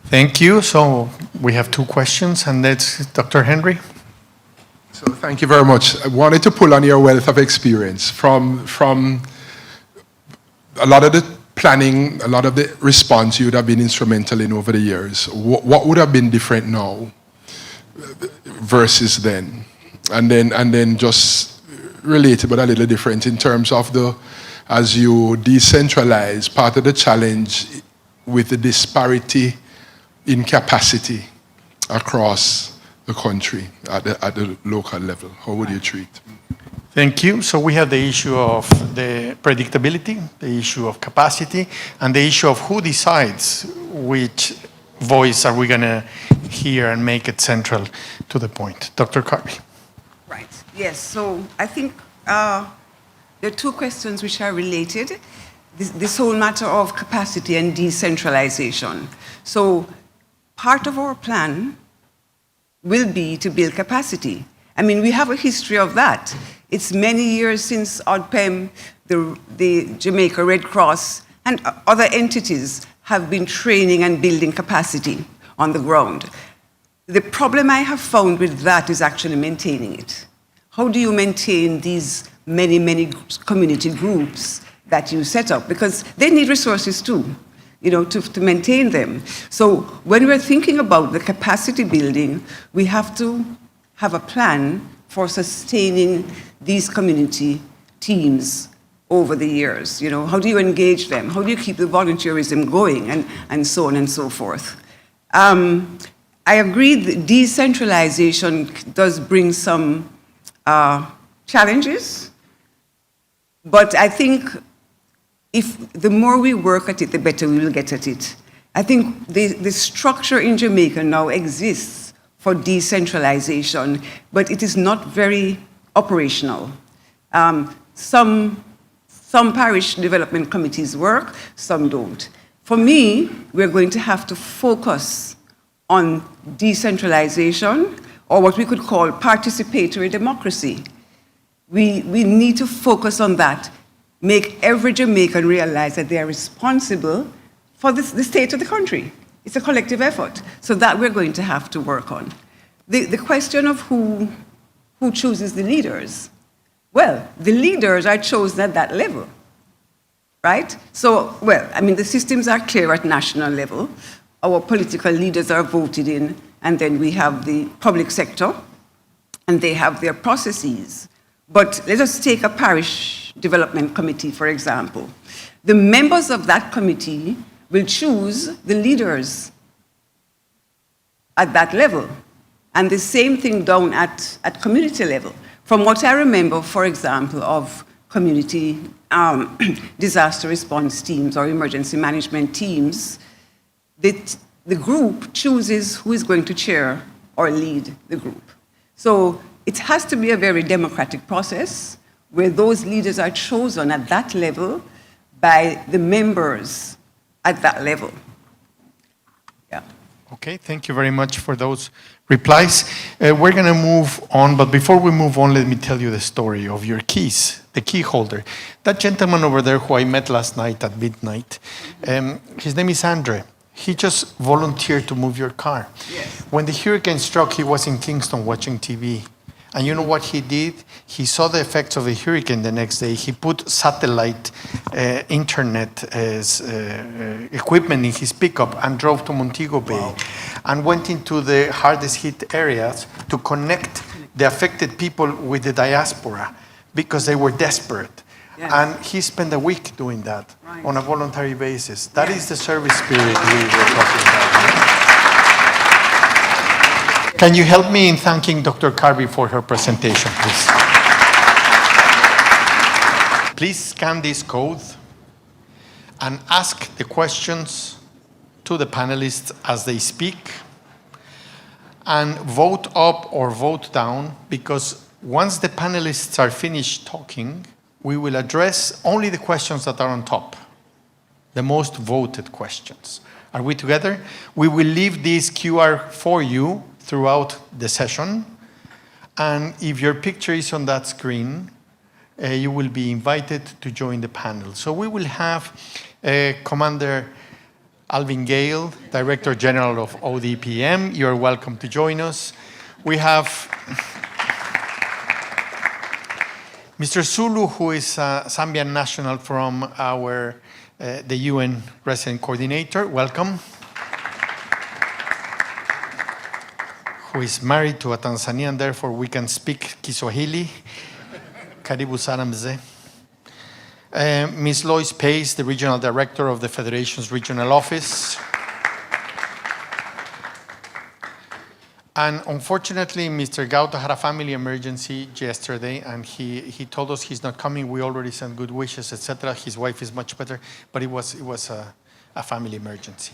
Thank you. So we have 2 questions, and that's Dr. Henry. So thank you very much. I wanted to pull on your wealth of experience from a lot of the planning, a lot of the response you would have been instrumental in over the years. What would have been different now versus then? And then just relate it, but a little different in terms of as you decentralize, part of the challenge with the disparity in capacity across the country at the local level. How would you treat? Thank you. So we have the issue of the predictability, the issue of capacity, and the issue of who decides which voice are we going to hear and make it central to the point. Dr. Carby. Right. Yes. So I think there are 2 questions which are related. This whole matter of capacity and decentralization. So part of our plan will be to build capacity. I mean, we have a history of that. It's many years since ODPEM, the Jamaica Red Cross, and other entities have been training and building capacity on the ground. The problem I have found with that is actually maintaining it. How do you maintain these many community groups that you set up? Because they need resources too, to maintain them. So when we're thinking about the capacity building, we have to have a plan for sustaining these community teams over the years. How do you engage them? How do you keep the volunteerism going, and so on and so forth? I agree that decentralization does bring some challenges, but I think if the more we work at it, the better we will get at it. I think the structure in Jamaica now exists for decentralization, but it is not very operational. Some parish development committees work, some don't. For me, we're going to have to focus on decentralization, or what we could call participatory democracy. We need to focus on that. Make every Jamaican realize that they are responsible for the state of the country. It's a collective effort. So that we're going to have to work on. The question of who chooses the leaders. Well, the leaders are chosen at that level, right? So, the systems are clear at national level. Our political leaders are voted in, and then we have the public sector, and they have their processes. But let us take a parish development committee, for example. The members of that committee will choose the leaders at that level. And the same thing down at community level. From what I remember, for example, of community disaster response teams or emergency management teams, the group chooses who is going to chair or lead the group. So it has to be a very democratic process where those leaders are chosen at that level by the members at that level. Yeah. Okay, thank you very much for those replies. We're going to move on, but before we move on, let me tell you the story of your keys, the key holder. That gentleman over there who I met last night at midnight, his name is Andre. He just volunteered to move your car. Yes. When the hurricane struck, he was in Kingston watching TV. And you know what he did? He saw the effects of the hurricane the next day. He put satellite internet equipment in his pickup and drove to Montego Bay and went into the hardest hit areas to connect the affected people with the diaspora because they were desperate. Yes. And he spent a week doing that Right. on a voluntary basis. That is the service spirit we were talking about. Can you help me in thanking Dr. Carby for her presentation, please? Please scan this code and ask the questions to the panelists as they speak, and vote up or vote down, because once the panelists are finished talking, we will address only the questions that are on top, the most voted questions. Are we together? We will leave this QR for you throughout the session. And if your picture is on that screen, you will be invited to join the panel. So we will have Commander Alvin Gale, Director General of ODPM. You're welcome to join us. We have Mr. Zulu, who is a Zambian national from the UN Resident Coordinator. Welcome. Who is married to a Tanzanian, therefore we can speak Kiswahili. Karibu sana mzee. Ms. Lois Pace, the Regional Director of the Federation's Regional Office. And unfortunately, Mr. Gauta had a family emergency yesterday, and he told us he's not coming. We already sent good wishes, etc. His wife is much better, but it was a family emergency.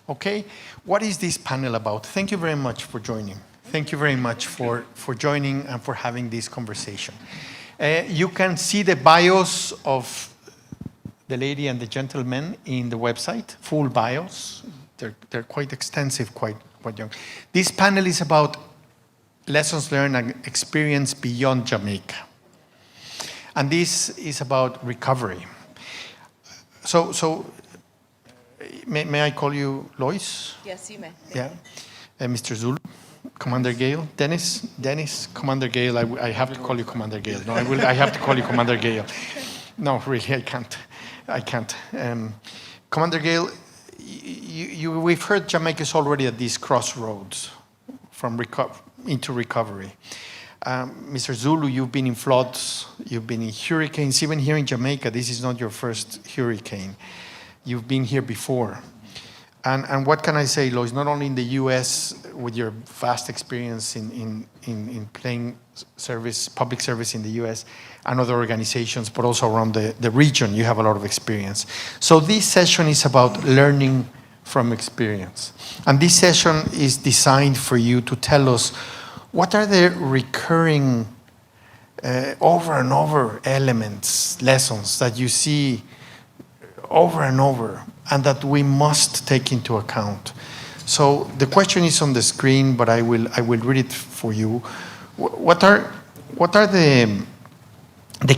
Okay, what is this panel about? Thank you very much for joining. Thank you very much for joining and for having this conversation. You can see the bios of the lady and the gentleman in the website, full bios. They're quite extensive, quite young. This panel is about lessons learned and experience beyond Jamaica. And this is about recovery. So may I call you Lois? Yes, you may. Yeah. Mr. Zulu, Commander Gale, Dennis, Commander Gale. I have to call you Commander Gale. No, I have to call you Commander Gale. No, really, I can't. Commander Gale, we've heard Jamaica is already at these crossroads into recovery. Mr. Zulu, you've been in floods, you've been in hurricanes. Even here in Jamaica, this is not your first hurricane. You've been here before. And what can I say, Lois? Not only in the U.S. with your vast experience in playing public service in the U.S. and other organizations, but also around the region, you have a lot of experience. So this session is about learning from experience. And this session is designed for you to tell us what are the recurring over and over elements, lessons that you see over and over, and that we must take into account. So the question is on the screen, but I will read it for you. What are the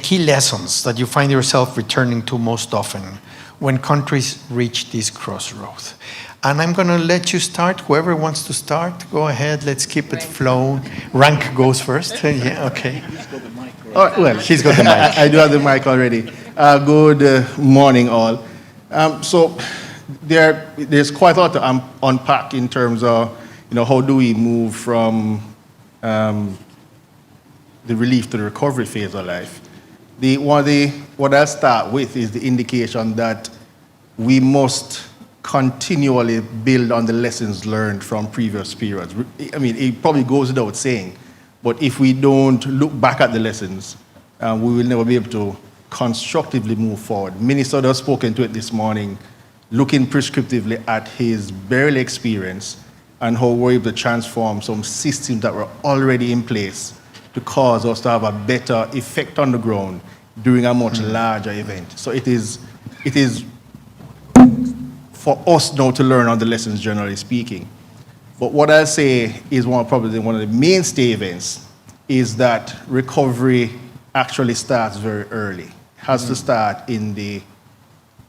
key lessons that you find yourself returning to most often when countries reach this crossroads? And I'm going to let you start. Whoever wants to start, go ahead. Let's keep it flowing. Rank goes first. Yeah, okay. Well, he's got the mic. I do have the mic already. Good morning, all. So there's quite a lot to unpack in terms of, how do we move from the relief to the recovery phase of life. What I'll start with is the indication that we must continually build on the lessons learned from previous periods. I mean, it probably goes without saying, but if we don't look back at the lessons, we will never be able to constructively move forward. Minister has spoken to it this morning, looking prescriptively at his burial experience and how we're able to transform some systems that were already in place to cause us to have a better effect on the ground during a much larger event. So it is for us now to learn on the lessons, generally speaking. But what I'll say is probably one of the mainstay events is that recovery actually starts very early. It has to start in the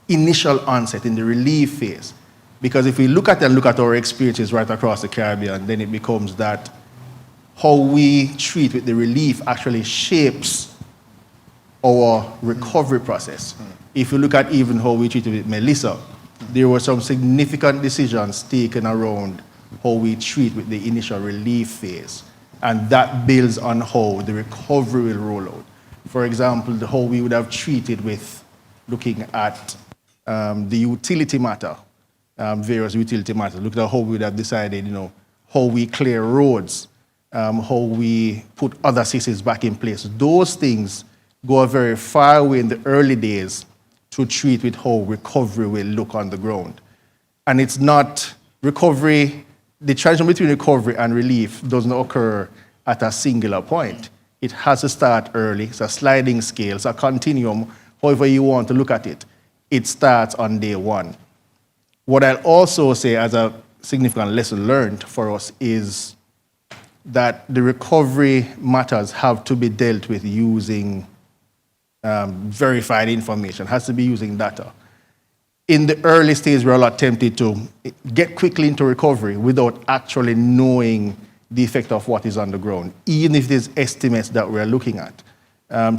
initial onset, in the relief phase. Because if we look at our experiences right across the Caribbean, then it becomes that how we treat with the relief actually shapes our recovery process. If you look at even how we treated with Melissa, there were some significant decisions taken around how we treat with the initial relief phase. And that builds on how the recovery will roll out. For example, how we would have treated with looking at the utility matter, various utility matters. Look at how we would have decided, how we clear roads, how we put other systems back in place. Those things go very far away in the early days to treat with how recovery will look on the ground. And it's not recovery, the transition between recovery and relief doesn't occur at a singular point. It has to start early. It's a sliding scale. It's a continuum, however you want to look at it. It starts on day one. What I'll also say as a significant lesson learned for us is that the recovery matters have to be dealt with using verified information, has to be using data. In the early stage, we're a lot tempted to get quickly into recovery without actually knowing the effect of what is on the ground, even if there's estimates that we're looking at.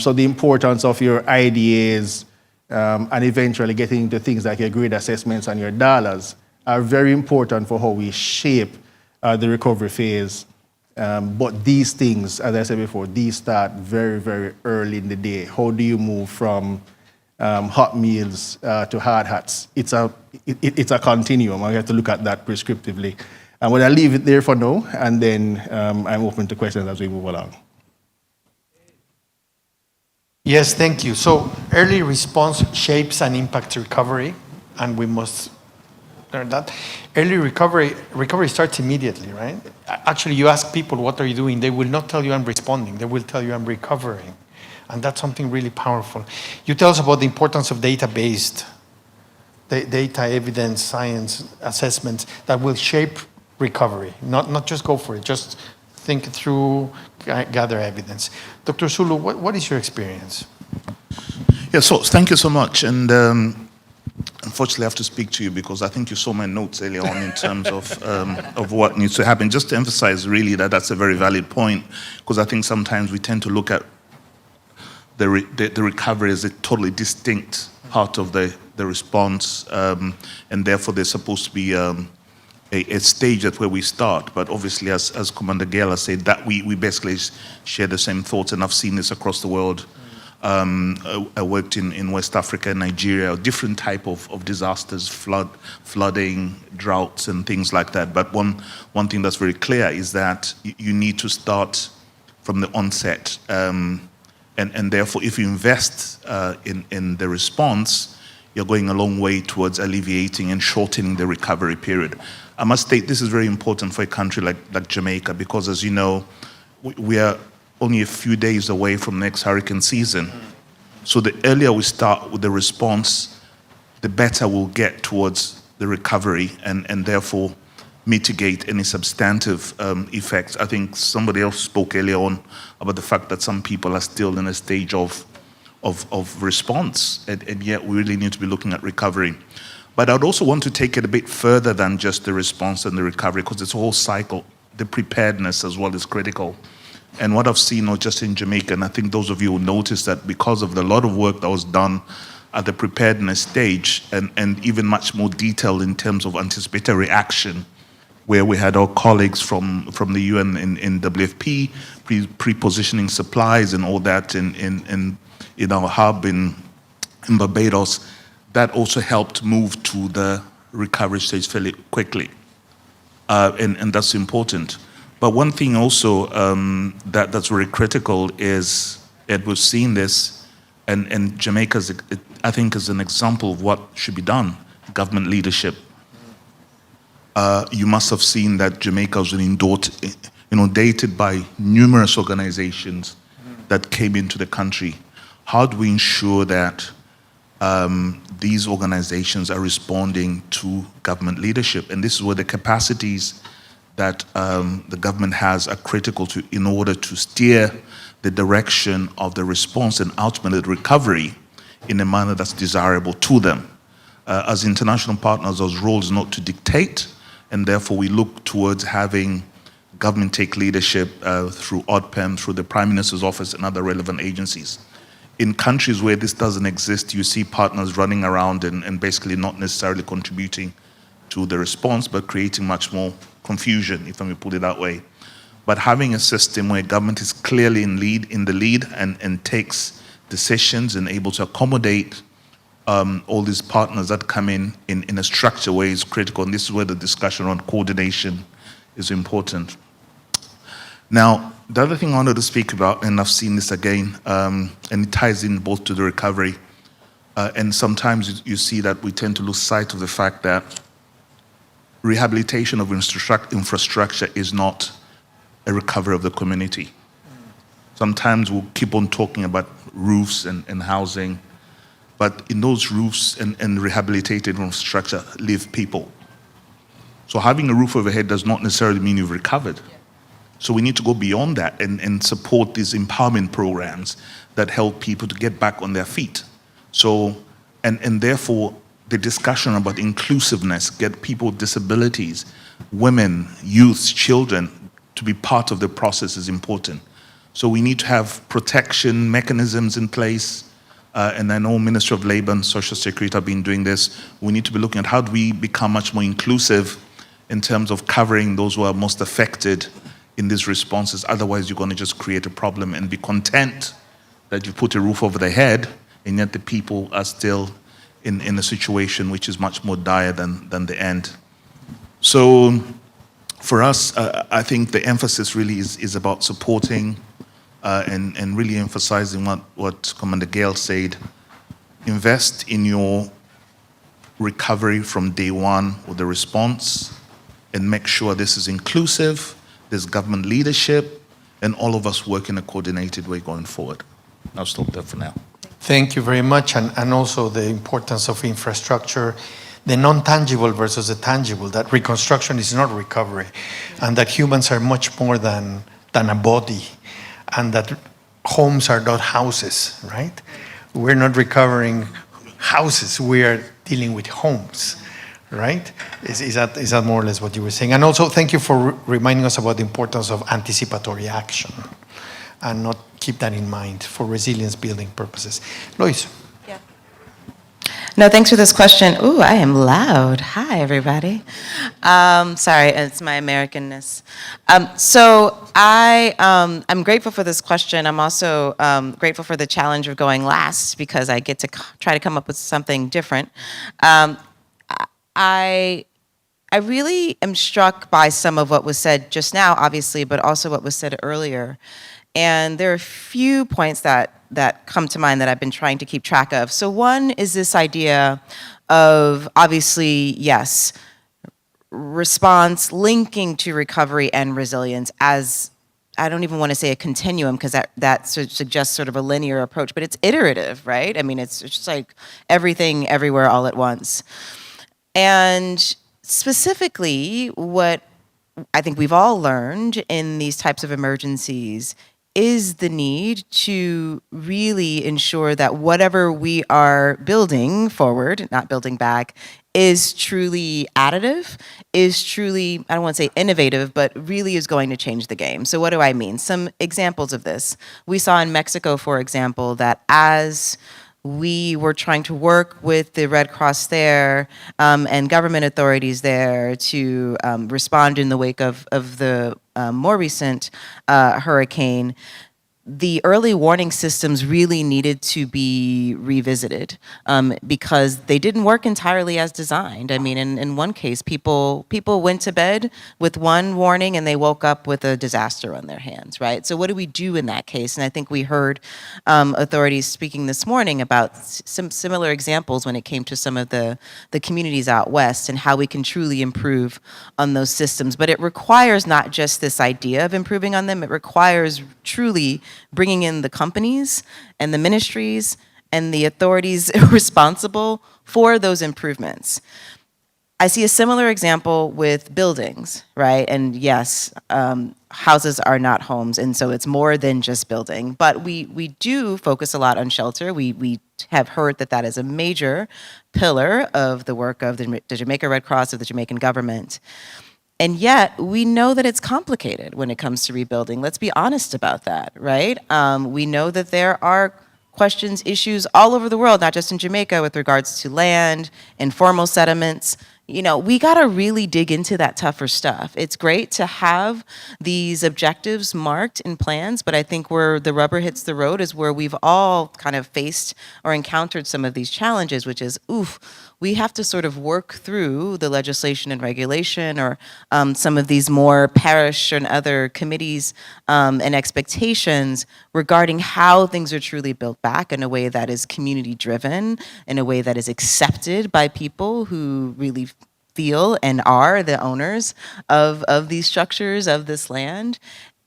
So the importance of your IDAs and eventually getting into things like your grade assessments and your dollars are very important for how we shape the recovery phase. But these things, as I said before, these start very, very early in the day. How do you move from hot meals to hard hats? It's a continuum. I have to look at that prescriptively. And I'll leave it there for now, and then I'm open to questions as we move along. Yes, thank you. So early response shapes and impacts recovery, and we must learn that. Early recovery starts immediately, right? Actually, you ask people, what are you doing? They will not tell you I'm responding. They will tell you I'm recovering. And that's something really powerful. You tell us about the importance of data-based, data, evidence, science assessments that will shape recovery. Not just go for it, just think it through, gather evidence. Dr. Zulu, what is your experience? Yeah, so thank you so much. And unfortunately, I have to speak to you because I think you saw my notes earlier on in terms of what needs to happen. Just to emphasize really that that's a very valid point, because I think sometimes we tend to look at the recovery as a totally distinct part of the response, and therefore there's supposed to be a stage at where we start. But obviously, as Commander Gela said, that we basically share the same thoughts, and I've seen this across the world. I worked in West Africa, Nigeria, different type of disasters, flooding, droughts, and things like that. But one thing that's very clear is that you need to start from the onset. And therefore, if you invest in the response, you're going a long way towards alleviating and shortening the recovery period. I must state this is very important for a country like Jamaica, because as you know, we are only a few days away from next hurricane season. So the earlier we start with the response, the better we'll get towards the recovery and therefore mitigate any substantive effects. I think somebody else spoke earlier on about the fact that some people are still in a stage of response, and yet we really need to be looking at recovery. But I'd also want to take it a bit further than just the response and the recovery, because it's a whole cycle. The preparedness as well is critical. And what I've seen, not just in Jamaica, and I think those of you will notice that because of the lot of work that was done at the preparedness stage, and even much more detailed in terms of anticipatory action, where we had our colleagues from the UN in WFP, pre-positioning supplies and all that in our hub in Barbados, that also helped move to the recovery stage fairly quickly. And that's important. But one thing also that's very critical is, and we've seen this, And Jamaica, I think, is an example of what should be done, government leadership. You must have seen that Jamaica was inundated by numerous organizations that came into the country. How do we ensure that these organizations are responding to government leadership? And this is where the capacities that the government has are critical in order to steer the direction of the response and ultimately recovery in a manner that's desirable to them. As international partners, our role is not to dictate, and therefore we look towards having government take leadership through ODPEM, through the Prime Minister's Office and other relevant agencies. In countries where this doesn't exist, you see partners running around and basically not necessarily contributing to the response, but creating much more confusion, if I may put it that way. But having a system where government is clearly in the lead and takes decisions and able to accommodate all these partners that come in a structured way is critical. And this is where the discussion on coordination is important. Now, the other thing I wanted to speak about, and I've seen this again, and it ties in both to the recovery, and sometimes you see that we tend to lose sight of the fact that rehabilitation of infrastructure is not a recovery of the community. Sometimes we'll keep on talking about roofs and housing, but in those roofs and rehabilitated infrastructure live people. So having a roof overhead does not necessarily mean you've recovered. So we need to go beyond that and support these empowerment programs that help people to get back on their feet. So, and therefore, the discussion about inclusiveness, get people with disabilities, women, youths, children, to be part of the process is important. So we need to have protection mechanisms in place, and I know Ministry of Labor and Social Security have been doing this. We need to be looking at how do we become much more inclusive in terms of covering those who are most affected in these responses. Otherwise, you're going to just create a problem and be content that you put a roof over their head, and yet the people are still in a situation which is much more dire than the end. So for us, I think the emphasis really is about supporting and really emphasizing what Commander Gale said. Invest in your recovery from day one with the response and make sure this is inclusive, there's government leadership, and all of us work in a coordinated way going forward. I'll stop there for now. Thank you very much, and also the importance of infrastructure, the non-tangible versus the tangible, that reconstruction is not recovery, and that humans are much more than a body, and that homes are not houses, right? We're not recovering houses, we are dealing with homes, right? Is that more or less what you were saying? And also, thank you for reminding us about the importance of anticipatory action, and not keep that in mind for resilience building purposes. Lois. Yeah. No, thanks for this question. Ooh, I am loud. Hi, everybody. Sorry, it's my Americanness. So I'm grateful for this question. I'm also grateful for the challenge of going last because I get to try to come up with something different. I really am struck by some of what was said just now, obviously, but also what was said earlier. And there are a few points that come to mind that I've been trying to keep track of. So one is this idea of, obviously, yes, response linking to recovery and resilience as, I don't even want to say a continuum because that suggests sort of a linear approach, but it's iterative, right? I mean, it's just like everything, everywhere, all at once. And specifically, what I think we've all learned in these types of emergencies is the need to really ensure that whatever we are building forward, not building back, is truly additive, is truly, I don't want to say innovative, but really is going to change the game. So what do I mean? Some examples of this. We saw in Mexico, for example, that as we were trying to work with the Red Cross there and government authorities there to respond in the wake of the more recent hurricane, the early warning systems really needed to be revisited because they didn't work entirely as designed. I mean, in one case, people went to bed with one warning and they woke up with a disaster on their hands, right? So what do we do in that case? And I think we heard authorities speaking this morning about some similar examples when it came to some of the communities out west and how we can truly improve on those systems. But it requires not just this idea of improving on them, it requires truly bringing in the companies and the ministries and the authorities responsible for those improvements. I see a similar example with buildings, right? And yes, houses are not homes, and so it's more than just building. But we do focus a lot on shelter. We have heard that that is a major pillar of the work of the Jamaica Red Cross, of the Jamaican government. And yet, we know that it's complicated when it comes to rebuilding. Let's be honest about that, right? We know that there are questions, issues all over the world, not just in Jamaica, with regards to land, informal settlements. You know, we gotta really dig into that tougher stuff. It's great to have these objectives marked in plans, but I think where the rubber hits the road is where we've all kind of faced or encountered some of these challenges, which is, we have to sort of work through the legislation and regulation or some of these more parish and other committees and expectations regarding how things are truly built back in a way that is community driven, in a way that is accepted by people who really feel and are the owners of these structures, of this land,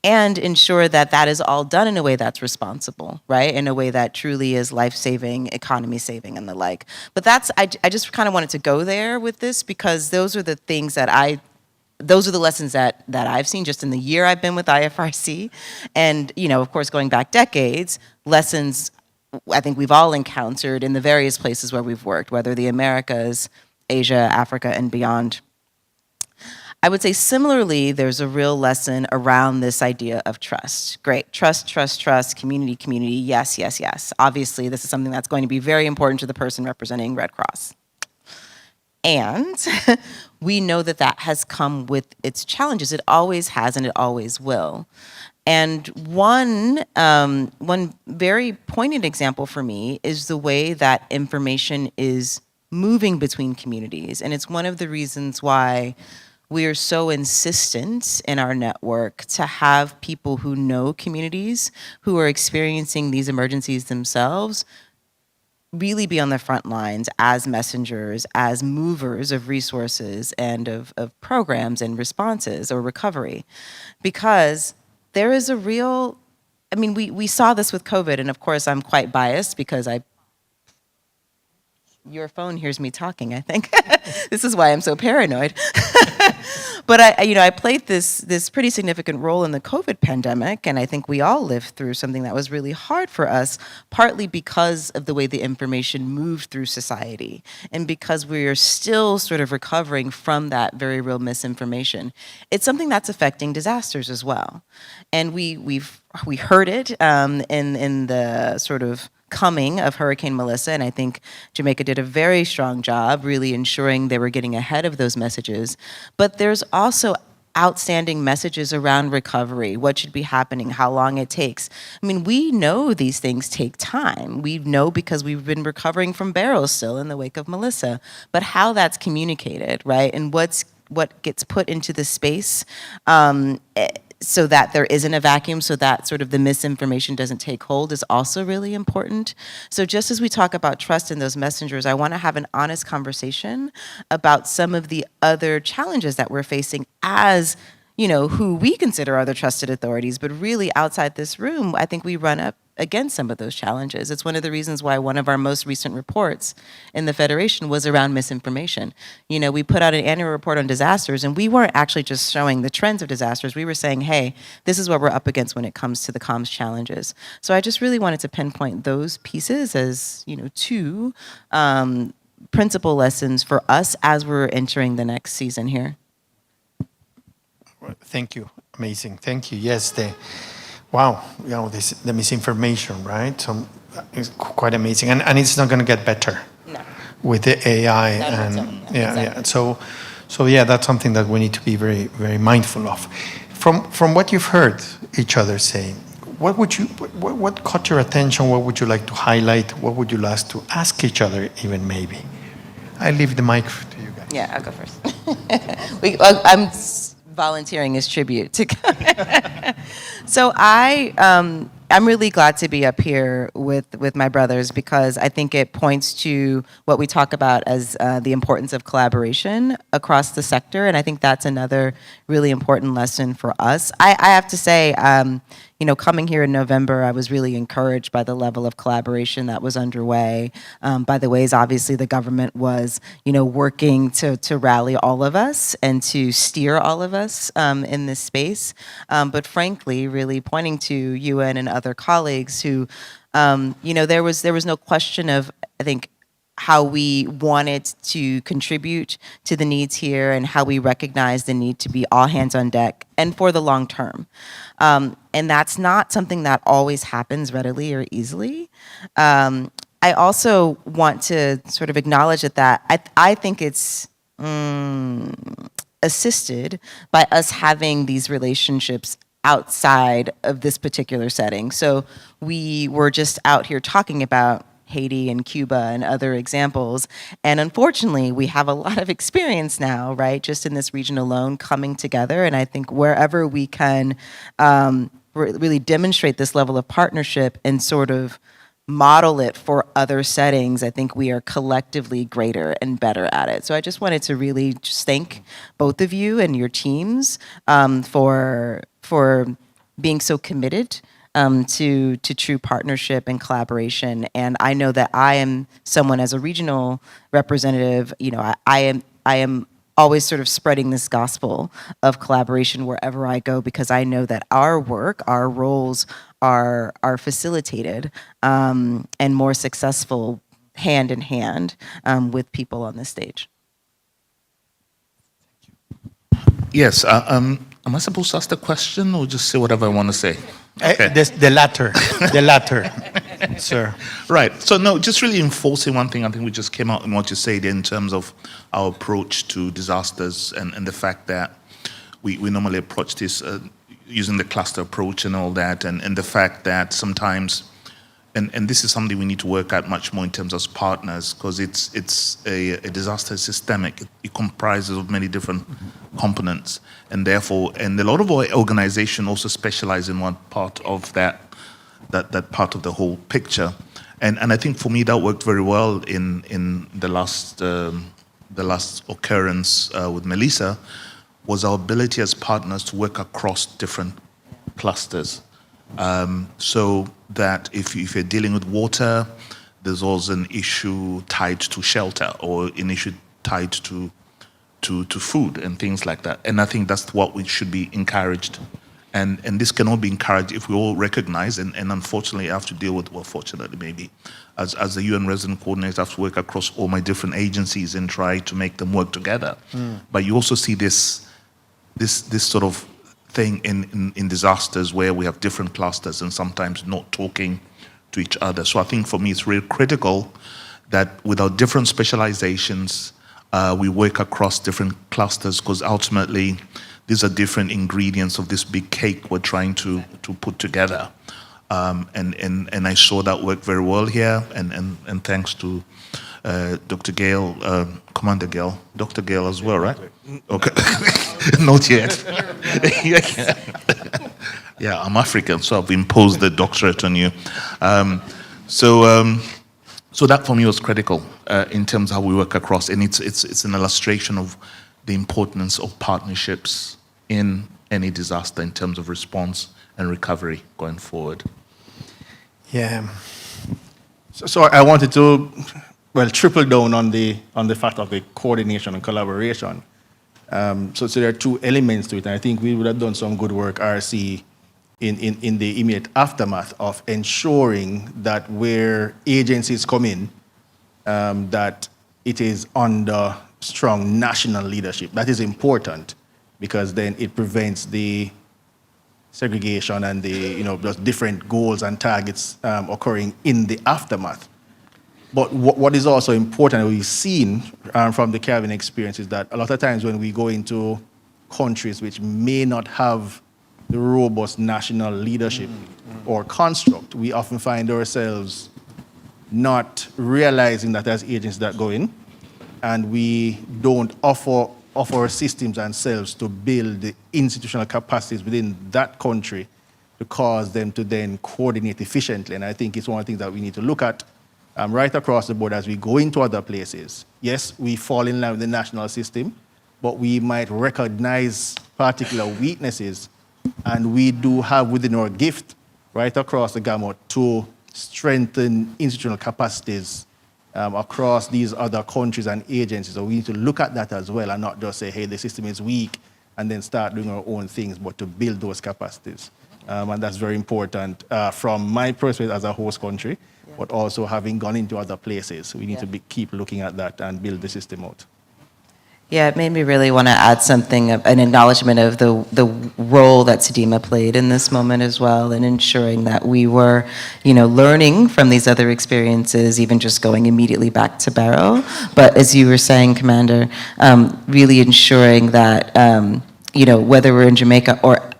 and ensure that that is all done in a way that's responsible, right? In a way that truly is life-saving, economy-saving, and the like. But that's, I just kind of wanted to go there with this because those are the things that those are the lessons that I've seen just in the year I've been with IFRC. And, you know, of course, going back decades, lessons I think we've all encountered in the various places where we've worked, whether the Americas, Asia, Africa, and beyond. I would say similarly, there's a real lesson around this idea of trust. Great, trust, community, yes, yes, yes. Obviously, this is something that's going to be very important to the person representing Red Cross. And we know that that has come with its challenges. It always has and it always will. And one very poignant example for me is the way that information is moving between communities. And it's one of the reasons why we are so insistent in our network to have people who know communities, who are experiencing these emergencies themselves, really be on the front lines as messengers, as movers of resources and of programs and responses or recovery. Because there is a real, I mean, we saw this with COVID, and of course I'm quite biased because your phone hears me talking, I think. This is why I'm so paranoid. But I played this pretty significant role in the COVID pandemic, and I think we all lived through something that was really hard for us, partly because of the way the information moved through society, and because we are still sort of recovering from that very real misinformation. It's something that's affecting disasters as well. And we heard it in the sort of coming of Hurricane Melissa, and I think Jamaica did a very strong job really ensuring they were getting ahead of those messages. But there's also outstanding messages around recovery, what should be happening, how long it takes. I mean, we know these things take time. We know because we've been recovering from barrels still in the wake of Melissa, but how that's communicated, right? And what gets put into the space so that there isn't a vacuum, so that sort of the misinformation doesn't take hold is also really important. So just as we talk about trust in those messengers, I want to have an honest conversation about some of the other challenges that we're facing as, you know, who we consider are the trusted authorities, but really outside this room, I think we run up against some of those challenges. It's one of the reasons why one of our most recent reports in the Federation was around misinformation. You know, we put out an annual report on disasters, and we weren't actually just showing the trends of disasters. We were saying, hey, this is what we're up against when it comes to the comms challenges. So I just really wanted to pinpoint those pieces as, you know, two principal lessons for us as we're entering the next season here. Thank you. Amazing. Thank you. Yes, wow, you know, the misinformation, right? So it's quite amazing, and it's not going to get better with the AI, and So yeah, that's something that we need to be very, very mindful of. From what you've heard each other say, what caught your attention? What would you like to highlight? What would you like to ask each other, even maybe? I leave the mic to you guys. Yeah, I'll go first. Volunteering as tribute to. So I'm really glad to be up here with my brothers because I think it points to what we talk about as the importance of collaboration across the sector, and I think that's another really important lesson for us. I have to say, coming here in November, I was really encouraged by the level of collaboration that was underway, by the ways obviously the government was, working to rally all of us and to steer all of us in this space. But frankly, really pointing to UN and other colleagues who, there was no question of, I think, how we wanted to contribute to the needs here and how we recognize the need to be all hands on deck and for the long term. And that's not something that always happens readily or easily. I also want to sort of acknowledge that I think it's assisted by us having these relationships outside of this particular setting. So we were just out here talking about Haiti and Cuba and other examples. And unfortunately, we have a lot of experience now, right, just in this region alone coming together. And I think wherever we can really demonstrate this level of partnership and sort of model it for other settings, I think we are collectively greater and better at it. So I just wanted to really just thank both of you and your teams for being so committed to true partnership and collaboration. And I know that I am someone as a regional representative, I am always sort of spreading this gospel of collaboration wherever I go, because I know that our work, our roles are facilitated and more successful hand in hand with people on this stage. Yes, am I supposed to ask the question or just say whatever I want to say? Okay. The latter, sir. Right. So no, just really enforcing one thing I think we just came out in what you said in terms of our approach to disasters and the fact that we normally approach this using the cluster approach and all that, and the fact that sometimes, and this is something we need to work at much more in terms of partners, because it's a disaster systemic. It comprises of many different components, and therefore, and a lot of our organization also specialize in one part of that part of the whole picture, and I think for me that worked very well in the last occurrence with Melissa, was our ability as partners to work across different clusters. So that if you're dealing with water, there's also an issue tied to shelter or an issue tied to food and things like that. And I think that's what we should be encouraged. And this can all be encouraged if we all recognize, and unfortunately I have to deal with, well, fortunately maybe, as the UN resident coordinator, I have to work across all my different agencies and try to make them work together. But you also see this sort of thing in disasters where we have different clusters and sometimes not talking to each other. So I think for me it's really critical that with our different specializations, we work across different clusters, because ultimately these are different ingredients of this big cake we're trying to put together. And I saw that work very well here, and thanks to Dr. Gale, Commander Gale, Dr. Gale as well, right? Okay, not yet. Yeah, I'm African, so I've imposed the doctorate on you. So that for me was critical in terms of how we work across, and it's an illustration of the importance of partnerships in any disaster in terms of response and recovery going forward. Yeah. So I wanted to, triple down on the fact of the coordination and collaboration. So there are two elements to it, and I think we would have done some good work, RC, in the immediate aftermath of ensuring that where agencies come in, that it is under strong national leadership. That is important, because then it prevents the segregation and the just different goals and targets occurring in the aftermath. But what is also important, we've seen from the Caribbean experience, is that a lot of times when we go into countries which may not have the robust national leadership or construct, we often find ourselves not realizing that there's agents that go in, and we don't offer our systems and selves to build the institutional capacities within that country to cause them to then coordinate efficiently. And I think it's one of the things that we need to look at right across the board as we go into other places. Yes, we fall in line with the national system, but we might recognize particular weaknesses, and we do have within our gift right across the gamut to strengthen institutional capacities across these other countries and agencies. So we need to look at that as well and not just say, hey, the system is weak, and then start doing our own things, but to build those capacities. And that's very important from my perspective as a host country, but also having gone into other places. We need to keep looking at that and build the system out. Yeah, it made me really want to add something, an acknowledgement of the role that Sedima played in this moment as well, in ensuring that we were, learning from these other experiences, even just going immediately back to Barrow. But as you were saying, Commander, really ensuring that, whether we're in Jamaica or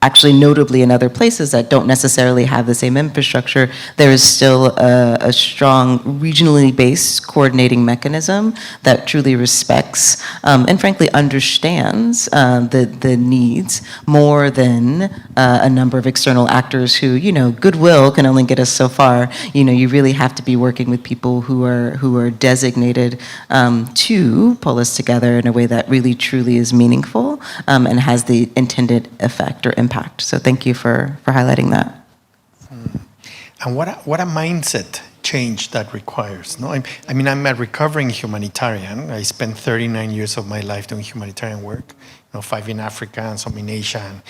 actually notably in other places that don't necessarily have the same infrastructure, there is still a strong regionally based coordinating mechanism that truly respects and frankly understands the needs more than a number of external actors who, goodwill can only get us so far. You really have to be working with people who are designated to pull us together in a way that really truly is meaningful and has the intended effect or impact. So thank you for highlighting that. And what a mindset change that requires. No, I mean, I'm a recovering humanitarian. I spent 39 years of my life doing humanitarian work, 5 in Africa and some in Asia.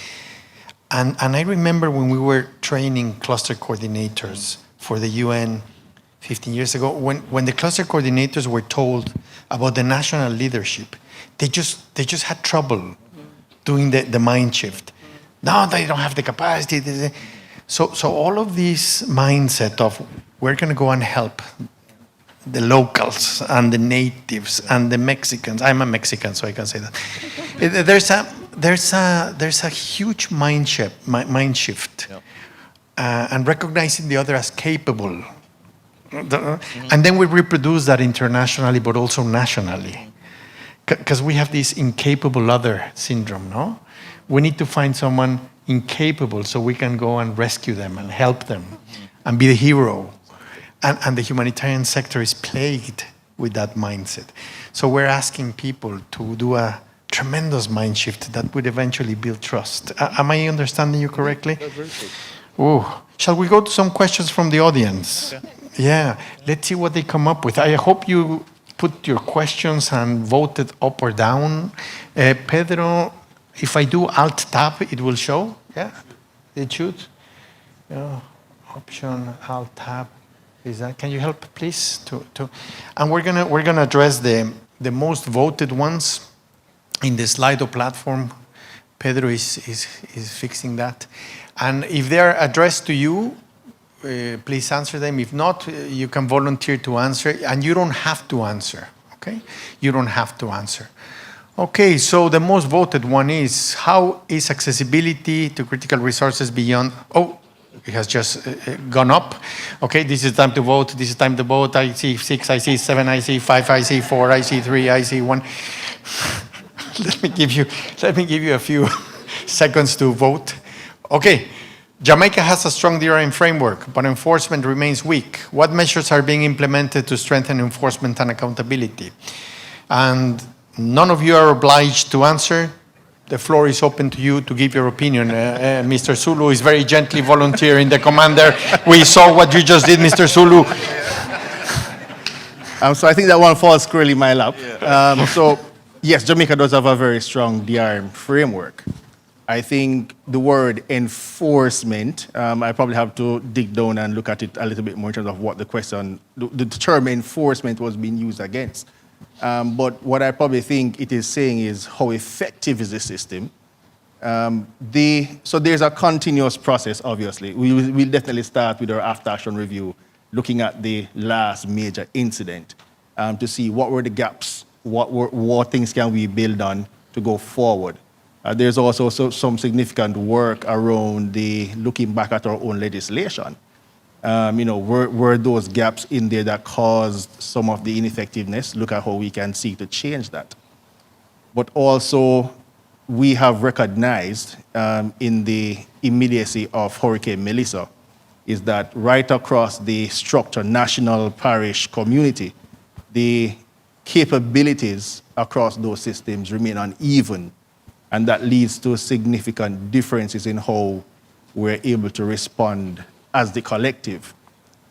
And I remember when we were training cluster coordinators for the UN 15 years ago, when the cluster coordinators were told about the national leadership, they just had trouble doing the mind shift. No, they don't have the capacity. So all of this mindset of we're going to go and help the locals and the natives and the Mexicans. I'm a Mexican, so I can say that. There's a huge mind shift, and recognizing the other as capable. And then we reproduce that internationally, but also nationally, because we have this incapable other syndrome, no? We need to find someone incapable so we can go and rescue them and help them and be the hero. And the humanitarian sector is plagued with that mindset. So we're asking people to do a tremendous mind shift that would eventually build trust. Am I understanding you correctly? Oh, shall we go to some questions from the audience? Yeah, let's see what they come up with. I hope you put your questions and voted up or down. Pedro, if I do Alt-Tab, it will show? Yeah, it should. Option, Alt-Tab. Can you help, please? And we're gonna address the most voted ones in the Slido platform. Pedro is fixing that. And if they are addressed to you, please answer them. If not, you can volunteer to answer, and you don't have to answer, okay? You don't have to answer. Okay, so the most voted one is, how is accessibility to critical resources beyond, it has just gone up. Okay, this is time to vote, this is time to vote. I see 6, I see 7, I see 5, I see 4, I see 3, I see 1. Let me give you a few seconds to vote. Okay, Jamaica has a strong DRM framework, but enforcement remains weak. What measures are being implemented to strengthen enforcement and accountability? And none of you are obliged to answer. The floor is open to you to give your opinion. Mr. Zulu is very gently volunteering. The commander, we saw what you just did, Mr. Zulu. So I think that one falls squarely in my lap. So yes, Jamaica does have a very strong DRM framework. I think the word enforcement, I probably have to dig down and look at it a little bit more in terms of what the question, the term enforcement was being used against. But what I probably think it is saying is how effective is the system. So there's a continuous process, obviously. We'll definitely start with our after-action review, looking at the last major incident to see what were the gaps, what things can we build on to go forward. There's also some significant work around the looking back at our own legislation. Were those gaps in there that caused some of the ineffectiveness? Look at how we can seek to change that. But also, we have recognized in the immediacy of Hurricane Melissa is that right across the structure, national, parish, community, the capabilities across those systems remain uneven, and that leads to significant differences in how we're able to respond as the collective.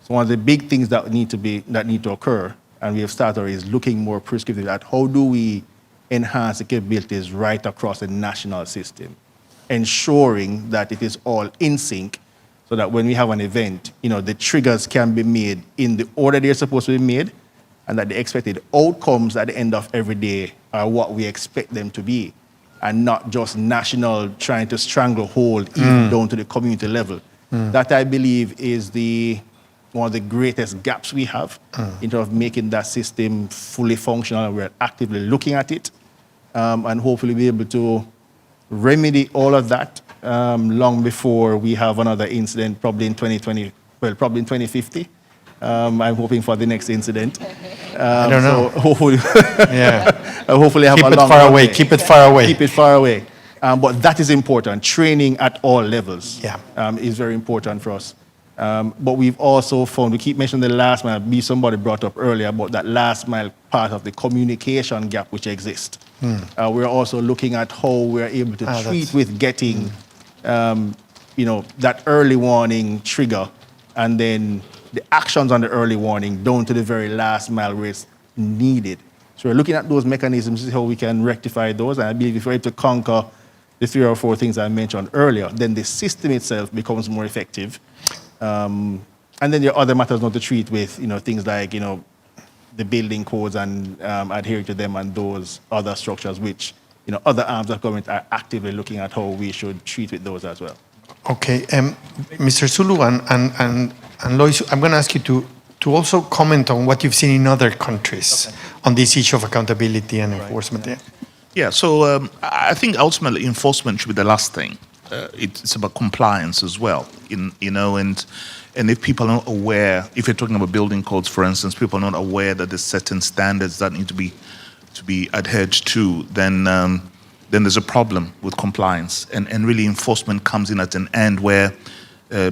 So one of the big things that need to occur, and we have started, is looking more prescriptive at how do we enhance the capabilities right across the national system, ensuring that it is all in sync, so that when we have an event, the triggers can be made in the order they're supposed to be made, and that the expected outcomes at the end of every day are what we expect them to be, and not just national trying to stranglehold even down to the community level. That, I believe, is one of the greatest gaps we have in terms of making that system fully functional, and we're actively looking at it, and hopefully be able to remedy all of that long before we have another incident, probably in 2050. I'm hoping for the next incident. I don't know. So hopefully, hopefully have keep a it long far away. runway. Keep it far away. Keep it far away. But that is important. Training at all levels is very important for us. But we've also found, we keep mentioning the last mile, somebody brought up earlier about that last mile part of the communication gap which exists. We're also looking at how we're able to treat with getting that early warning trigger, and then the actions on the early warning down to the very last mile where it's needed. So we're looking at those mechanisms to see how we can rectify those. And I believe if we're able to conquer the 3 or 4 things I mentioned earlier, then the system itself becomes more effective. And then there are other matters not to treat with, things like, the building codes and adhering to them, and those other structures which, other arms of government are actively looking at how we should treat with those as well. Okay, Mr. Zulu and Lois, I'm going to ask you to also comment on what you've seen in other countries on this issue of accountability and enforcement. Yeah, so I think ultimately enforcement should be the last thing. It's about compliance as well, and if people are not aware, if you're talking about building codes, for instance, people are not aware that there's certain standards that need to be adhered to, then there's a problem with compliance, and really enforcement comes in at an end where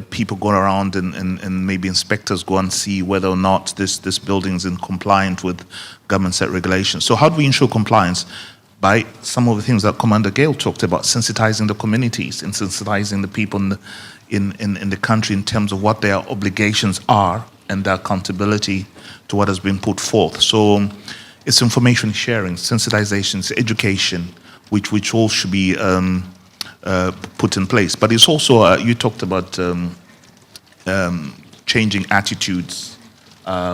people go around and maybe inspectors go and see whether or not this building is in compliant with government set regulations. So how do we ensure compliance? By some of the things that Commander Gale talked about, sensitizing the communities and sensitizing the people in the country in terms of what their obligations are and their accountability to what has been put forth. So it's information sharing, sensitization, it's education, which all should be put in place. But it's also, you talked about changing attitudes,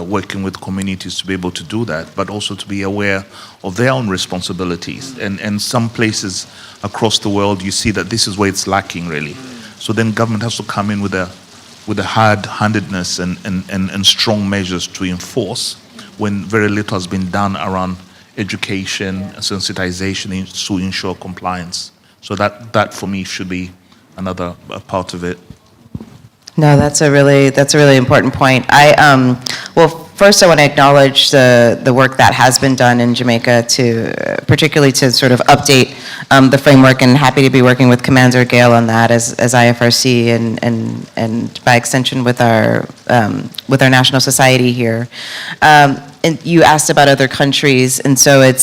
working with communities to be able to do that, but also to be aware of their own responsibilities. And some places across the world, you see that this is where it's lacking, really. So then government has to come in with a hard-handedness and strong measures to enforce when very little has been done around education and sensitization to ensure compliance. So that for me should be another part of it. No, that's a really important point. First I want to acknowledge the work that has been done in Jamaica particularly to sort of update the framework, and happy to be working with Commander Gale on that as IFRC and by extension with our national society here. And you asked about other countries, and so I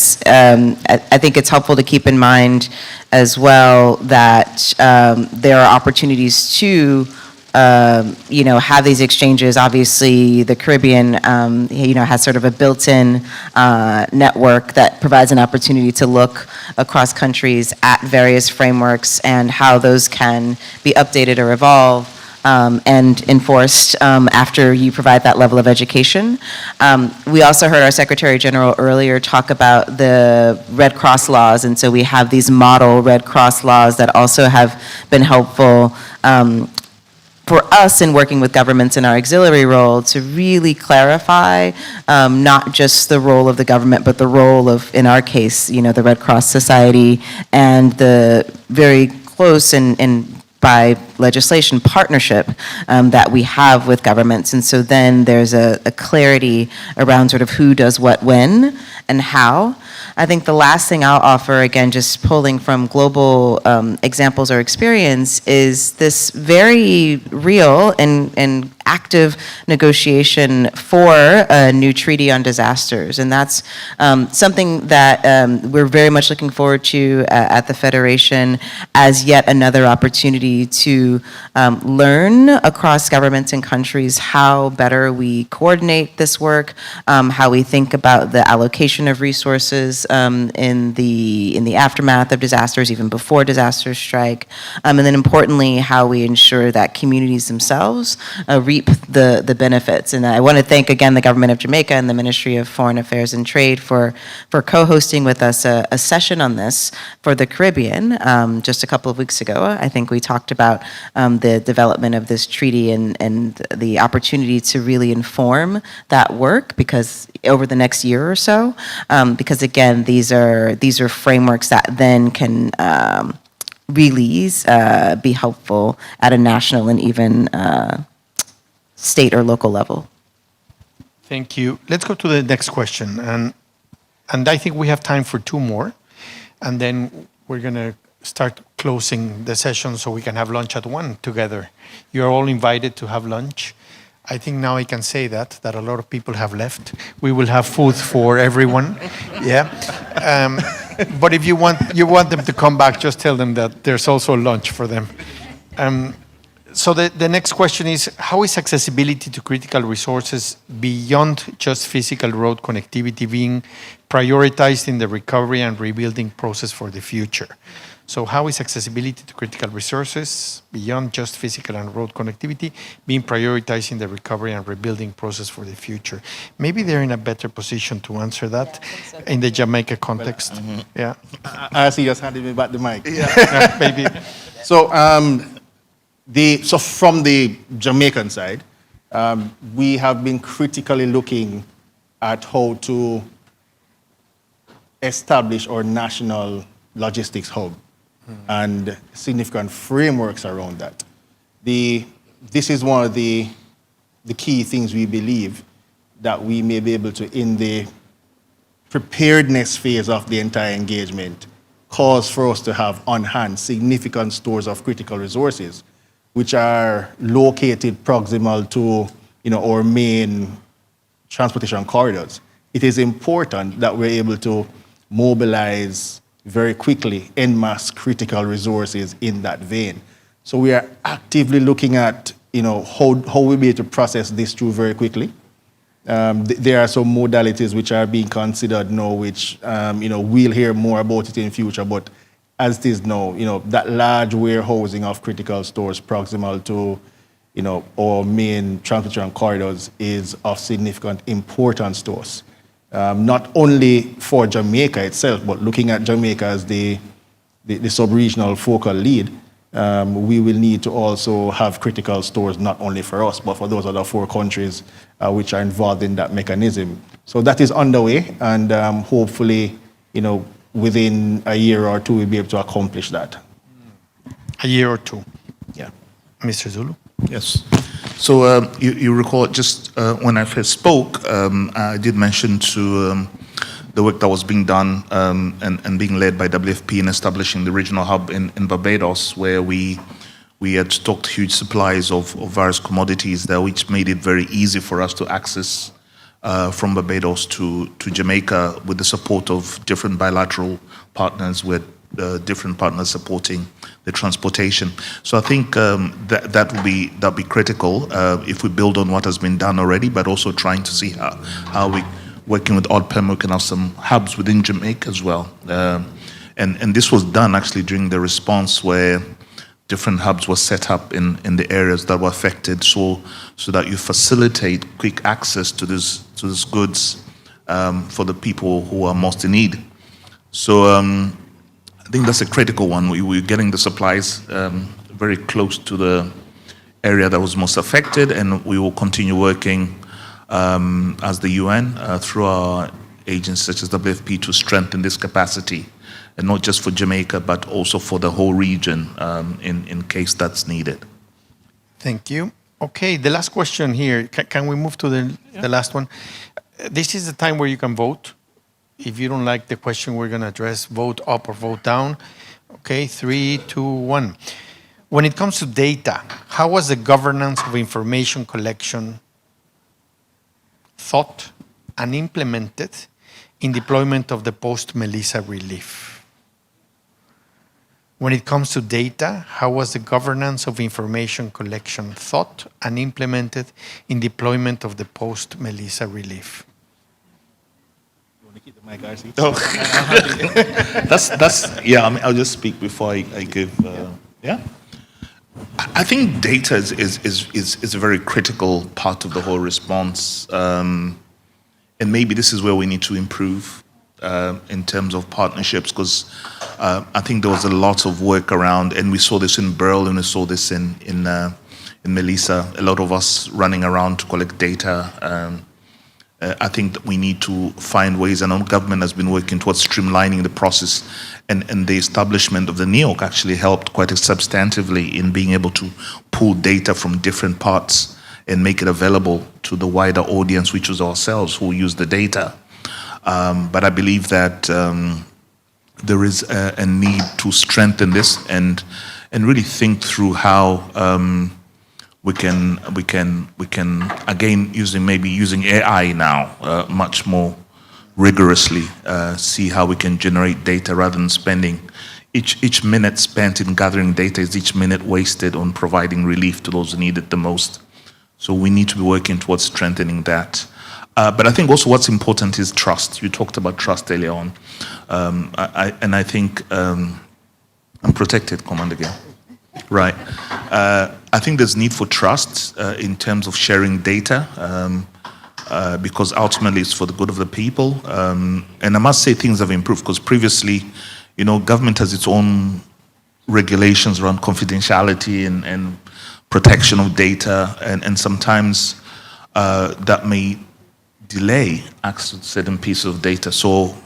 think it's helpful to keep in mind as well that there are opportunities to have these exchanges. Obviously, the Caribbean, has sort of a built-in network that provides an opportunity to look across countries at various frameworks and how those can be updated or evolve and enforced after you provide that level of education. We also heard our Secretary General earlier talk about the Red Cross laws, and so we have these model Red Cross laws that also have been helpful for us in working with governments in our auxiliary role to really clarify not just the role of the government, but the role of, in our case, the Red Cross Society and the very close and by legislation partnership that we have with governments. And so then there's a clarity around sort of who does what when and how. I think the last thing I'll offer, again, just pulling from global examples or experience, is this very real and active negotiation for a new treaty on disasters. And that's something that we're very much looking forward to at the Federation as yet another opportunity to learn across governments and countries how better we coordinate this work, how we think about the allocation of resources in the aftermath of disasters, even before disasters strike, and then importantly, how we ensure that communities themselves reap the benefits. And I want to thank again the government of Jamaica and the Ministry of Foreign Affairs and Trade for co-hosting with us a session on this for the Caribbean just a couple of weeks ago. I think we talked about the development of this treaty and the opportunity to really inform that work because over the next year or so, because again, these are frameworks that then can really be helpful at a national and even state or local level. Thank you. Let's go to the next question. And I think we have time for two more. And then we're going to start closing the session so we can have lunch at 1 together. You're all invited to have lunch. I think now I can say that a lot of people have left. We will have food for everyone. Yeah. But if you want them to come back, just tell them that there's also lunch for them. So the next question is, how is accessibility to critical resources beyond just physical road connectivity being prioritized in the recovery and rebuilding process for the future? So how is accessibility to critical resources beyond just physical and road connectivity being prioritized in the recovery and rebuilding process for the future? Maybe they're in a better position to answer that in the Jamaica context. Yeah. I see you just handed me back the mic. Yeah, maybe. So, so from the Jamaican side, we have been critically looking at how to establish our national logistics hub and significant frameworks around that. This is one of the key things we believe that we may be able to, in the preparedness phase of the entire engagement, cause for us to have on hand significant stores of critical resources, which are located proximal to our main transportation corridors. It is important that we're able to mobilize very quickly en masse critical resources in that vein. So we are actively looking at how we'll be able to process this through very quickly. There are some modalities which are being considered now, which we'll hear more about it in future, but as it is now, that large warehousing of critical stores proximal to our main transportation corridors is of significant importance to us. Not only for Jamaica itself, but looking at Jamaica as the sub-regional focal lead, we will need to also have critical stores not only for us, but for those other 4 countries which are involved in that mechanism. So that is underway, and hopefully, within a year or 2, we'll be able to accomplish that. A year or 2. Yeah. Mr. Zulu? Yes. So you recall just when I first spoke, I did mention to the work that was being done and being led by WFP in establishing the regional hub in Barbados, where we had stocked huge supplies of various commodities there, which made it very easy for us to access from Barbados to Jamaica with the support of different bilateral partners, with different partners supporting the transportation. So I think that'll be critical if we build on what has been done already, but also trying to see how we, working with ODPEM, we can have some hubs within Jamaica as well. And this was done actually during the response where different hubs were set up in the areas that were affected, so that you facilitate quick access to these goods for the people who are most in need. So I think that's a critical one. We're getting the supplies very close to the area that was most affected, and we will continue working as the UN through our agencies such as WFP to strengthen this capacity, and not just for Jamaica, but also for the whole region in case that's needed. Thank you. Okay, the last question here. Can we move to the last one? This is the time where you can vote. If you don't like the question we're going to address, vote up or vote down. Okay, 3, 2, 1. When it comes to data, how was the governance of information collection thought and implemented in deployment of the post-Melissa relief? When it comes to data, how was the governance of information collection thought and implemented in deployment of the post-Melissa relief? Oh. Yeah. I mean, I'll just speak before I give. Yeah. I think data is a very critical part of the whole response, and maybe this is where we need to improve in terms of partnerships, because I think there was a lot of work around, and we saw this in Burl and we saw this in Melissa. A lot of us running around to collect data. I think that we need to find ways, and our government has been working towards streamlining the process, and the establishment of the NEOC actually helped quite substantively in being able to pull data from different parts and make it available to the wider audience, which was ourselves who use the data. But I believe that there is a need to strengthen this and really think through how we can again using AI now much more rigorously, see how we can generate data rather than spending each minute spent in gathering data is each minute wasted on providing relief to those who need it the most. So we need to be working towards strengthening that. But I think also what's important is trust. You talked about trust earlier on, and I think I'm protected, Commander Gale. Right. I think there's need for trust in terms of sharing data, because ultimately it's for the good of the people. And I must say things have improved, because previously, government has its own regulations around confidentiality and protection of data, and sometimes that may delay access to certain pieces of data. So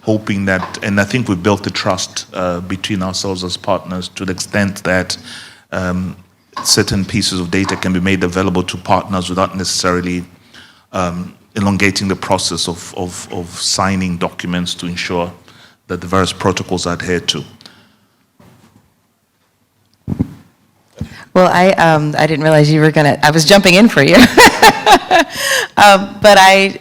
hoping that, and I think we built the trust between ourselves as partners to the extent that certain pieces of data can be made available to partners without necessarily elongating the process of signing documents to ensure that the various protocols are adhered to. Well, I didn't realize you were I was jumping in for you. But I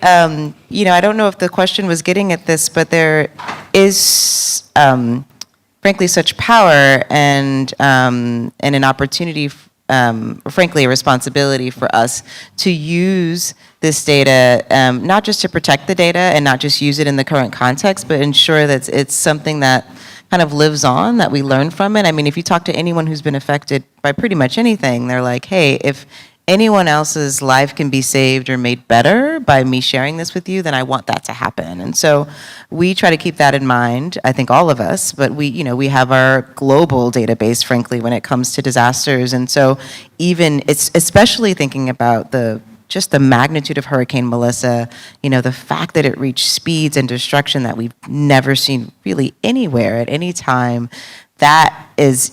don't know if the question was getting at this, but there is, frankly, such power and an opportunity, frankly, a responsibility for us to use this data, not just to protect the data and not just use it in the current context, but ensure that it's something that kind of lives on, that we learn from it. I mean, if you talk to anyone who's been affected by pretty much anything, they're like, hey, if anyone else's life can be saved or made better by me sharing this with you, then I want that to happen. And so we try to keep that in mind, I think all of us, but we have our global database, frankly, when it comes to disasters. And so even, it's especially thinking about just the magnitude of Hurricane Melissa, the fact that it reached speeds and destruction that we've never seen really anywhere at any time. That is,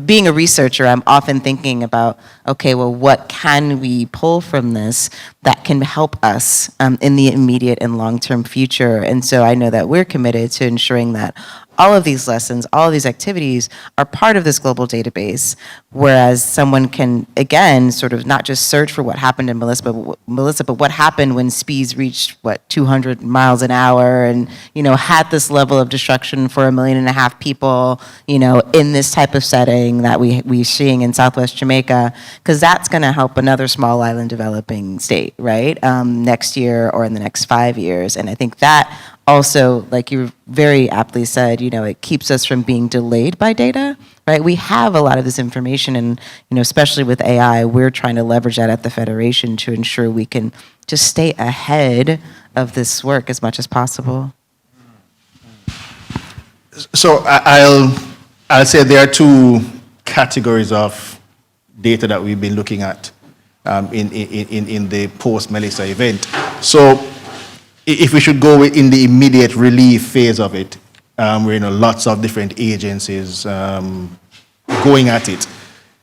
being a researcher, I'm often thinking about, okay, well, what can we pull from this that can help us in the immediate and long-term future? And so I know that we're committed to ensuring that all of these lessons, all of these activities are part of this global database, whereas someone can, again, sort of not just search for what happened in Melissa, but what happened when speeds reached, 200 miles an hour and, had this level of destruction for 1.5 million people, in this type of setting that we're seeing in Southwest Jamaica, because that's going to help another small island developing state, right, next year or in the next 5 years. And I think that also, like you very aptly said, it keeps us from being delayed by data, right? We have a lot of this information, and, especially with AI, we're trying to leverage that at the Federation to ensure we can just stay ahead of this work as much as possible. So I'll say there are two categories of data that we've been looking at in the post-Melissa event. So if we should go in the immediate relief phase of it, where lots of different agencies going at it,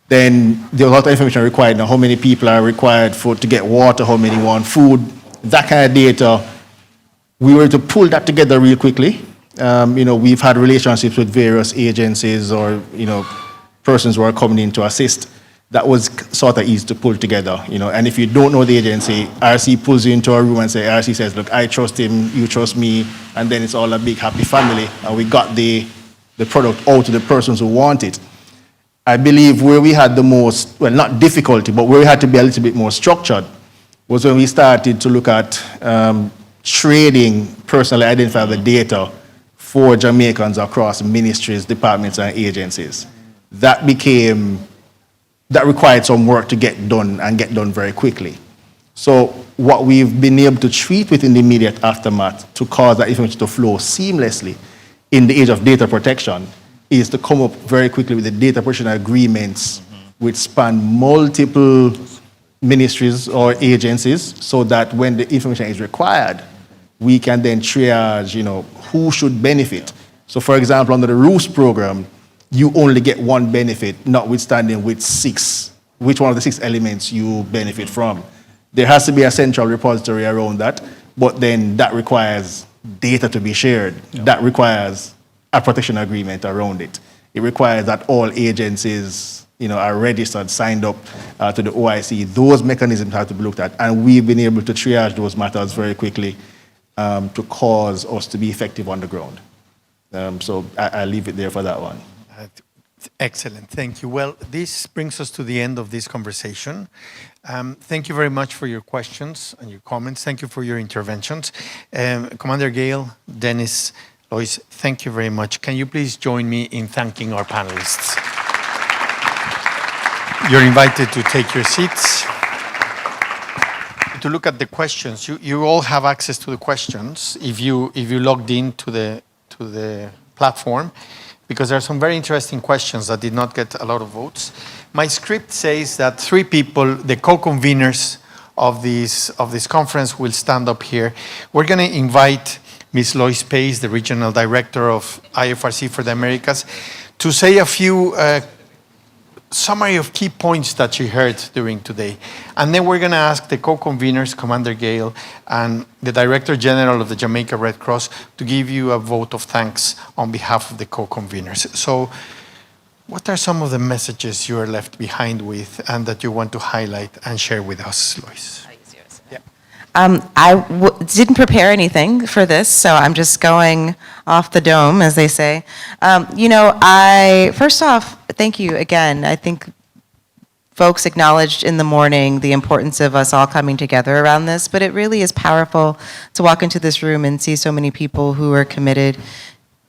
then there's a lot of information required. Now, how many people are required to get water, how many want food, that kind of data. We were to pull that together real quickly. We've had relationships with various agencies or, persons who are coming in to assist. That was sort of easy to pull together, and if you don't know the agency, RC pulls you into a room and RC says, look, I trust him, you trust me, and then it's all a big happy family, and we got the product out to the persons who want it. I believe where we had the most, well, not difficulty, but where we had to be a little bit more structured was when we started to look at trading personally identifiable data for Jamaicans across ministries, departments, and agencies. That required some work to get done and get done very quickly. So what we've been able to treat within the immediate aftermath to cause that information to flow seamlessly in the age of data protection is to come up very quickly with the data protection agreements which span multiple ministries or agencies, so that when the information is required, we can then triage, who should benefit. So for example, under the ROOS program, you only get one benefit, notwithstanding which one of the 6 elements you benefit from. There has to be a central repository around that, but then that requires data to be shared. Yeah. That requires a protection agreement around it. It requires that all agencies, are registered, signed up to the OIC. Those mechanisms have to be looked at, and we've been able to triage those matters very quickly to cause us to be effective on the ground. So I'll leave it there for that one. Excellent, thank you. Well, this brings us to the end of this conversation. Thank you very much for your questions and your comments. Thank you for your interventions. Commander Gale, Dennis, Lois, thank you very much. Can you please join me in thanking our panelists? You're invited to take your seats. To look at the questions, you all have access to the questions if you logged in to the platform, because there are some very interesting questions that did not get a lot of votes. My script says that 3 people, the co-conveners of this conference, will stand up here. We're going to invite Ms. Lois Pace, the Regional Director of IFRC for the Americas, to say a few summary of key points that she heard during today. And then we're going to ask the co-conveners, Commander Gale and the Director General of the Jamaica Red Cross, to give you a vote of thanks on behalf of the co-conveners. So what are some of the messages you are left behind with and that you want to highlight and share with us, Lois? I didn't prepare anything for this, so I'm just going off the dome, as they say. First off, thank you again. I think folks acknowledged in the morning the importance of us all coming together around this, but it really is powerful to walk into this room and see so many people who are committed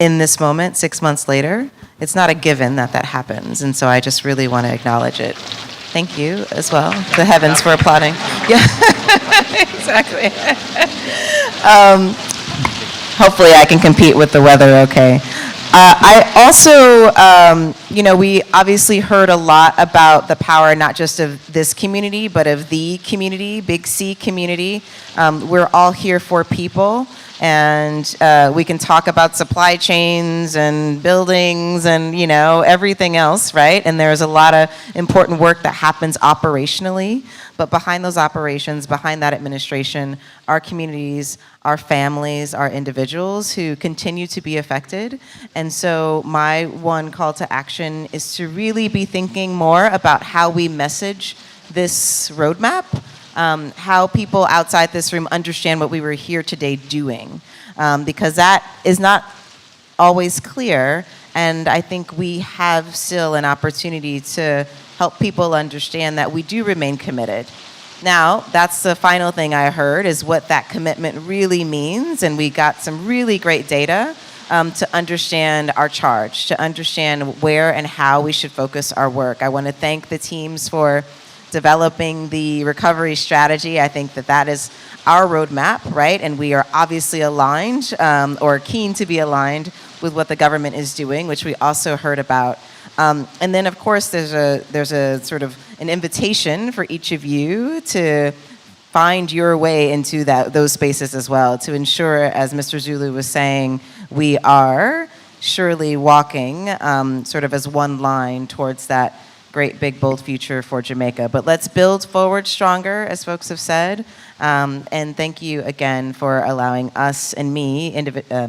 in this moment 6 months later. It's not a given that happens, and so I just really want to acknowledge it. Thank you as well, the heavens for applauding. Yeah, exactly. Hopefully I can compete with the weather okay. I also, we obviously heard a lot about the power not just of this community, but of the community, Big C community. We're all here for people. And we can talk about supply chains and buildings and, everything else, right? And there's a lot of important work that happens operationally. But behind those operations, behind that administration, our communities, our families, our individuals who continue to be affected. And so my one call to action is to really be thinking more about how we message this roadmap. How people outside this room understand what we were here today doing, because that is not always clear, and I think we have still an opportunity to help people understand that we do remain committed. Now, that's the final thing I heard, is what that commitment really means, and we got some really great data to understand our charge, to understand where and how we should focus our work. I want to thank the teams for developing the recovery strategy. I think that is our roadmap, right? And we are obviously aligned or keen to be aligned with what the government is doing, which we also heard about. And then, of course, there's a sort of an invitation for each of you to find your way into those spaces as well, to ensure, as Mr. Zulu was saying, we are surely walking sort of as one line towards that great, big, bold future for Jamaica. But let's build forward stronger, as folks have said. And thank you again for allowing us and me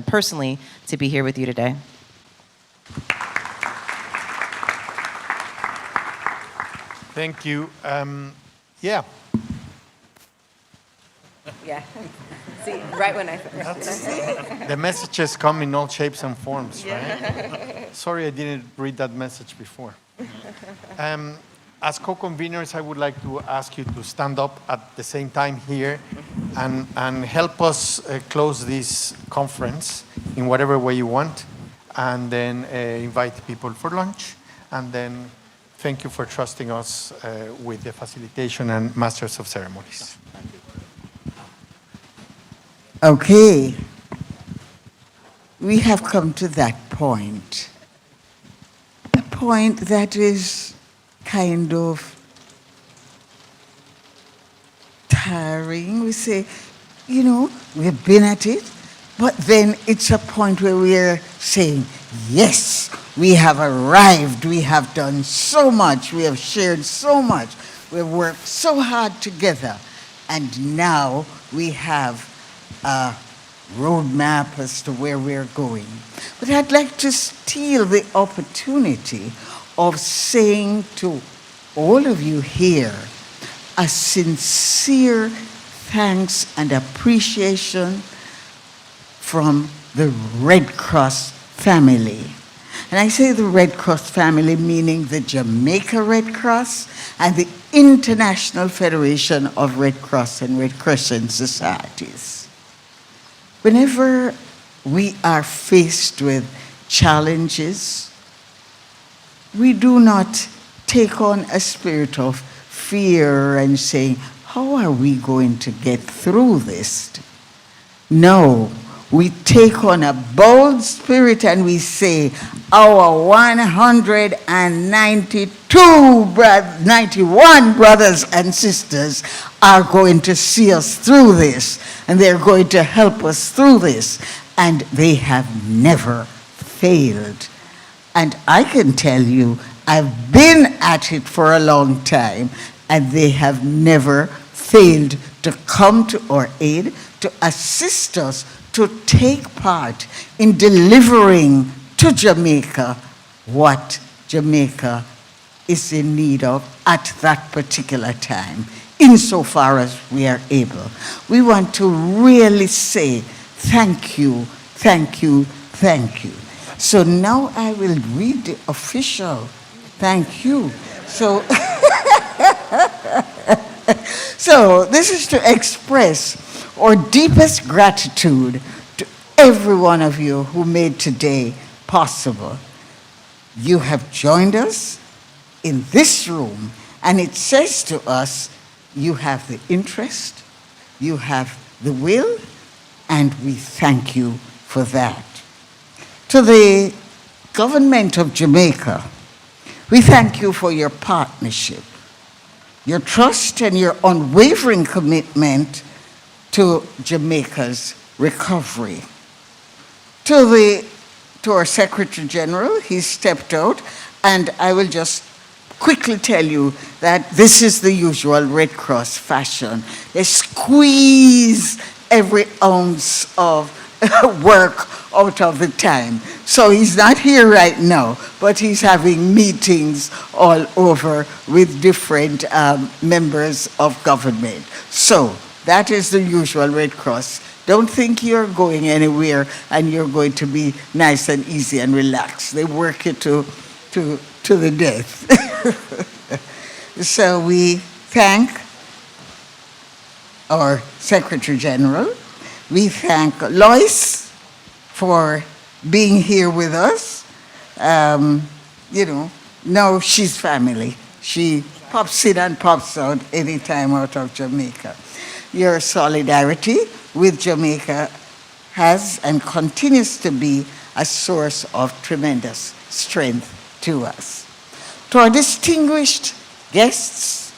personally to be here with you today. Thank you. Yeah. Yeah. See, right when I finished. The messages come in all shapes and forms, right? Sorry I didn't read that message before. As co-conveners, I would like to ask you to stand up at the same time here and help us close this conference in whatever way you want, and then invite people for lunch, and then thank you for trusting us with the facilitation and Masters of Ceremonies. Okay. We have come to that point. A point that is kind of tiring. We say, you know, we've been at it, but then it's a point where we're saying, yes, we have arrived, we have done so much, we have shared so much, we've worked so hard together, and now we have a roadmap as to where we're going. But I'd like to steal the opportunity of saying to all of you here a sincere thanks and appreciation from the Red Cross family. And I say the Red Cross family, meaning the Jamaica Red Cross and the International Federation of Red Cross and Red Crescent Societies. Whenever we are faced with challenges, we do not take on a spirit of fear and saying, how are we going to get through this? No, we take on a bold spirit and we say, our 91 brothers and sisters are going to see us through this, and they're going to help us through this, and they have never failed. And I can tell you, I've been at it for a long time, and they have never failed to come to our aid, to assist us, to take part in delivering to Jamaica what Jamaica is in need of at that particular time, insofar as we are able. We want to really say thank you, thank you, thank you. So now I will read the official thank you. So, so this is to express our deepest gratitude to every one of you who made today possible. You have joined us in this room, and it says to us, you have the interest, you have the will, and we thank you for that. To the government of Jamaica, we thank you for your partnership, your trust, and your unwavering commitment to Jamaica's recovery. To our Secretary General, he stepped out, and I will just quickly tell you that this is the usual Red Cross fashion. They squeeze every ounce of work out of the time. So he's not here right now, but he's having meetings all over with different members of government. So that is the usual Red Cross. Don't think you're going anywhere and you're going to be nice and easy and relaxed. They work you to the death. So we thank our Secretary General. We thank Lois for being here with us. You know, now she's family. She pops in and pops out anytime out of Jamaica. Your solidarity with Jamaica has and continues to be a source of tremendous strength to us. To our distinguished guests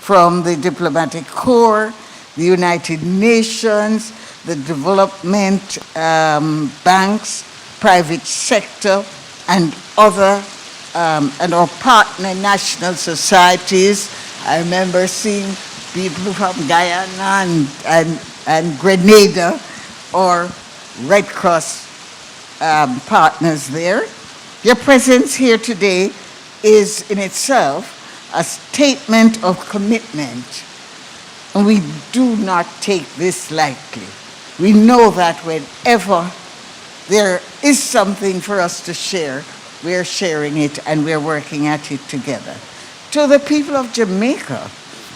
from the Diplomatic Corps, the United Nations, the development banks, private sector, and other, and our partner national societies. I remember seeing people from Guyana and Grenada, or Red Cross partners there. Your presence here today is in itself a statement of commitment, and we do not take this lightly. We know that whenever there is something for us to share, we're sharing it and we're working at it together. To the people of Jamaica,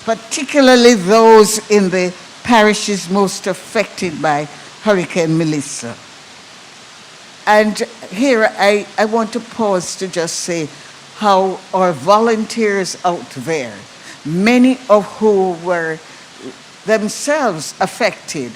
particularly those in the parishes most affected by Hurricane Melissa. And here I want to pause to just say how our volunteers out there, many of who were themselves affected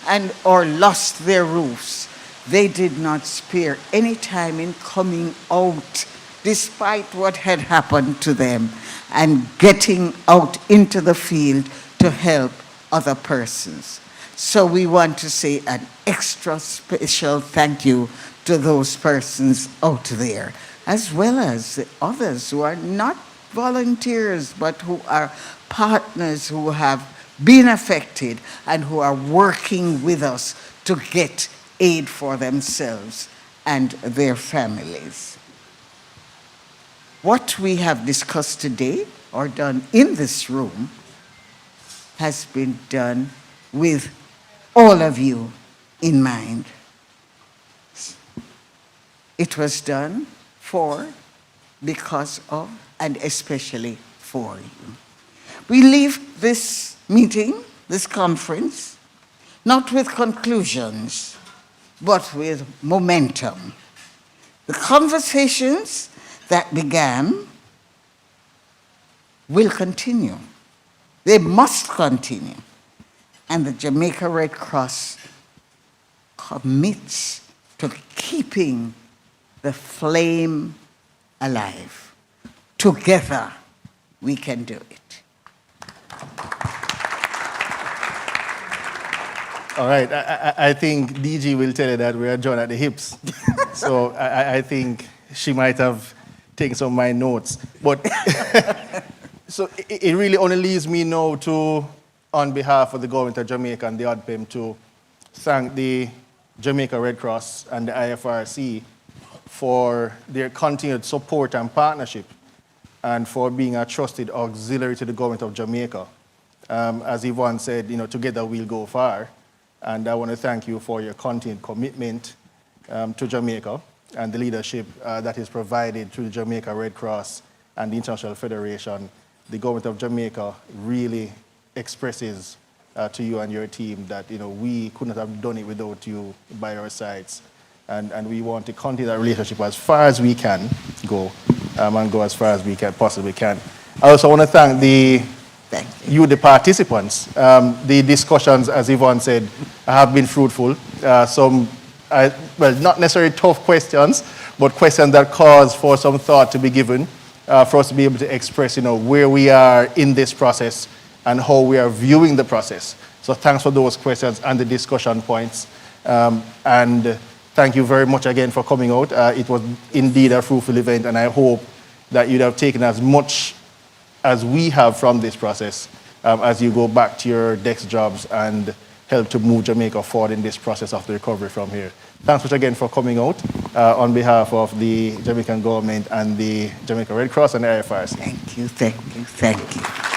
and or lost their roofs, they did not spare any time in coming out despite what had happened to them and getting out into the field to help other persons. So we want to say an extra special thank you to those persons out there, as well as the others who are not volunteers, but who are partners who have been affected and who are working with us to get aid for themselves and their families. What we have discussed today or done in this room has been done with all of you in mind. It was done for, because of, and especially for you. We leave this meeting, this conference, not with conclusions, but with momentum. The conversations that began will continue. They must continue. And the Jamaica Red Cross commits to keeping the flame alive. Together, we can do it. All right, I think DG will tell you that we are joined at the hips. So I think she might have taken some of my notes. But so it really only leaves me now to, on behalf of the government of Jamaica and the ODPEM, to thank the Jamaica Red Cross and the IFRC for their continued support and partnership, and for being a trusted auxiliary to the government of Jamaica. As Yvonne said, together we'll go far. And I want to thank you for your continued commitment to Jamaica and the leadership that is provided through the Jamaica Red Cross and the International Federation. The government of Jamaica really expresses to you and your team that we could not have done it without you by our sides. And we want to continue that relationship as far as we can go, and go as far as we possibly can. I also want to thank the participants. The discussions, as Yvonne said, have been fruitful. Some, not necessarily tough questions, but questions that cause for some thought to be given, for us to be able to express, where we are in this process and how we are viewing the process. So thanks for those questions and the discussion points. And thank you very much again for coming out. It was indeed a fruitful event, and I hope that you'd have taken as much as we have from this process as you go back to your desk jobs and help to move Jamaica forward in this process of the recovery from here. Thanks much again for coming out on behalf of the Jamaican government and the Jamaica Red Cross and the IFRC. Thank you, thank you, thank you.